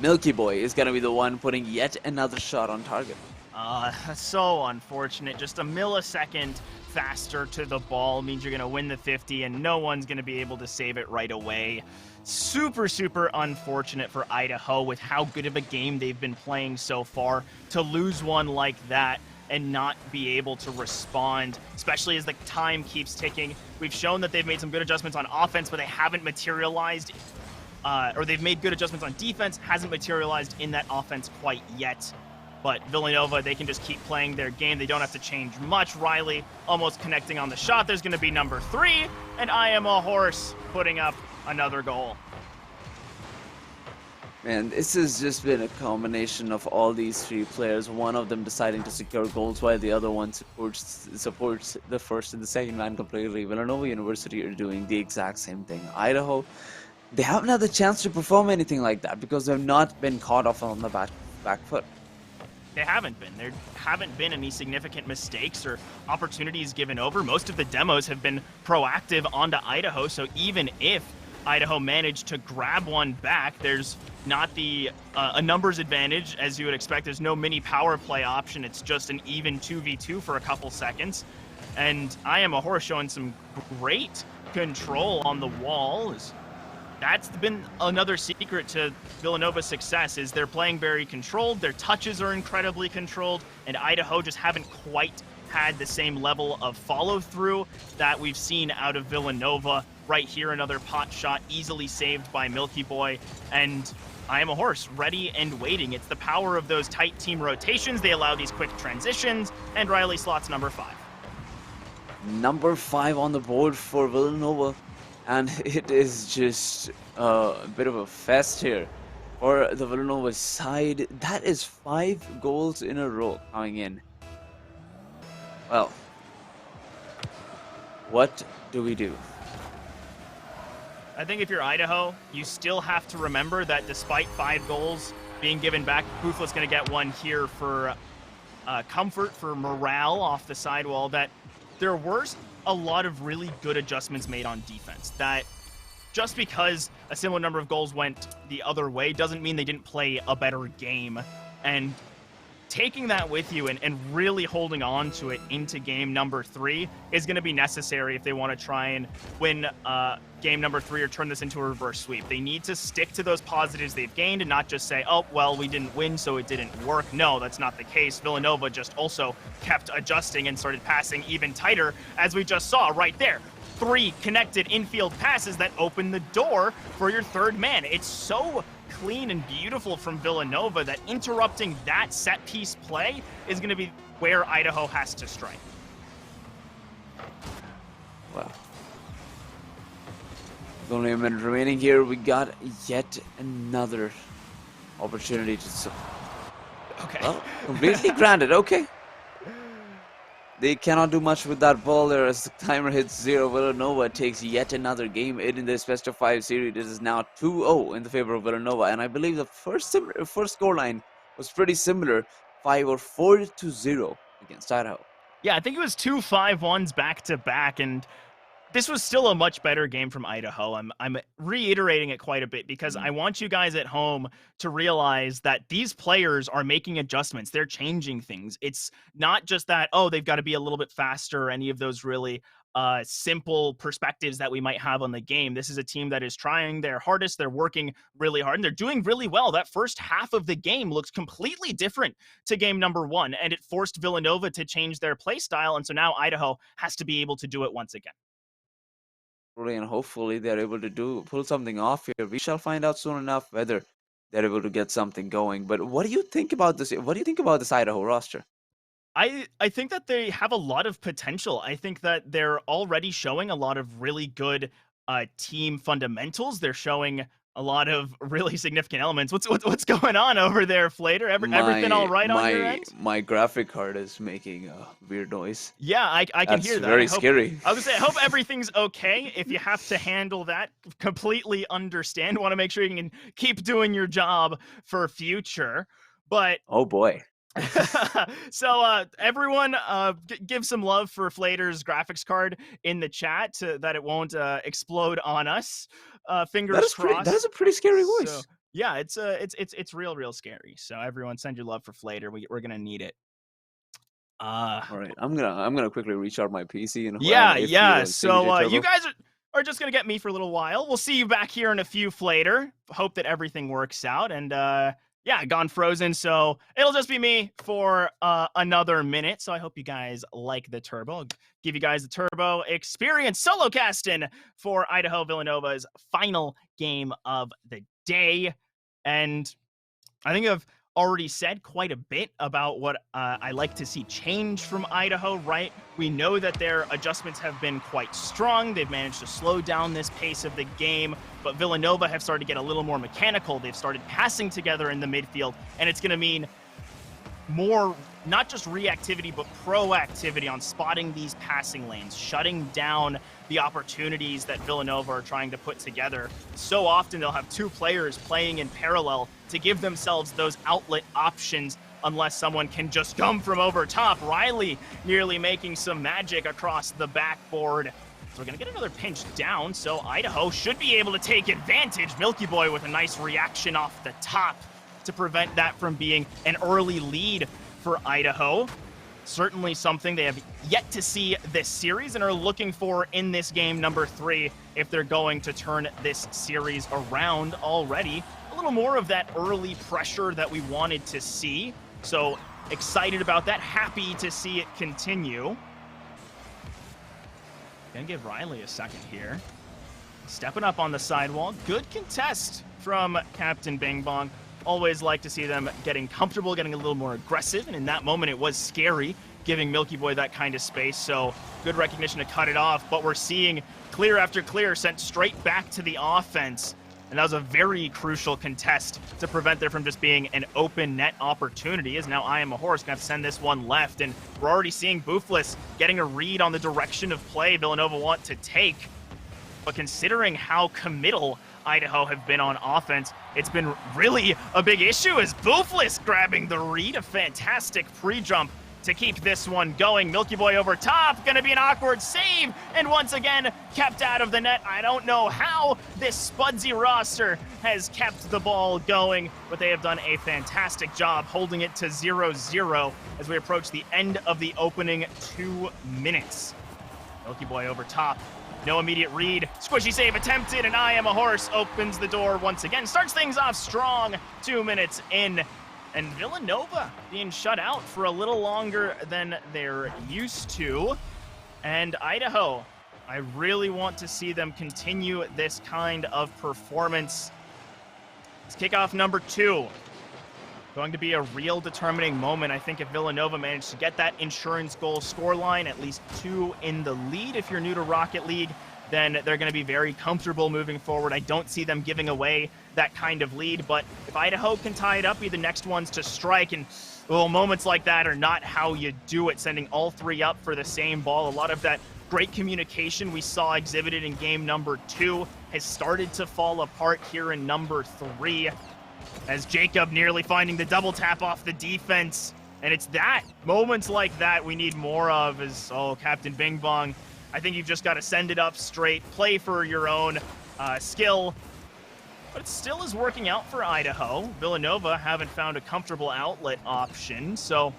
Milky Boy is gonna be the one putting yet another shot on target. That's so unfortunate. Just a millisecond faster to the ball means you're going to win the 50 and no one's going to be able to save it right away. Super, super unfortunate for Idaho with how good of a game they've been playing so far. To lose one like that and not be able to respond, especially as the time keeps ticking. We've shown that they've made some good adjustments on offense, but they haven't materialized, or they've made good adjustments on defense, hasn't materialized in that offense quite yet. But Villanova, they can just keep playing their game. They don't have to change much. Riley almost connecting on the shot. There's going to be number 3, and I Am a Horse putting up another goal. Man, this has just been a combination of all these three players, one of them deciding to secure goals while the other one supports the first and the second man completely. Villanova University are doing the exact same thing. Idaho, they haven't had the chance to perform anything like that because they've not been caught off on the back foot. They haven't been. There haven't been any significant mistakes or opportunities given over. Most of the demos have been proactive onto Idaho, so even if Idaho managed to grab one back, there's not the a numbers advantage, as you would expect. There's no mini power play option. It's just an even 2v2 for a couple seconds. And I Am a Horse showing some great control on the wall. That's been another secret to Villanova's success, is they're playing very controlled, their touches are incredibly controlled, and Idaho just haven't quite had the same level of follow-through that we've seen out of Villanova. Right here, another pot shot easily saved by Milky Boy, and I Am a Horse ready and waiting. It's the power of those tight team rotations. They allow these quick transitions, and Riley slots number 5. Number 5 on the board for Villanova, and it is just a bit of a fest here for the Villanova side. That is 5 goals in a row coming in. Well, what do we do? I think if you're Idaho, you still have to remember that despite 5 goals being given back, Boothle's going to get one here for comfort, for morale off the sidewall, that there were a lot of really good adjustments made on defense. That just because a similar number of goals went the other way doesn't mean they didn't play a better game. And taking that with you and really holding on to it into game number 3 is going to be necessary if they want to try and win game number 3 or turn this into a reverse sweep. They need to stick to those positives they've gained and not just say, oh, well, we didn't win, so it didn't work. No, that's not the case. Villanova just also kept adjusting and started passing even tighter, as we just saw right there. 3 connected infield passes that open the door for your third man. It's so clean and beautiful from Villanova that interrupting that set piece play is going to be where Idaho has to strike. Wow. With only a minute remaining here, we got yet another opportunity to... Okay. Well, completely granted, okay. They cannot do much with that ball there as the timer hits 0. Villanova takes yet another game in this best of 5 series. It is now 2-0 in the favor of Villanova, and I believe the first scoreline was pretty similar, 5 or 4-0 against Idaho. Yeah, I think it was 2 5-1s back-to-back, and this was still a much better game from Idaho. I'm reiterating it quite a bit because I want you guys at home to realize that these players are making adjustments. They're changing things. It's not just that, oh, they've got to be a little bit faster or any of those really simple perspectives that we might have on the game. This is a team that is trying their hardest. They're working really hard, and they're doing really well. That first half of the game looks completely different to game number 1, and it forced Villanova to change their play style, and so now Idaho has to be able to do it once again. And hopefully they're able to pull something off here. We shall find out soon enough whether they're able to get something going. But what do you think about this? What do you think about this Idaho roster? I think that they have a lot of potential. I think that they're already showing a lot of really good team fundamentals. They're showing a lot of really significant elements. What's going on over there, Flater? Everything all right on your end? My graphic card is making a weird noise. Yeah, I can hear that. That's very scary. I was gonna say, I hope everything's okay. If you have to handle that, completely understand. Want to make sure you can keep doing your job for future. But oh boy. So everyone give some love for Flater's graphics card in the chat that it won't explode on us. Fingers crossed. That is a pretty scary voice. So, yeah, it's real scary. So everyone send your love for Flater. We're gonna need it. All right, I'm gonna quickly restart my PC and yeah. So you guys are just gonna get me for a little while. We'll see you back here in a few, Flater. Hope that everything works out, and yeah, gone frozen, so it'll just be me for another minute. So I hope you guys like the turbo. I'll give you guys the turbo experience solo casting for Idaho Villanova's final game of the day. And I think of already said quite a bit about what I like to see change from Idaho, right? We know that their adjustments have been quite strong. They've managed to slow down this pace of the game, but Villanova have started to get a little more mechanical. They've started passing together in the midfield, and it's going to mean more, not just reactivity, but proactivity on spotting these passing lanes, shutting down the opportunities that Villanova are trying to put together. So often they'll have two players playing in parallel to give themselves those outlet options unless someone can just come from over top. Riley nearly making some magic across the backboard. So we're going to get another pinch down, so Idaho should be able to take advantage. Milky Boy with a nice reaction off the top to prevent that from being an early lead for Idaho. Certainly something they have yet to see this series and are looking for in this game number 3 if they're going to turn this series around already. A little more of that early pressure that we wanted to see. So excited about that. Happy to see it continue. Gonna give Riley a second here. Stepping up on the sidewall. Good contest from Captain Bing Bong. Always like to see them getting comfortable, getting a little more aggressive, and in that moment it was scary, giving Milky Boy that kind of space, so good recognition to cut it off, but we're seeing clear after clear sent straight back to the offense, and that was a very crucial contest to prevent there from just being an open net opportunity, as now I Am a Horse gonna have to send this one left, and we're already seeing Boofless getting a read on the direction of play Villanova want to take, but considering how committal Idaho have been on offense, it's been really a big issue as Boofless grabbing the read. A fantastic pre-jump to keep this one going. Milky Boy over top, gonna be an awkward save, and once again, kept out of the net. I don't know how this Spudsy roster has kept the ball going, but they have done a fantastic job holding it to 0-0 as we approach the end of the opening 2 minutes. Milky Boy over top. No immediate read. Squishy save attempted, and I Am a Horse opens the door once again. Starts things off strong. 2 minutes in. And Villanova being shut out for a little longer than they're used to. And Idaho, I really want to see them continue this kind of performance. It's kickoff number 2. Going to be a real determining moment. I think if Villanova managed to get that insurance goal scoreline, at least 2 in the lead if you're new to Rocket League, then they're going to be very comfortable moving forward. I don't see them giving away that kind of lead, but if Idaho can tie it up, be the next ones to strike, and well, moments like that are not how you do it, sending all 3 up for the same ball. A lot of that great communication we saw exhibited in game number 2 has started to fall apart here in number 3. As Jacob nearly finding the double tap off the defense. And it's that, moments like that we need more of as, Captain Bing Bong, I think you've just got to send it up straight, play for your own skill. But it still is working out for Idaho. Villanova haven't found a comfortable outlet option, so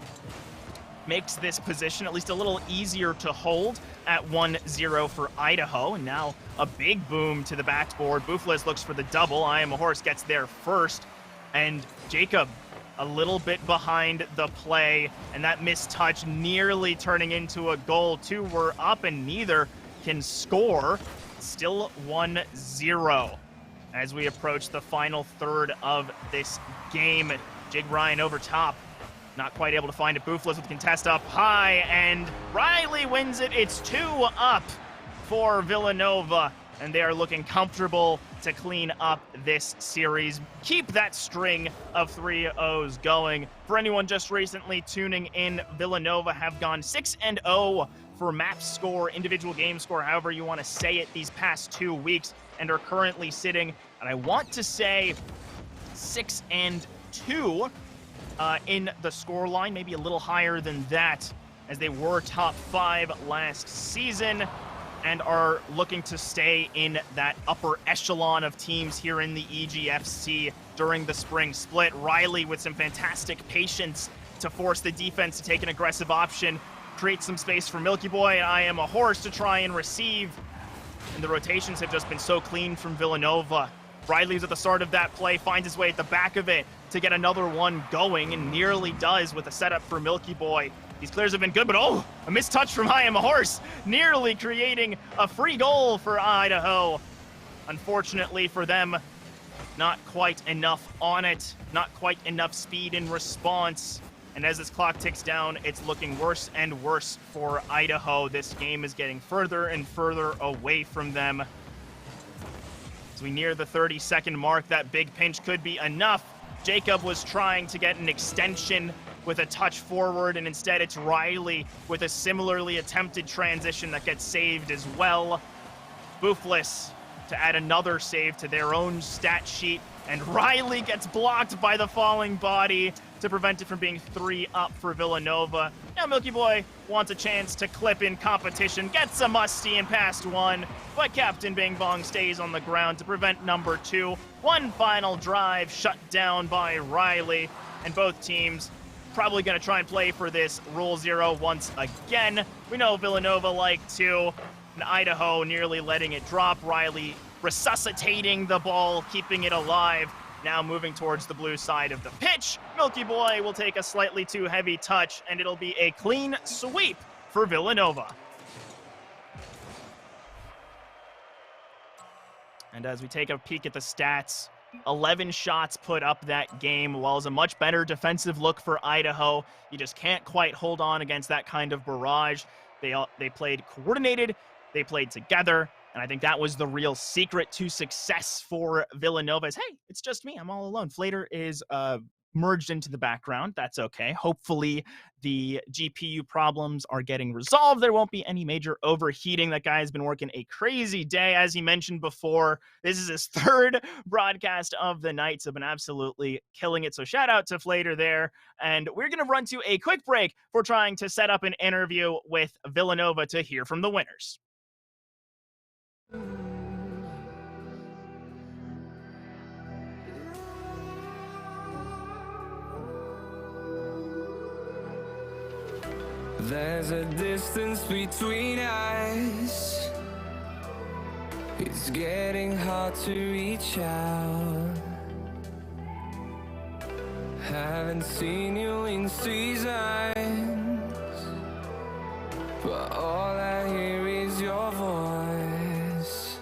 makes this position at least a little easier to hold at 1-0 for Idaho. And now a big boom to the backboard. Boofless looks for the double. I Am a Horse gets there first. And Jacob a little bit behind the play, and that missed touch nearly turning into a goal. 2 were up and neither can score. Still 1-0 as we approach the final third of this game. Jig Ryan over top, not quite able to find it. Boofless with the contest up high, and Riley wins it. It's 2 up for Villanova, and they are looking comfortable to clean up this series. Keep that string of 3-0s going. For anyone just recently tuning in, Villanova have gone 6-0 for map score, individual game score, however you want to say it, these past 2 weeks, and are currently sitting, and I want to say 6-2 in the score line, maybe a little higher than that, as they were top 5 last season and are looking to stay in that upper echelon of teams here in the EGFC during the spring split. Riley with some fantastic patience to force the defense to take an aggressive option, create some space for Milky Boy, and I Am a Horse to try and receive. And the rotations have just been so clean from Villanova. Riley's at the start of that play, finds his way at the back of it to get another one going, and nearly does with a setup for Milky Boy. These clears have been good, but a missed touch from I Am a Horse, nearly creating a free goal for Idaho. Unfortunately for them, not quite enough on it, not quite enough speed in response. And as this clock ticks down, it's looking worse and worse for Idaho. This game is getting further and further away from them. As we near the 30-second mark, that big pinch could be enough. Jacob was trying to get an extension with a touch forward, and instead it's Riley with a similarly attempted transition that gets saved as well. Boofless to add another save to their own stat sheet, and Riley gets blocked by the falling body to prevent it from being 3 up for Villanova. Now Milky Boy wants a chance to clip in competition, gets a musty in past 1, but Captain Bing Bong stays on the ground to prevent number 2. One final drive shut down by Riley, and both teams probably going to try and play for this Rule 0 once again. We know Villanova like to, and Idaho nearly letting it drop. Riley resuscitating the ball, keeping it alive. Now moving towards the blue side of the pitch. Milky Boy will take a slightly too heavy touch, and it'll be a clean sweep for Villanova. And as we take a peek at the stats, 11 shots put up that game. While it was a much better defensive look for Idaho, you just can't quite hold on against that kind of barrage. They played coordinated, they played together, and I think that was the real secret to success for Villanova. Is, hey, it's just me, I'm all alone. Flater is merged into the background. That's okay. Hopefully the GPU problems are getting resolved. There won't be any major overheating. That guy has been working a crazy day. As he mentioned before, this is his 3rd broadcast of the night, so been absolutely killing it. So shout out to Flater there. And we're going to run to a quick break for trying to set up an interview with Villanova to hear from the winners. There's a distance between us. It's getting hard to reach out. Haven't seen you in seasons, but all I hear is your voice.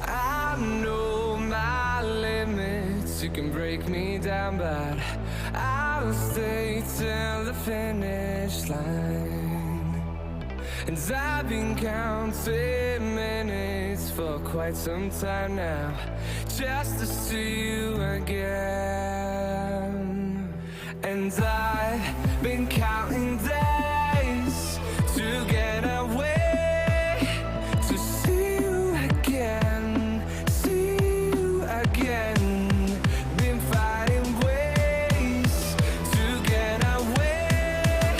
I know my limits, you can break me down, but I'll stay till the finish line. And I've been counting minutes for quite some time now, just to see you again. And I've been counting days to get away, to see you again, see you again. Been fighting ways to get away,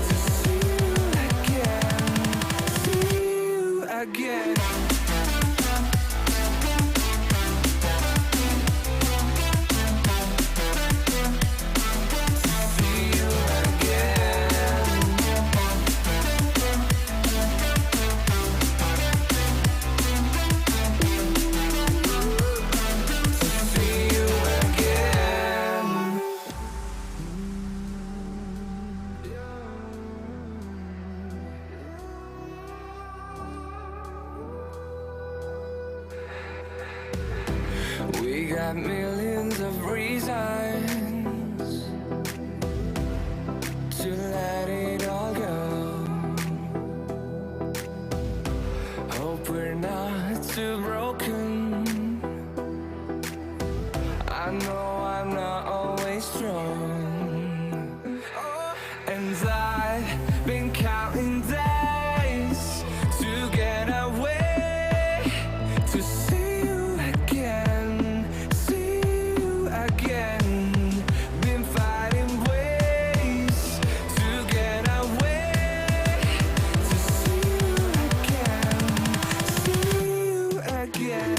to see you again, see you again. We got millions of reasons to let it all go. Hope we're not too broken. I know I'm not always strong, and I've been counting days to get away, to see you again, see you again. Been fighting ways to get away, to see you again, see you again.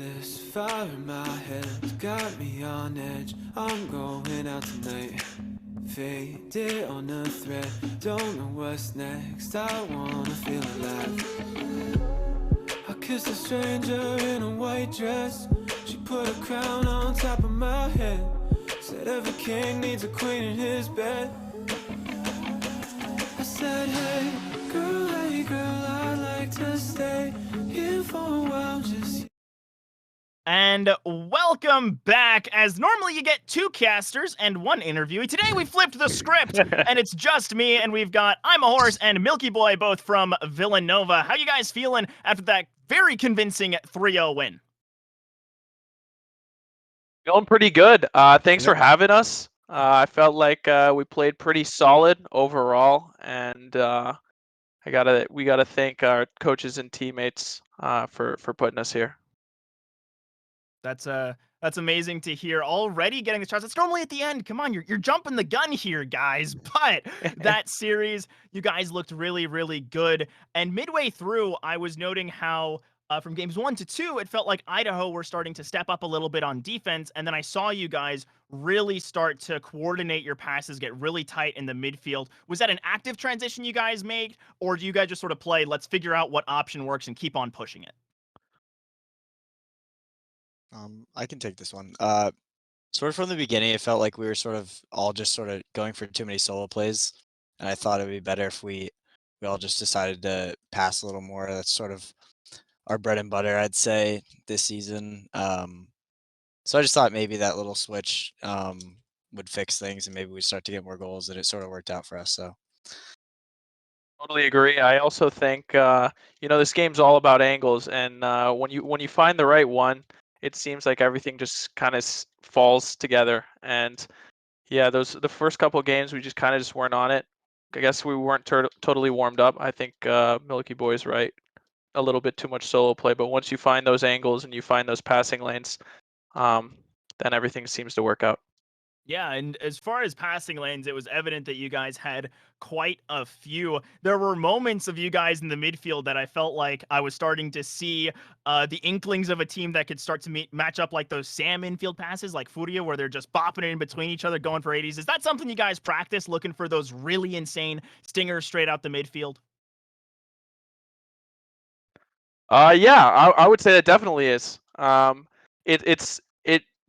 This fire in my head got me on edge. I'm going out tonight. Faded on a thread. Don't know what's next. I wanna feel alive. I kissed a stranger in a white dress. She put a crown on top of my head. Said every king needs a queen in his bed. I said, hey girl, I'd like to stay here for a while, just. And welcome back. As normally you get 2 casters and 1 interviewee. Today we flipped the script and it's just me, and we've got I'm a Horse and Milky Boy, both from Villanova. How you guys feeling after that very convincing 3-0 win? Feeling pretty good. Thanks for having us. I felt like we played pretty solid overall, and we gotta thank our coaches and teammates for putting us here. That's amazing to hear. Already getting the shots. It's normally at the end. Come on, you're jumping the gun here, guys. But that series, you guys looked really, really good. And midway through, I was noting how from games 1 to 2, it felt like Idaho were starting to step up a little bit on defense. And then I saw you guys really start to coordinate your passes, get really tight in the midfield. Was that an active transition you guys made? Or do you guys just sort of play, let's figure out what option works and keep on pushing it? I can take this one. Sort of from the beginning, it felt like we were all just going for too many solo plays, and I thought it would be better if we all just decided to pass a little more. That's sort of our bread and butter, I'd say, this season. So I just thought maybe that little switch would fix things, and maybe we'd start to get more goals, and it sort of worked out for us. So. Totally agree. I also think this game's all about angles, and when you find the right one, it seems like everything just kind of falls together. And yeah, the first couple of games we just kind of just weren't on it. I guess we weren't totally warmed up. I think Milky Boy's right, a little bit too much solo play. But once you find those angles and you find those passing lanes, then everything seems to work out. Yeah, and as far as passing lanes, it was evident that you guys had quite a few. There were moments of you guys in the midfield that I felt like I was starting to see the inklings of a team that could start to match up like those Sam infield passes like Furia, where they're just bopping it in between each other, going for 80s. Is that something you guys practice, looking for those really insane stingers straight out the midfield? Yeah, I would say that definitely is.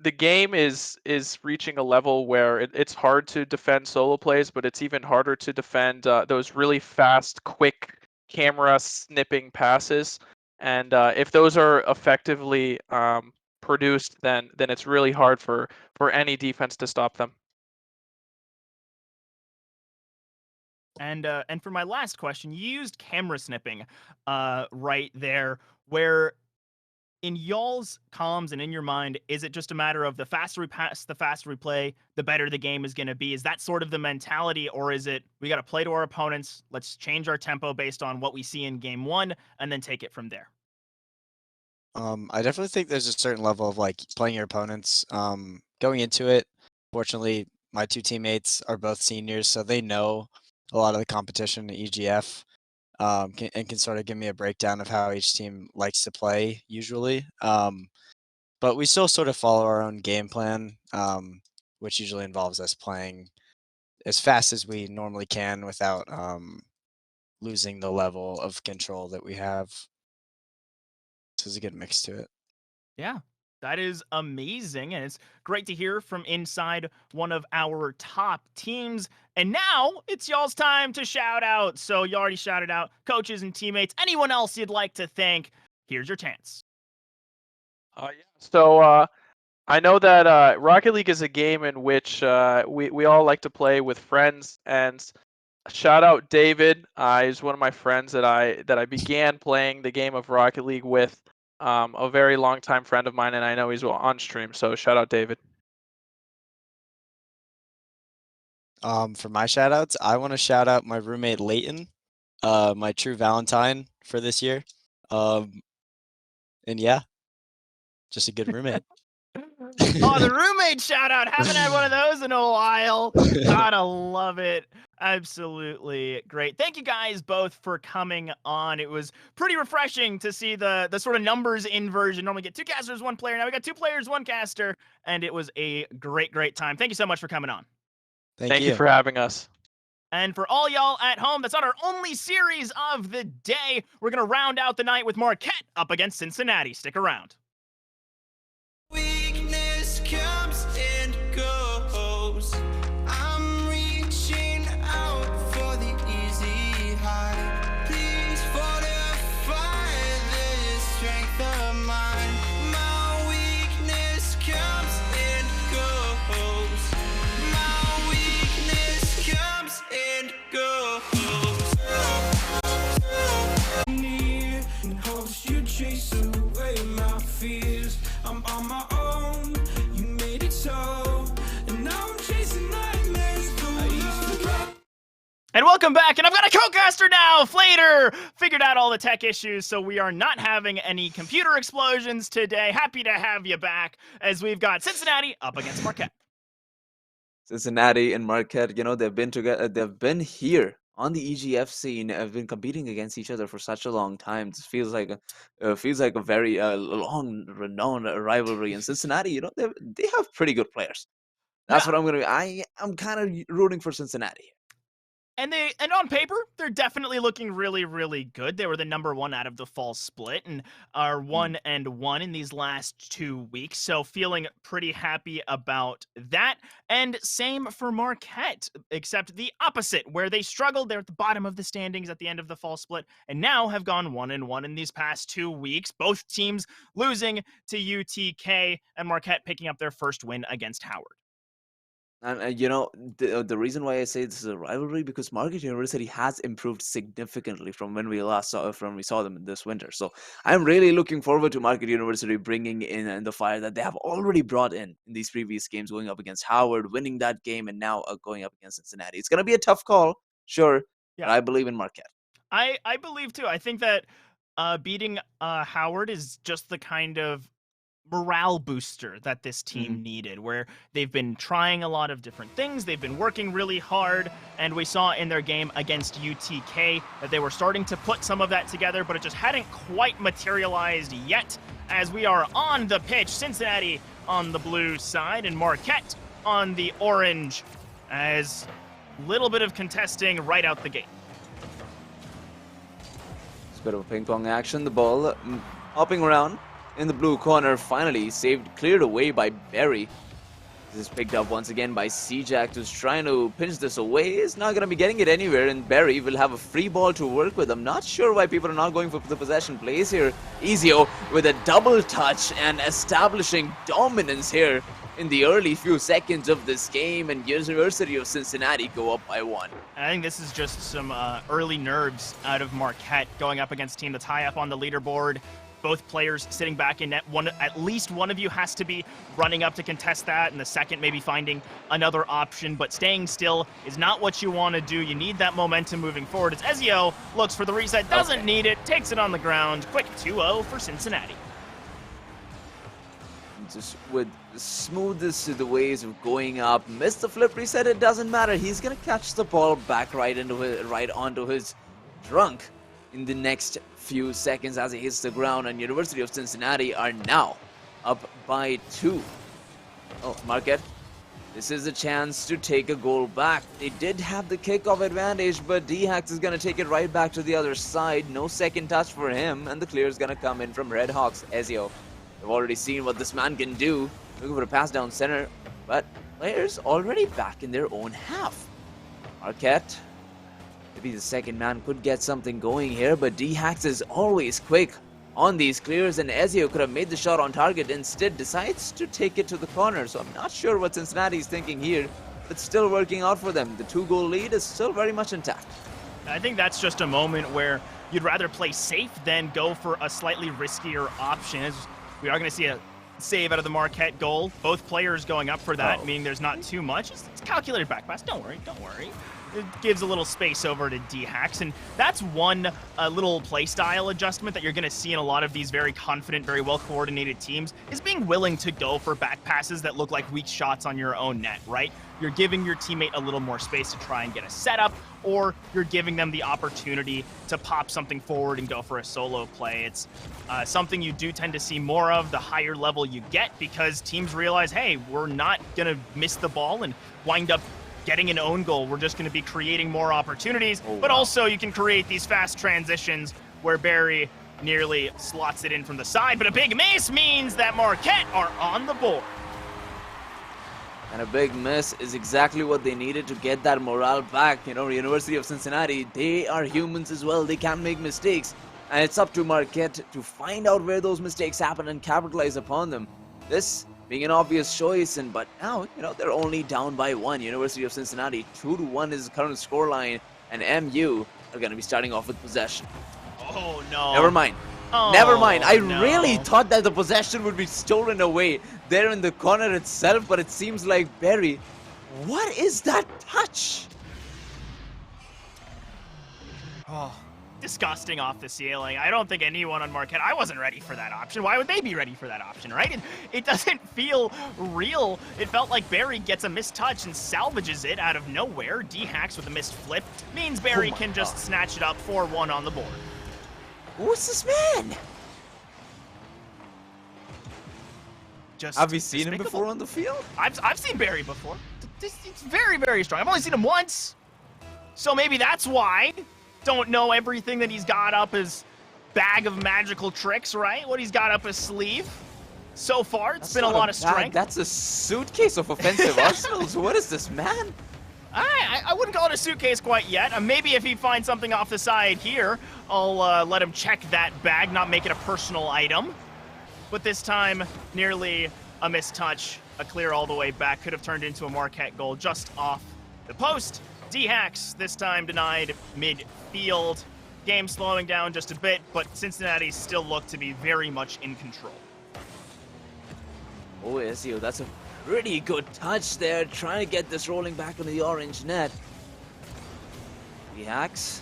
The game is reaching a level where it's hard to defend solo plays, but it's even harder to defend those really fast, quick camera snipping passes. And if those are effectively produced, then it's really hard for any defense to stop them. And for my last question, you used camera snipping right there, where in y'all's comms and in your mind, is it just a matter of the faster we pass, the faster we play, the better the game is going to be? Is that sort of the mentality, or is it we got to play to our opponents, let's change our tempo based on what we see in game 1 and then take it from there? I definitely think there's a certain level of like playing your opponents. Going into it, fortunately, my 2 teammates are both seniors, so they know a lot of the competition in EGF. Can sort of give me a breakdown of how each team likes to play usually. But we still sort of follow our own game plan, which usually involves us playing as fast as we normally can without losing the level of control that we have. So there's a good mix to it. Yeah, that is amazing. And it's great to hear from inside one of our top teams. And now it's y'all's time to shout out. So you already shouted out coaches and teammates. Anyone else you'd like to thank? Here's your chance. Yeah. So I know that Rocket League is a game in which we all like to play with friends. And shout out David. He's one of my friends that I began playing the game of Rocket League with. A very long time friend of mine, and I know he's on stream. So shout out David. For my shout outs, I want to shout out my roommate Leighton, my true Valentine for this year. And yeah, just a good roommate. Oh, the roommate shout out. Haven't had one of those in a while. Gotta love it. Absolutely great. Thank you guys both for coming on. It was pretty refreshing to see the sort of numbers inversion. Normally get 2 casters, 1 player. Now we got 2 players, 1 caster, and it was a great time. Thank you so much for coming on. Thank you for having us. And for all y'all at home, that's not our only series of the day. We're going to round out the night with Marquette up against Cincinnati. Stick around. Weakness comes and goes. I'm reaching out for the easy high. Please fortify this strength of mine. My weakness comes and goes. My weakness comes and goes. In hopes you chase away my fears. I'm on my own, you made it so, and now I'm chasing nightmares. And welcome back, and I've got a co-caster now, Flater! Figured out all the tech issues, so we are not having any computer explosions today. Happy to have you back, as we've got Cincinnati up against Marquette. Cincinnati and Marquette, you know, they've been together. They've been here on the EGF scene. Have been competing against each other for such a long time. It feels like a very long, renowned rivalry. And Cincinnati, you know, they have pretty good players. That's what I'm gonna. I'm kind of rooting for Cincinnati. And on paper, they're definitely looking really good. They were the #1 out of the fall split and are 1-1 in these last 2 weeks. So feeling pretty happy about that. And same for Marquette, except the opposite, where they struggled. They're at the bottom of the standings at the end of the fall split and now have gone 1-1 in these past 2 weeks. Both teams losing to UTK and Marquette picking up their first win against Howard. And you know, the reason why I say this is a rivalry because Marquette University has improved significantly from when we saw them this winter. So I'm really looking forward to Marquette University bringing in the fire that they have already brought in these previous games, going up against Howard, winning that game, and now going up against Cincinnati. It's gonna be a tough call, sure, but I believe in Marquette. I believe too. I think that beating Howard is just the kind of morale booster that this team needed, where they've been trying a lot of different things, they've been working really hard, and we saw in their game against UTK that they were starting to put some of that together, but it just hadn't quite materialized yet. As we are on the pitch, Cincinnati on the blue side and Marquette on the orange, as little bit of contesting right out the gate. It's a bit of a ping pong action. The ball hopping around in the blue corner, finally cleared away by Barry. This is picked up once again by C-Jack, who's trying to pinch this away. Is not going to be getting it anywhere, and Barry will have a free ball to work with. I'm not sure why people are not going for the possession plays here. Ezio with a double touch and establishing dominance here in the early few seconds of this game, and University of Cincinnati go up by 1. I think this is just some early nerves out of Marquette going up against a team that's high up on the leaderboard. Both players sitting back in net. At least one of you has to be running up to contest that, and the second maybe finding another option, but staying still is not what you want to do. You need that momentum moving forward. As Ezio looks for the reset, doesn't need it, takes it on the ground. Quick 2-0 for Cincinnati. Just with the smoothest of the ways of going up, missed the flip reset, it doesn't matter. He's gonna catch the ball back right onto his trunk in the next few seconds as it hits the ground, and University of Cincinnati are now up by 2. Oh, Marquette, this is a chance to take a goal back. They did have the kickoff advantage, but D-Hax is gonna take it right back to the other side. No second touch for him, and the clear is gonna come in from Red Hawks. Ezio, we've already seen what this man can do. Looking for a pass down center, but players already back in their own half. Marquette, maybe the second man could get something going here, but D-Hax is always quick on these clears, and Ezio could have made the shot on target, instead decides to take it to the corner. So I'm not sure what Cincinnati's thinking here, but still working out for them. The 2-goal lead is still very much intact. I think that's just a moment where you'd rather play safe than go for a slightly riskier option. As we are going to see a save out of the Marquette goal. Both players going up for that, meaning there's not too much. It's calculated back pass. Don't worry. it gives a little space over to D-Hacks, and that's one little playstyle adjustment that you're going to see in a lot of these very confident, very well-coordinated teams, is being willing to go for back passes that look like weak shots on your own net, right? You're giving your teammate a little more space to try and get a setup, or you're giving them the opportunity to pop something forward and go for a solo play. It's something you do tend to see more of the higher level you get, because teams realize, hey, we're not going to miss the ball and wind up getting an own goal. We're just going to be creating more opportunities, but also you can create these fast transitions where Barry nearly slots it in from the side, but a big miss means that Marquette are on the board. And a big miss is exactly what they needed to get that morale back. You know, University of Cincinnati, they are humans as well. They can make mistakes. And it's up to Marquette to find out where those mistakes happen and capitalize upon them. This being an obvious choice, but now, you know, they're only down by 1. University of Cincinnati, 2-1 is the current scoreline, and MU are going to be starting off with possession. Oh, no. Never mind. Oh, Never mind. I no. really thought that the possession would be stolen away there in the corner itself, but it seems like Barry. What is that touch? Oh, disgusting off the ceiling. I don't think anyone on Marquette, I wasn't ready for that option. Why would they be ready for that option, right? It doesn't feel real. It felt like Barry gets a missed touch and salvages it out of nowhere. D-Hacks with a missed flip means Barry can just snatch it up 4-1 on the board. Who's this man? Just Have you seen him despicable. before on the field? I've seen Barry before. It's very, very strong. I've only seen him once. So maybe that's why. Don't know everything that he's got up his bag of magical tricks, right? What he's got up his sleeve. So far, it's been a lot of strength. That's a suitcase of offensive arsenals. What is this, man? I wouldn't call it a suitcase quite yet. Maybe if he finds something off the side here, I'll let him check that bag, not make it a personal item. But this time, nearly a missed touch, a clear all the way back. Could have turned into a Marquette goal just off the post. D-Hacks, this time denied midfield. Game slowing down just a bit, but Cincinnati still look to be very much in control. Oh, Ezio, that's a pretty good touch there, trying to get this rolling back on the orange net. D-Hacks.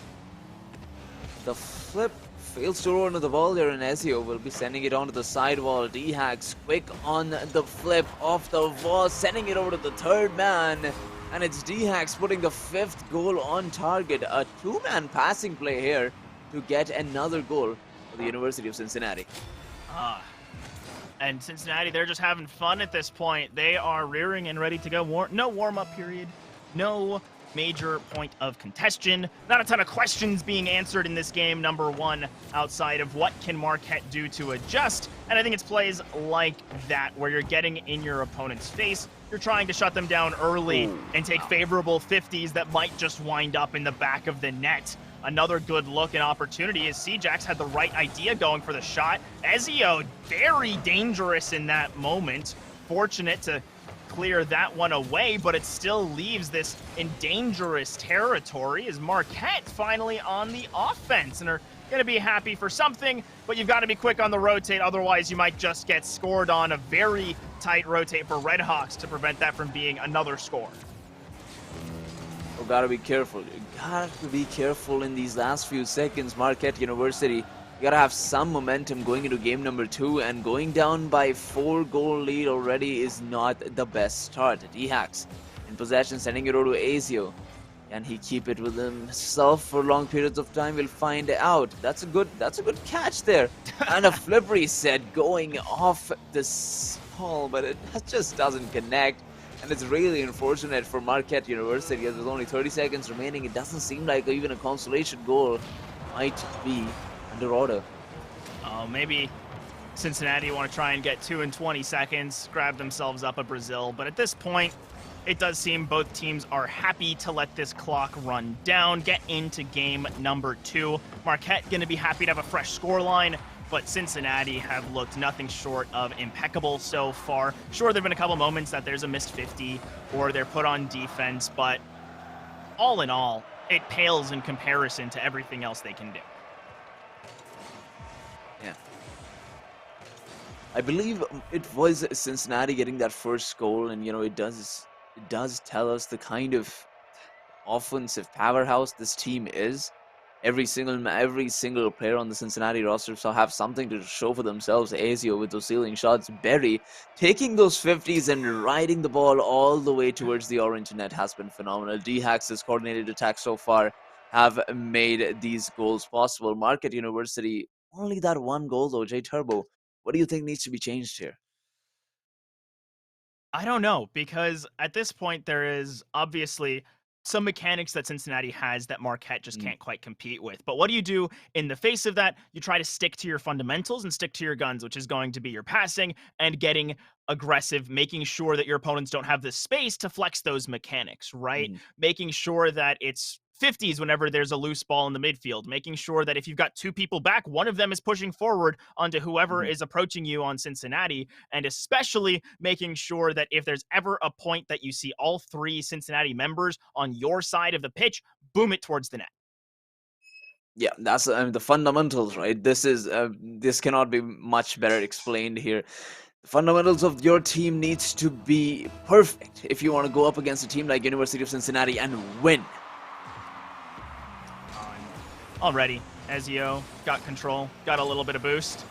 The flip fails to roll into the ball there, and Ezio will be sending it onto the sidewall. D-Hacks quick on the flip off the wall, sending it over to the third man. And it's D-Hacks putting the 5th goal on target. A 2-man passing play here to get another goal for the University of Cincinnati. And Cincinnati, they're just having fun at this point. They are rearing and ready to go. No warm-up period. No major point of contention. Not a ton of questions being answered in this game, number one, outside of what can Marquette do to adjust. And I think it's plays like that where you're getting in your opponent's face. You're trying to shut them down early and take favorable 50s that might just wind up in the back of the net. Another good look and opportunity is C-Jax had the right idea going for the shot. Ezio, very dangerous in that moment. Fortunate to clear that one away, but it still leaves this in dangerous territory as Marquette finally on the offense and are going to be happy for something, but you've got to be quick on the rotate, otherwise you might just get scored on. A very tight rotate for Red Hawks to prevent that from being another score. Oh, gotta be careful. You got to be careful in these last few seconds. Marquette University, you gotta have some momentum going into game number 2, and going down by 4-goal lead already is not the best start. D-Hacks in possession, sending it over to Ezio. Can he keep it with himself for long periods of time? We'll find out. That's a good catch there. And a flip reset going off the ball, but it just doesn't connect. And it's really unfortunate for Marquette University as there's only 30 seconds remaining. It doesn't seem like even a consolation goal might be under order. Oh, maybe Cincinnati want to try and get 2 in 20 seconds, grab themselves up a Brazil. But at this point, it does seem both teams are happy to let this clock run down, get into game number 2. Marquette going to be happy to have a fresh scoreline, but Cincinnati have looked nothing short of impeccable so far. Sure, there have been a couple moments that there's a missed 50 or they're put on defense, but all in all, it pales in comparison to everything else they can do. Yeah. I believe it was Cincinnati getting that first goal, and you know, it does tell us the kind of offensive powerhouse this team is. Every single player on the Cincinnati roster so have something to show for themselves. Azio with those ceiling shots, Berry taking those 50s and riding the ball all the way towards the orange net has been phenomenal. D-Hax's coordinated attacks so far have made these goals possible. Marquette University, only that one goal though. J Turbo, what do you think needs to be changed here? I don't know, because at this point there is obviously some mechanics that Cincinnati has that Marquette just can't quite compete with. But what do you do in the face of that? You try to stick to your fundamentals and stick to your guns, which is going to be your passing and getting aggressive, making sure that your opponents don't have the space to flex those mechanics, right? Making sure that it's 50s whenever there's a loose ball in the midfield, making sure that if you've got two people back, one of them is pushing forward onto whoever is approaching you on Cincinnati, and especially making sure that if there's ever a point that you see all three Cincinnati members on your side of the pitch, boom it towards the net. Yeah, that's the fundamentals, right? This cannot be much better explained here. The fundamentals of your team needs to be perfect if you want to go up against a team like University of Cincinnati and win. Already, Ezio got control, got a little bit of boost.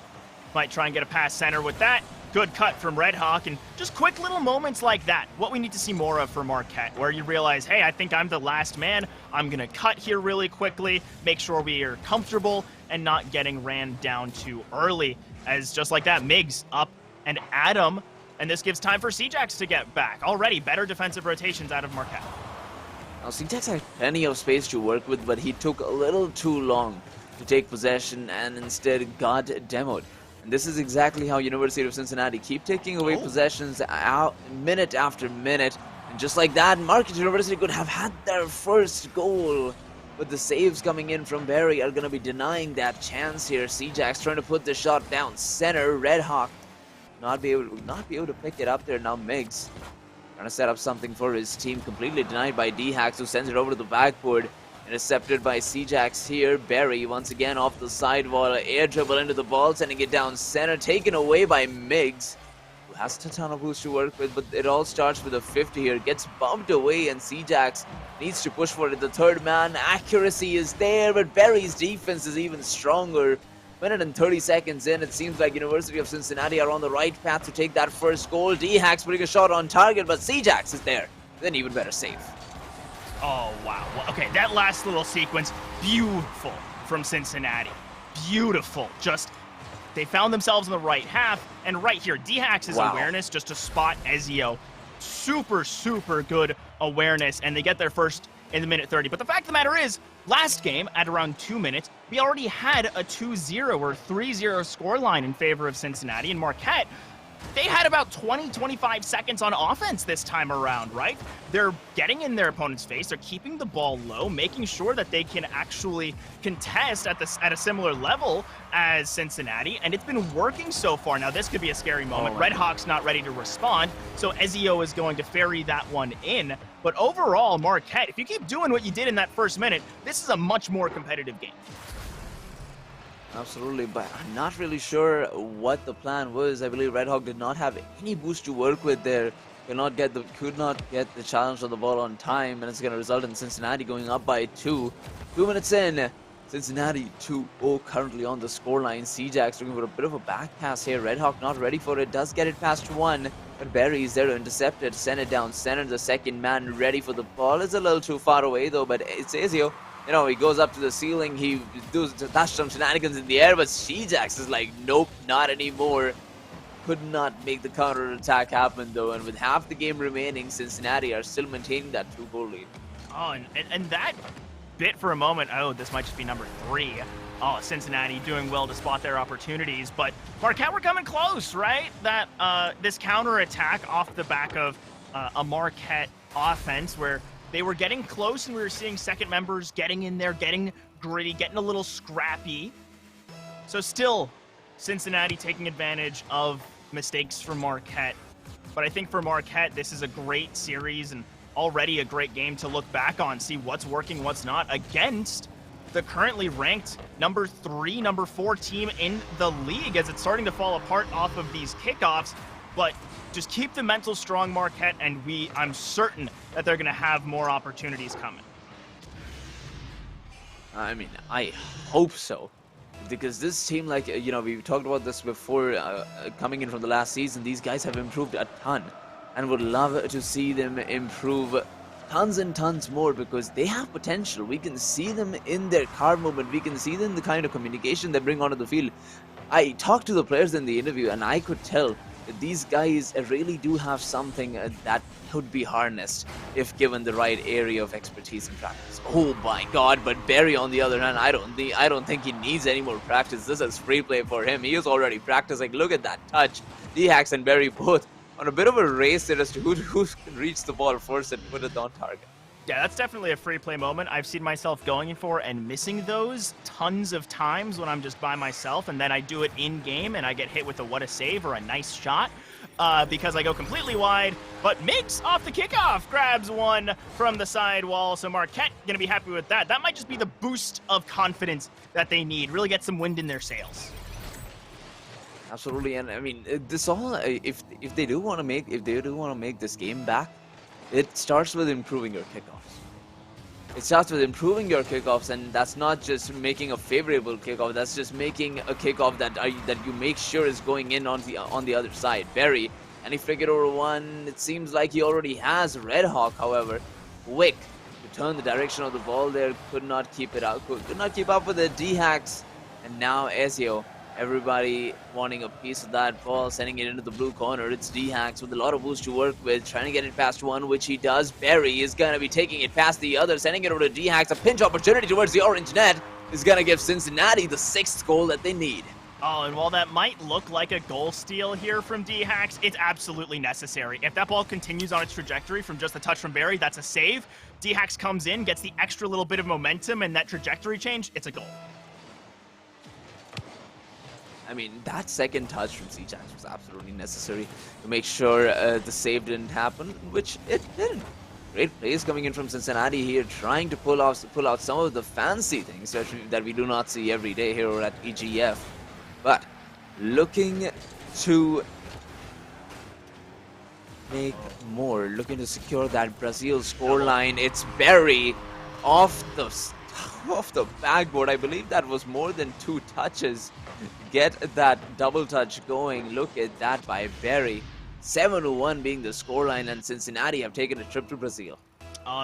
Might try and get a pass center with that. Good cut from Red Hawk, and just quick little moments like that. What we need to see more of for Marquette, where you realize, hey, I think I'm the last man. I'm going to cut here really quickly, make sure we are comfortable and not getting ran down too early. As just like that, Miggs up and Adam, and this gives time for Cjax to get back. Already better defensive rotations out of Marquette. Now, Cjax had plenty of space to work with, but he took a little too long to take possession and instead got demoed. And this is exactly how University of Cincinnati keep taking away possessions out minute after minute. And just like that, Marquette University could have had their first goal. But the saves coming in from Barry are going to be denying that chance here. Cjax trying to put the shot down center. Red Hawk not be able to pick it up there. Now Miggs trying to set up something for his team, completely denied by D-Hax, who sends it over to the backboard. Intercepted by Cjax here. Barry once again off the sidewall, air dribble into the ball, sending it down center, taken away by Miggs, who has a ton of boost to work with, but it all starts with a 50 here. Gets bumped away, and Cjax needs to push for it. The third man, accuracy is there, but Barry's defense is even stronger. Minute and 30 seconds in, it seems like University of Cincinnati are on the right path to take that first goal. D-Hax putting a shot on target, but Cjax is there. Then even better save. Oh, wow. Okay, that last little sequence, beautiful from Cincinnati. Beautiful. Just, they found themselves in the right half, and right here, D-Hax's awareness just to spot Ezio. Super, super good awareness, and they get their first in the minute 30. But the fact of the matter is, last game, at around 2 minutes, we already had a 2-0 or 3-0 scoreline in favor of Cincinnati, and Marquette, they had about 20-25 seconds on offense this time around, right? They're getting in their opponent's face, they're keeping the ball low, making sure that they can actually contest at a similar level as Cincinnati, and it's been working so far. Now, this could be a scary moment. Red Hawk's not ready to respond, so Ezio is going to ferry that one in. But overall, Marquette, if you keep doing what you did in that first minute, this is a much more competitive game. Absolutely, but I'm not really sure what the plan was. I believe Red Hawk did not have any boost to work with there. Could not get the challenge on the ball on time, and it's going to result in Cincinnati going up by 2. 2 minutes in, Cincinnati 2-0 currently on the scoreline. Cjax looking for a bit of a back pass here. Red Hawk not ready for it, does get it past 1, but Barry is there to intercept it, send it down center. The second man ready for the ball is a little too far away though, but it's Ezio. You know, he goes up to the ceiling, he does some shenanigans in the air, but Cjax is like, nope, not anymore. Could not make the counter attack happen though, and with half the game remaining, Cincinnati are still maintaining that 2-goal lead. Oh, and that bit for a moment, oh, this might just be number 3. Oh, Cincinnati doing well to spot their opportunities, but Marquette were coming close, right? That this counter attack off the back of a Marquette offense where they were getting close, and we were seeing second members getting in there, getting gritty, getting a little scrappy. So still, Cincinnati taking advantage of mistakes from Marquette. But I think for Marquette, this is a great series and already a great game to look back on, see what's working, what's not, against the currently ranked number 3, number 4 team in the league, as it's starting to fall apart off of these kickoffs. But just keep the mental strong, Marquette, and I'm certain that they're going to have more opportunities coming. I mean, I hope so. Because this team, like, we talked about this before, coming in from the last season, these guys have improved a ton. And would love to see them improve tons and tons more because they have potential. We can see them in their car movement. We can see them in the kind of communication they bring onto the field. I talked to the players in the interview and I could tell that these guys really do have something that could be harnessed if given the right area of expertise and practice. Oh my god, but Barry on the other hand, I don't think he needs any more practice. This is free play for him. He is already practicing. Look at that touch. D-Hacks and Barry both on a bit of a race there as to who can reach the ball first and put it on target. Yeah, that's definitely a free play moment. I've seen myself going for and missing those tons of times when I'm just by myself, and then I do it in game and I get hit with a what a save or a nice shot because I go completely wide. But Migs off the kickoff grabs one from the side wall, so Marquette gonna be happy with that. That might just be the boost of confidence that they need. Really get some wind in their sails. Absolutely, and I mean, this all if they do want to make this game back, it starts with improving your kickoffs. It starts with improving your kickoffs, and that's not just making a favorable kickoff. That's just making a kickoff that you make sure is going in on the other side. Barry, and he figured over one. It seems like he already has Red Hawk. However, Wick to turn the direction of the ball there could not keep it out. Could not keep up with the D-Hacks, and now Ezio. Everybody wanting a piece of that ball, sending it into the blue corner. It's D-Hacks with a lot of boost to work with, trying to get it past one, which he does. Barry is going to be taking it past the other, sending it over to D-Hacks. A pinch opportunity towards the orange net is going to give Cincinnati the 6th goal that they need. Oh, and while that might look like a goal steal here from D-Hacks, it's absolutely necessary. If that ball continues on its trajectory from just a touch from Barry, that's a save. D-Hacks comes in, gets the extra little bit of momentum, and that trajectory change, it's a goal. I mean, that second touch from C-Jacks was absolutely necessary to make sure the save didn't happen, which it didn't. Great plays coming in from Cincinnati here, trying to pull out some of the fancy things that we do not see every day here at EGF. But looking to make more, looking to secure that Brazil scoreline. It's Barry off the backboard. I believe that was more than 2 touches. Get that double touch going. Look at that by Barry. 7-1 being the scoreline, and Cincinnati have taken a trip to Brazil.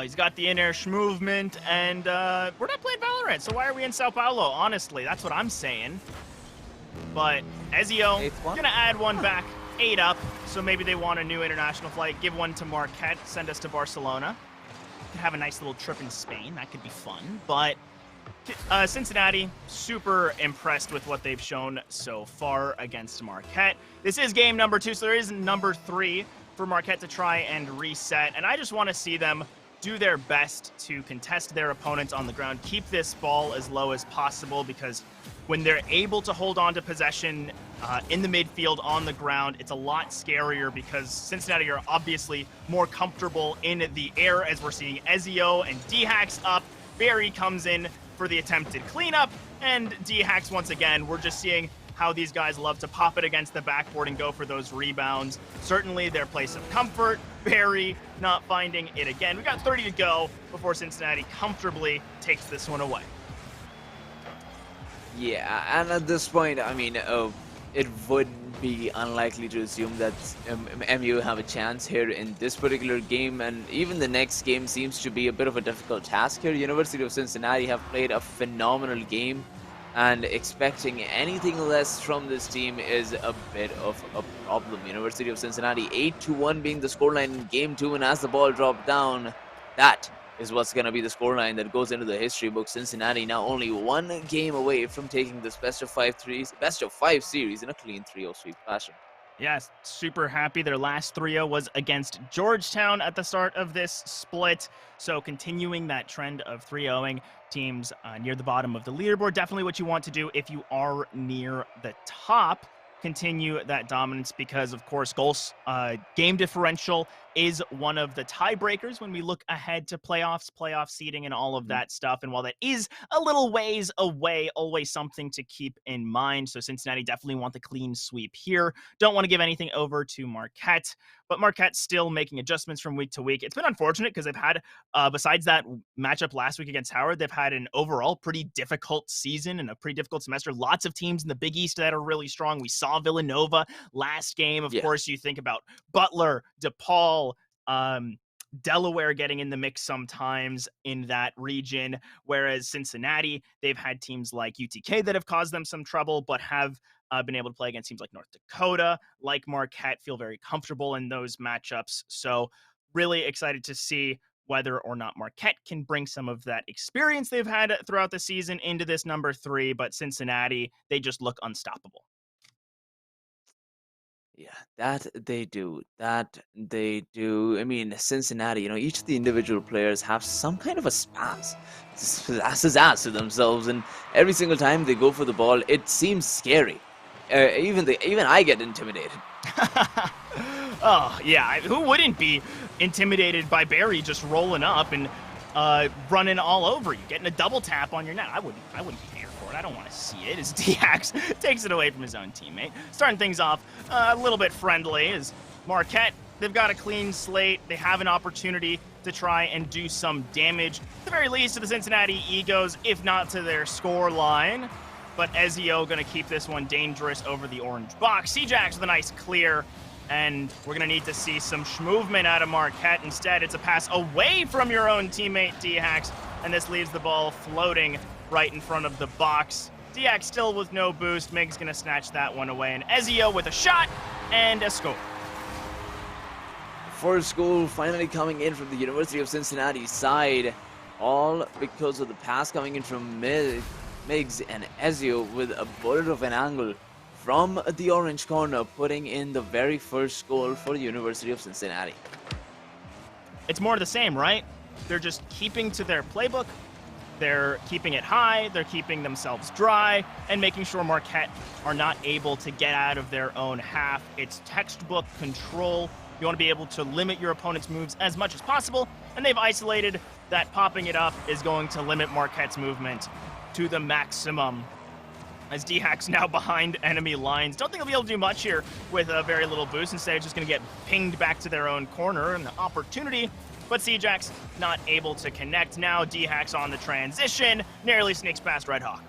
He's got the in-air movement, and we're not playing Valorant, so why are we in Sao Paulo? Honestly, that's what I'm saying. But Ezio gonna add one back, 8 up, so maybe they want a new international flight. Give one to Marquette, send us to Barcelona. Could have a nice little trip in Spain. That could be fun, but Cincinnati, super impressed with what they've shown so far against Marquette. This is game number 2, so there is number 3 for Marquette to try and reset. And I just want to see them do their best to contest their opponents on the ground, keep this ball as low as possible, because when they're able to hold on to possession in the midfield on the ground, it's a lot scarier because Cincinnati are obviously more comfortable in the air, as we're seeing Ezio and D-Hacks up. Barry comes in for the attempted cleanup, and D-Hacks once again. We're just seeing how these guys love to pop it against the backboard and go for those rebounds. Certainly their place of comfort. Barry not finding it again. We got 30 to go before Cincinnati comfortably takes this one away. Yeah, and at this point, I mean, it would be unlikely to assume that MU have a chance here in this particular game, and even the next game seems to be a bit of a difficult task here. University of Cincinnati have played a phenomenal game, and expecting anything less from this team is a bit of a problem. University of Cincinnati 8-1 being the scoreline in game 2, and as the ball dropped down, that is what's going to be the scoreline that goes into the history book. Cincinnati now only 1 game away from taking this best of 5 series in a clean 3-0 sweep fashion. Yes, super happy. Their last 3-0 was against Georgetown at the start of this split. So continuing that trend of 3-0ing teams near the bottom of the leaderboard, definitely what you want to do if you are near the top. continue that dominance because, of course, game differential is one of the tiebreakers when we look ahead to playoffs, playoff seeding, and all of that stuff. And while that is a little ways away, always something to keep in mind. So Cincinnati definitely want the clean sweep here. Don't want to give anything over to Marquette, but Marquette's still making adjustments from week to week. It's been unfortunate because they've had, besides that matchup last week against Howard, they've had an overall pretty difficult season and a pretty difficult semester. Lots of teams in the Big East that are really strong. We saw Villanova last game. Of course, you think about Butler, DePaul, Delaware getting in the mix sometimes in that region, whereas Cincinnati, they've had teams like UTK that have caused them some trouble, but have been able to play against teams like North Dakota, like Marquette, feel very comfortable in those matchups. So really excited to see whether or not Marquette can bring some of that experience they've had throughout the season into this number 3, but Cincinnati, they just look unstoppable. Yeah, that they do. That they do. I mean, Cincinnati, each of the individual players have some kind of a spazz to themselves, and every single time they go for the ball, it seems scary. Even I get intimidated. Oh, yeah. Who wouldn't be intimidated by Barry just rolling up and running all over you, getting a double tap on your net? I wouldn't be here for it. I don't want to see it as DX takes it away from his own teammate. Starting things off a little bit friendly is Marquette. They've got a clean slate. They have an opportunity to try and do some damage, at the very least to the Cincinnati Egos, if not to their score line. But Ezio going to keep this one dangerous over the orange box. C-Jax with a nice clear, and we're going to need to see some movement out of Marquette. Instead, it's a pass away from your own teammate, D-Hax, and this leaves the ball floating right in front of the box. D-Hax still with no boost. Mig's going to snatch that one away, and Ezio with a shot and a score. First goal finally coming in from the University of Cincinnati side, all because of the pass coming in from Miggs and Ezio with a bullet of an angle from the orange corner, putting in the very first goal for the University of Cincinnati. It's more of the same, right? They're just keeping to their playbook. They're keeping it high. They're keeping themselves dry and making sure Marquette are not able to get out of their own half. It's textbook control. You want to be able to limit your opponent's moves as much as possible, and they've isolated that popping it up is going to limit Marquette's movement to the maximum. As D-Hack's now behind enemy lines. Don't think they'll be able to do much here with a very little boost. Instead, it's just going to get pinged back to their own corner and the opportunity. But C-Jax not able to connect. Now D-Hack's on the transition. Narrowly sneaks past Red Hawk.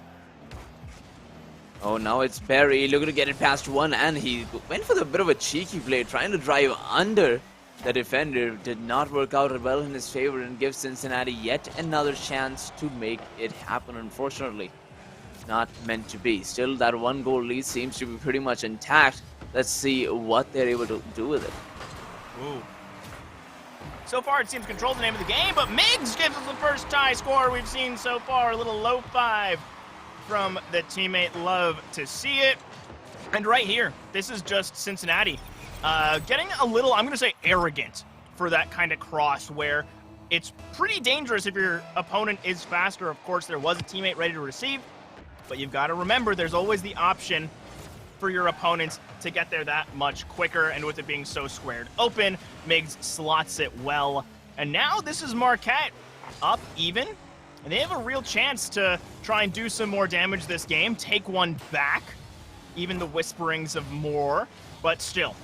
Oh, now it's Barry looking to get it past one, and he went for a bit of a cheeky play, trying to drive under the defender. Did not work out well in his favor and gives Cincinnati yet another chance to make it happen, unfortunately. Not meant to be. Still, that 1-goal lead seems to be pretty much intact. Let's see what they're able to do with it. Ooh. So far, it seems control's the name of the game, but Miggs gives us the first tie score we've seen so far. A little low 5 from the teammate. Love to see it. And right here, this is just Cincinnati getting a little, I'm going to say, arrogant for that kind of cross where it's pretty dangerous if your opponent is faster. Of course, there was a teammate ready to receive, but you've got to remember there's always the option for your opponents to get there that much quicker, and with it being so squared open, Miggs slots it well. And now this is Marquette up even, and they have a real chance to try and do some more damage this game, take one back, even the whisperings of more, but still,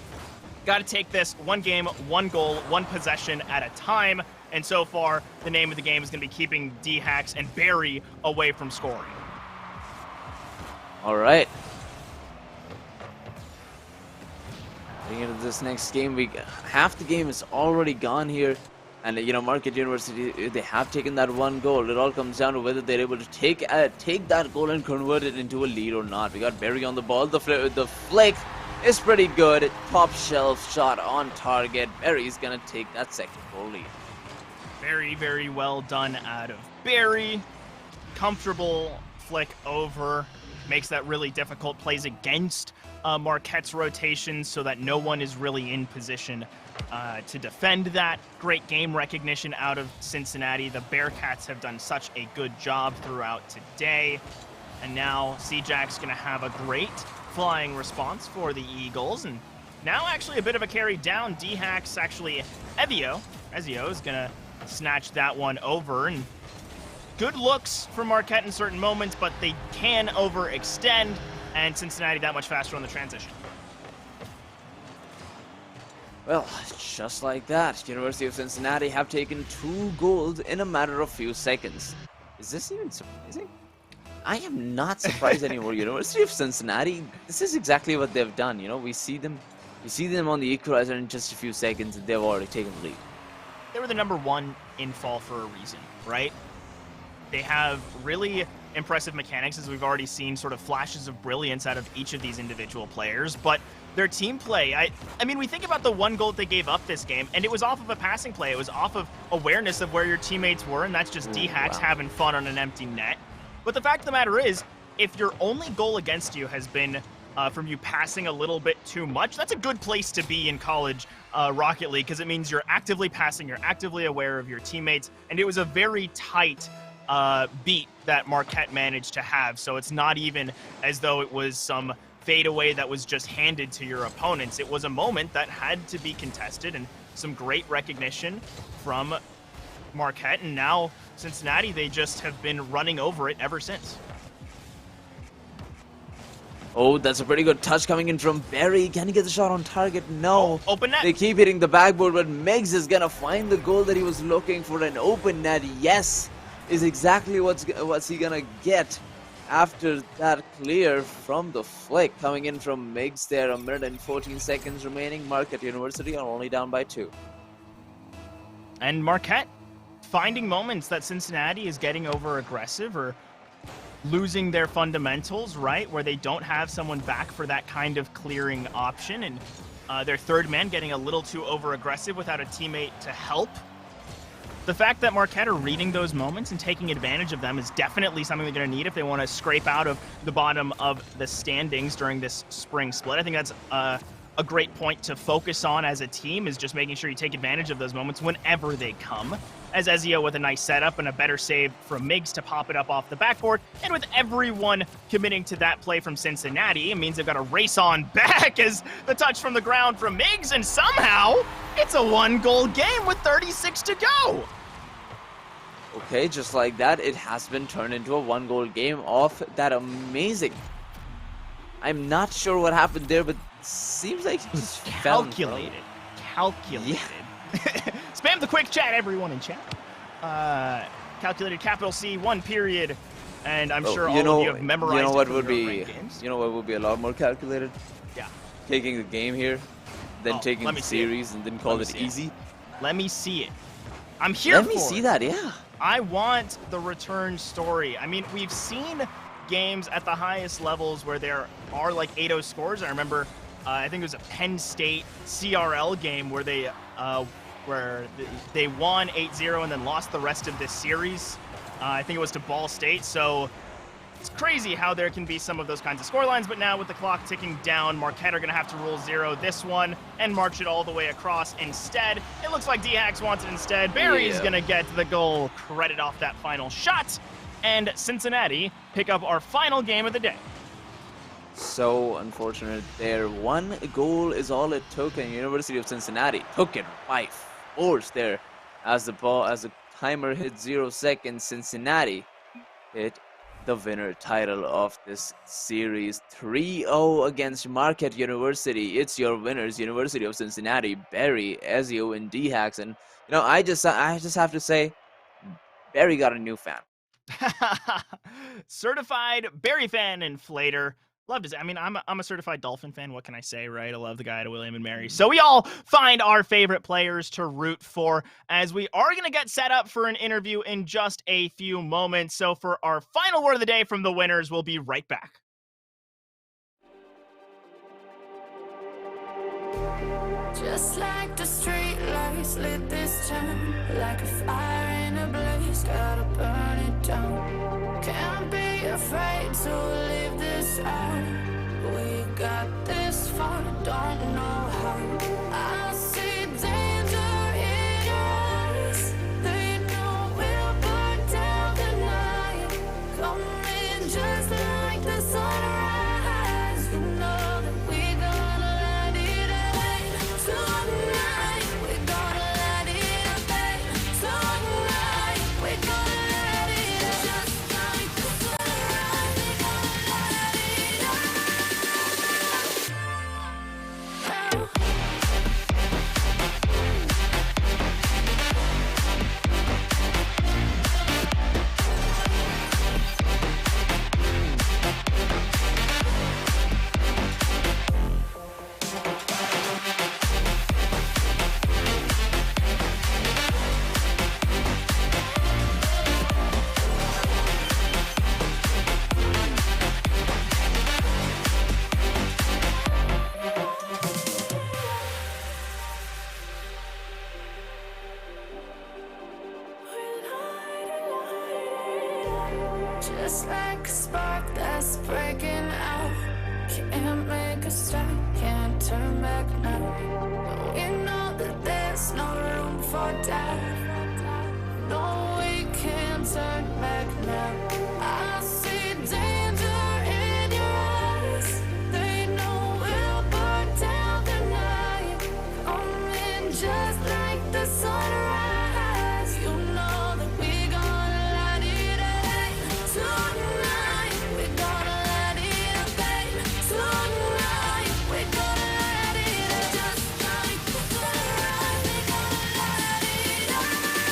got to take this 1 game, 1 goal, 1 possession at a time, and so far, the name of the game is going to be keeping D-Hacks and Barry away from scoring. All right. Getting into this next game, half the game is already gone here, and Marquette University, they have taken that 1 goal. It all comes down to whether they're able to take that goal and convert it into a lead or not. We got Barry on the ball. The flick is pretty good. Top shelf shot on target. Barry's gonna take that 2nd goal lead. Very, very well done out of Barry. Comfortable flick over. Makes that really difficult. Plays against Marquette's rotations so that no one is really in position to defend that. Great game recognition out of Cincinnati. The Bearcats have done such a good job throughout today. And now C-Jack's going to have a great flying response for the Eagles. And now actually a bit of a carry down. D-Hacks actually, Ezio is going to snatch that one over. And good looks for Marquette in certain moments, but they can overextend, and Cincinnati that much faster on the transition. Well, just like that, University of Cincinnati have taken 2 goals in a matter of few seconds. Is this even surprising? I am not surprised anymore. University of Cincinnati, this is exactly what they've done. You know, we see them on the equalizer in just a few seconds, and they've already taken the lead. They were the number 1 in fall for a reason, right? They have really impressive mechanics, as we've already seen sort of flashes of brilliance out of each of these individual players, but their team play, I mean, we think about the 1 goal they gave up this game, and it was off of a passing play. It was off of awareness of where your teammates were, and that's just D-Hacks having fun on an empty net. But the fact of the matter is, if your only goal against you has been from you passing a little bit too much, that's a good place to be in college Rocket League, because it means you're actively passing, you're actively aware of your teammates, and it was a very tight beat that Marquette managed to have. So it's not even as though it was some fadeaway that was just handed to your opponents. It was a moment that had to be contested, and some great recognition from Marquette. And now Cincinnati, they just have been running over it ever since. Oh, that's a pretty good touch coming in from Barry. Can he get the shot on target? No. Oh, open net. They keep hitting the backboard, but Miggs is gonna find the goal that he was looking for. An open net, yes, is exactly what's he gonna get after that clear from the flick coming in from Miggs there. 1 minute and 14 seconds remaining. Marquette University are only down by 2. And Marquette finding moments that Cincinnati is getting over aggressive or losing their fundamentals, right? Where they don't have someone back for that kind of clearing option, and their third man getting a little too over aggressive without a teammate to help. The fact that Marquette are reading those moments and taking advantage of them is definitely something they're going to need if they want to scrape out of the bottom of the standings during this spring split. I think that's a great point to focus on as a team, is just making sure you take advantage of those moments whenever they come. As Ezio with a nice setup and a better save from Miggs to pop it up off the backboard. And with everyone committing to that play from Cincinnati, it means they've got to race on back as the touch from the ground from Miggs, and somehow it's a 1-goal game with 36 to go. Okay, just like that, it has been turned into a 1-goal game off that amazing. I'm not sure what happened there, but seems like it just calculated. Yeah. Spam the quick chat, everyone in chat. Calculated capital C, 1 period. And I'm sure all of you have memorized you know what it would from your be ranked games. You know what would be a lot more calculated? Yeah. Taking the game here, then taking the series, and then call it easy. Let me see it. I'm here Let for me it. see that, yeah. I want the return story. I mean, we've seen games at the highest levels where there are like 8-0 scores. I remember, I think it was a Penn State CRL game where they won 8-0 and then lost the rest of this series. I think it was to Ball State. So it's crazy how there can be some of those kinds of scorelines, but now with the clock ticking down, Marquette are going to have to rule 0 this one and march it all the way across instead. It looks like D-Hacks wants it instead. Barry's going to get the goal credit off that final shot, and Cincinnati pick up our final game of the day. So unfortunate there. 1 goal is all it took, and University of Cincinnati took it by force there as the timer hit 0 seconds. Cincinnati hit the winner title of this series 3-0 against Marquette University. It's your winners, University of Cincinnati, Barry, Ezio, and D-Hacks. And you know, I just have to say, Barry got a new fan. Certified Barry fan inflator. Love to say, I mean, I'm a certified Dolphin fan. What can I say, right? I love the guy to William and Mary. So we all find our favorite players to root for, as we are going to get set up for an interview in just a few moments. So for our final word of the day from the winners, we'll be right back. Just like the street lights lit this town, like a fire in a blaze, gotta burn it down. Can't be afraid to leave this out. We got this far, don't know how. I see danger in your eyes. They know we'll burn down the night. Coming just like the sunrise. You know just like a spark that's breaking out. Can't make a stop, can't turn back now. We know that there's no room for doubt. No, we can't turn back now. I see danger in your eyes. They know we'll burn down the night. Coming just like the sunrise. You know that we gonna light it up tonight. We gonna light it up, babe. Tonight we gonna light it up just like the sunrise. We gonna light it up now.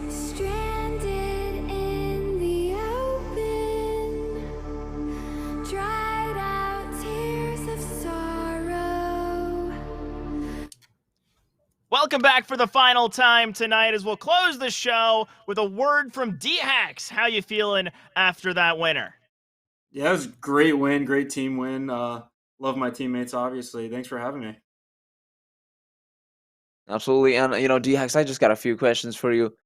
Stranded in the open, dried out tears of sorrow. Welcome back for the final time tonight as we'll close the show with a word from D-Hacks. How you feeling after that winner? Yeah, it was a great win, great team win. Love my teammates, obviously. Thanks for having me. Absolutely. And, D-Hacks, I just got a few questions for you.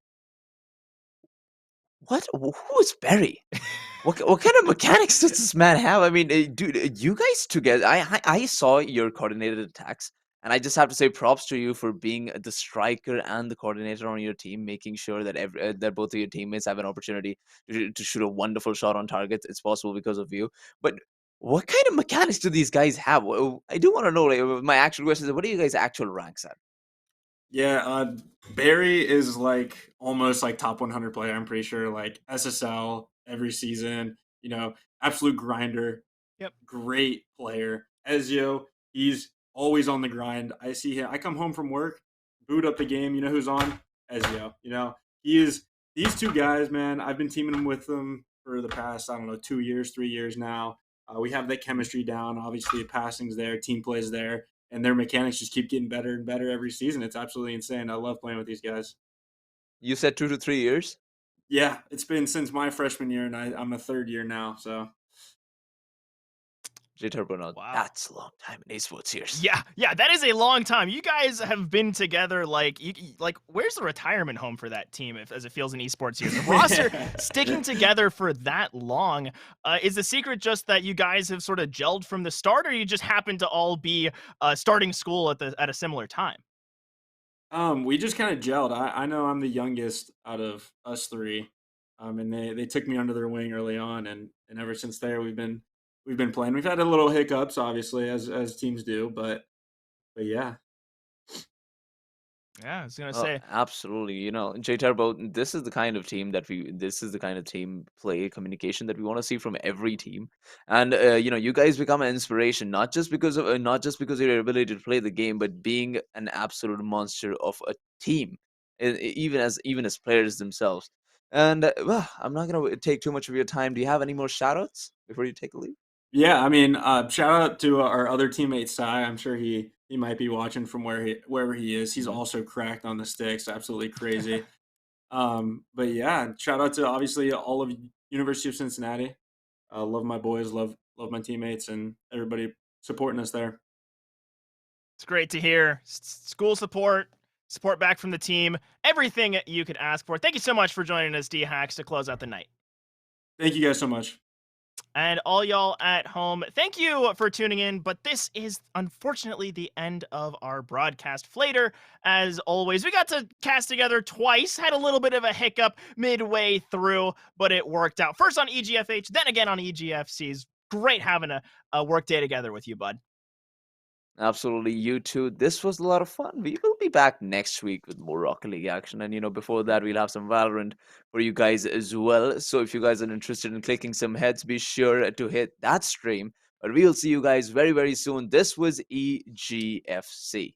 Who is Barry? What kind of mechanics does this man have? I mean, dude, you guys together. I saw your coordinated attacks, and I just have to say props to you for being the striker and the coordinator on your team, making sure that that both of your teammates have an opportunity to shoot a wonderful shot on target. It's possible because of you. But what kind of mechanics do these guys have? I do want to know. Like, my actual question is, what are you guys' actual ranks at? Yeah, Barry is like almost like top 100 player. I'm pretty sure, like SSL every season. Absolute grinder. Yep. Great player. Ezio, he's always on the grind. I see him. I come home from work, boot up the game. You know who's on? Ezio. He is. These two guys, man. I've been teaming with them for the past 2 years, 3 years now. We have that chemistry down. Obviously, the passing's there, team plays there, and their mechanics just keep getting better and better every season. It's absolutely insane. I love playing with these guys. You said 2 to 3 years. Yeah, it's been since my freshman year, and I'm a third year now. So Turbo, now Wow. that's a long time in esports years. Yeah, that is a long time. You guys have been together like where's the retirement home for that team as it feels in esports years? The roster sticking together for that long. Is the secret just that you guys have sort of gelled from the start, or you just happen to all be starting school at a similar time? We just kind of gelled. I know I'm the youngest out of us three, and they took me under their wing early on, and ever since there we've been playing. We've had a little hiccups, obviously, as teams do, but yeah. Yeah, I was gonna Oh, say. absolutely. J Turbo, this is the kind of team play communication that we want to see from every team. And you guys become an inspiration, not just because of your ability to play the game, but being an absolute monster of a team, even as players themselves. And well, I'm not gonna take too much of your time. Do you have any more shoutouts before you take a leave? Yeah, I mean, shout out to our other teammate Sai. I'm sure he might be watching from wherever he is. He's Mhm. also cracked on the sticks, absolutely crazy. But yeah, shout out to obviously all of University of Cincinnati. Love my boys, love my teammates, and everybody supporting us there. It's great to hear. School support back from the team, everything you could ask for. Thank you so much for joining us, D-Hacks, to close out the night. Thank you guys so much. And all y'all at home, thank you for tuning in. But this is unfortunately the end of our broadcast. Flater, as always, we got to cast together twice, had a little bit of a hiccup midway through, but it worked out. First on EGFH, then again on EGFCs. Great having a work day together with you, bud. Absolutely, you too. This was a lot of fun. We will be back next week with more Rocket League action. And before that, we'll have some Valorant for you guys as well. So if you guys are interested in clicking some heads, be sure to hit that stream. But we'll see you guys very, very soon. This was EGFC.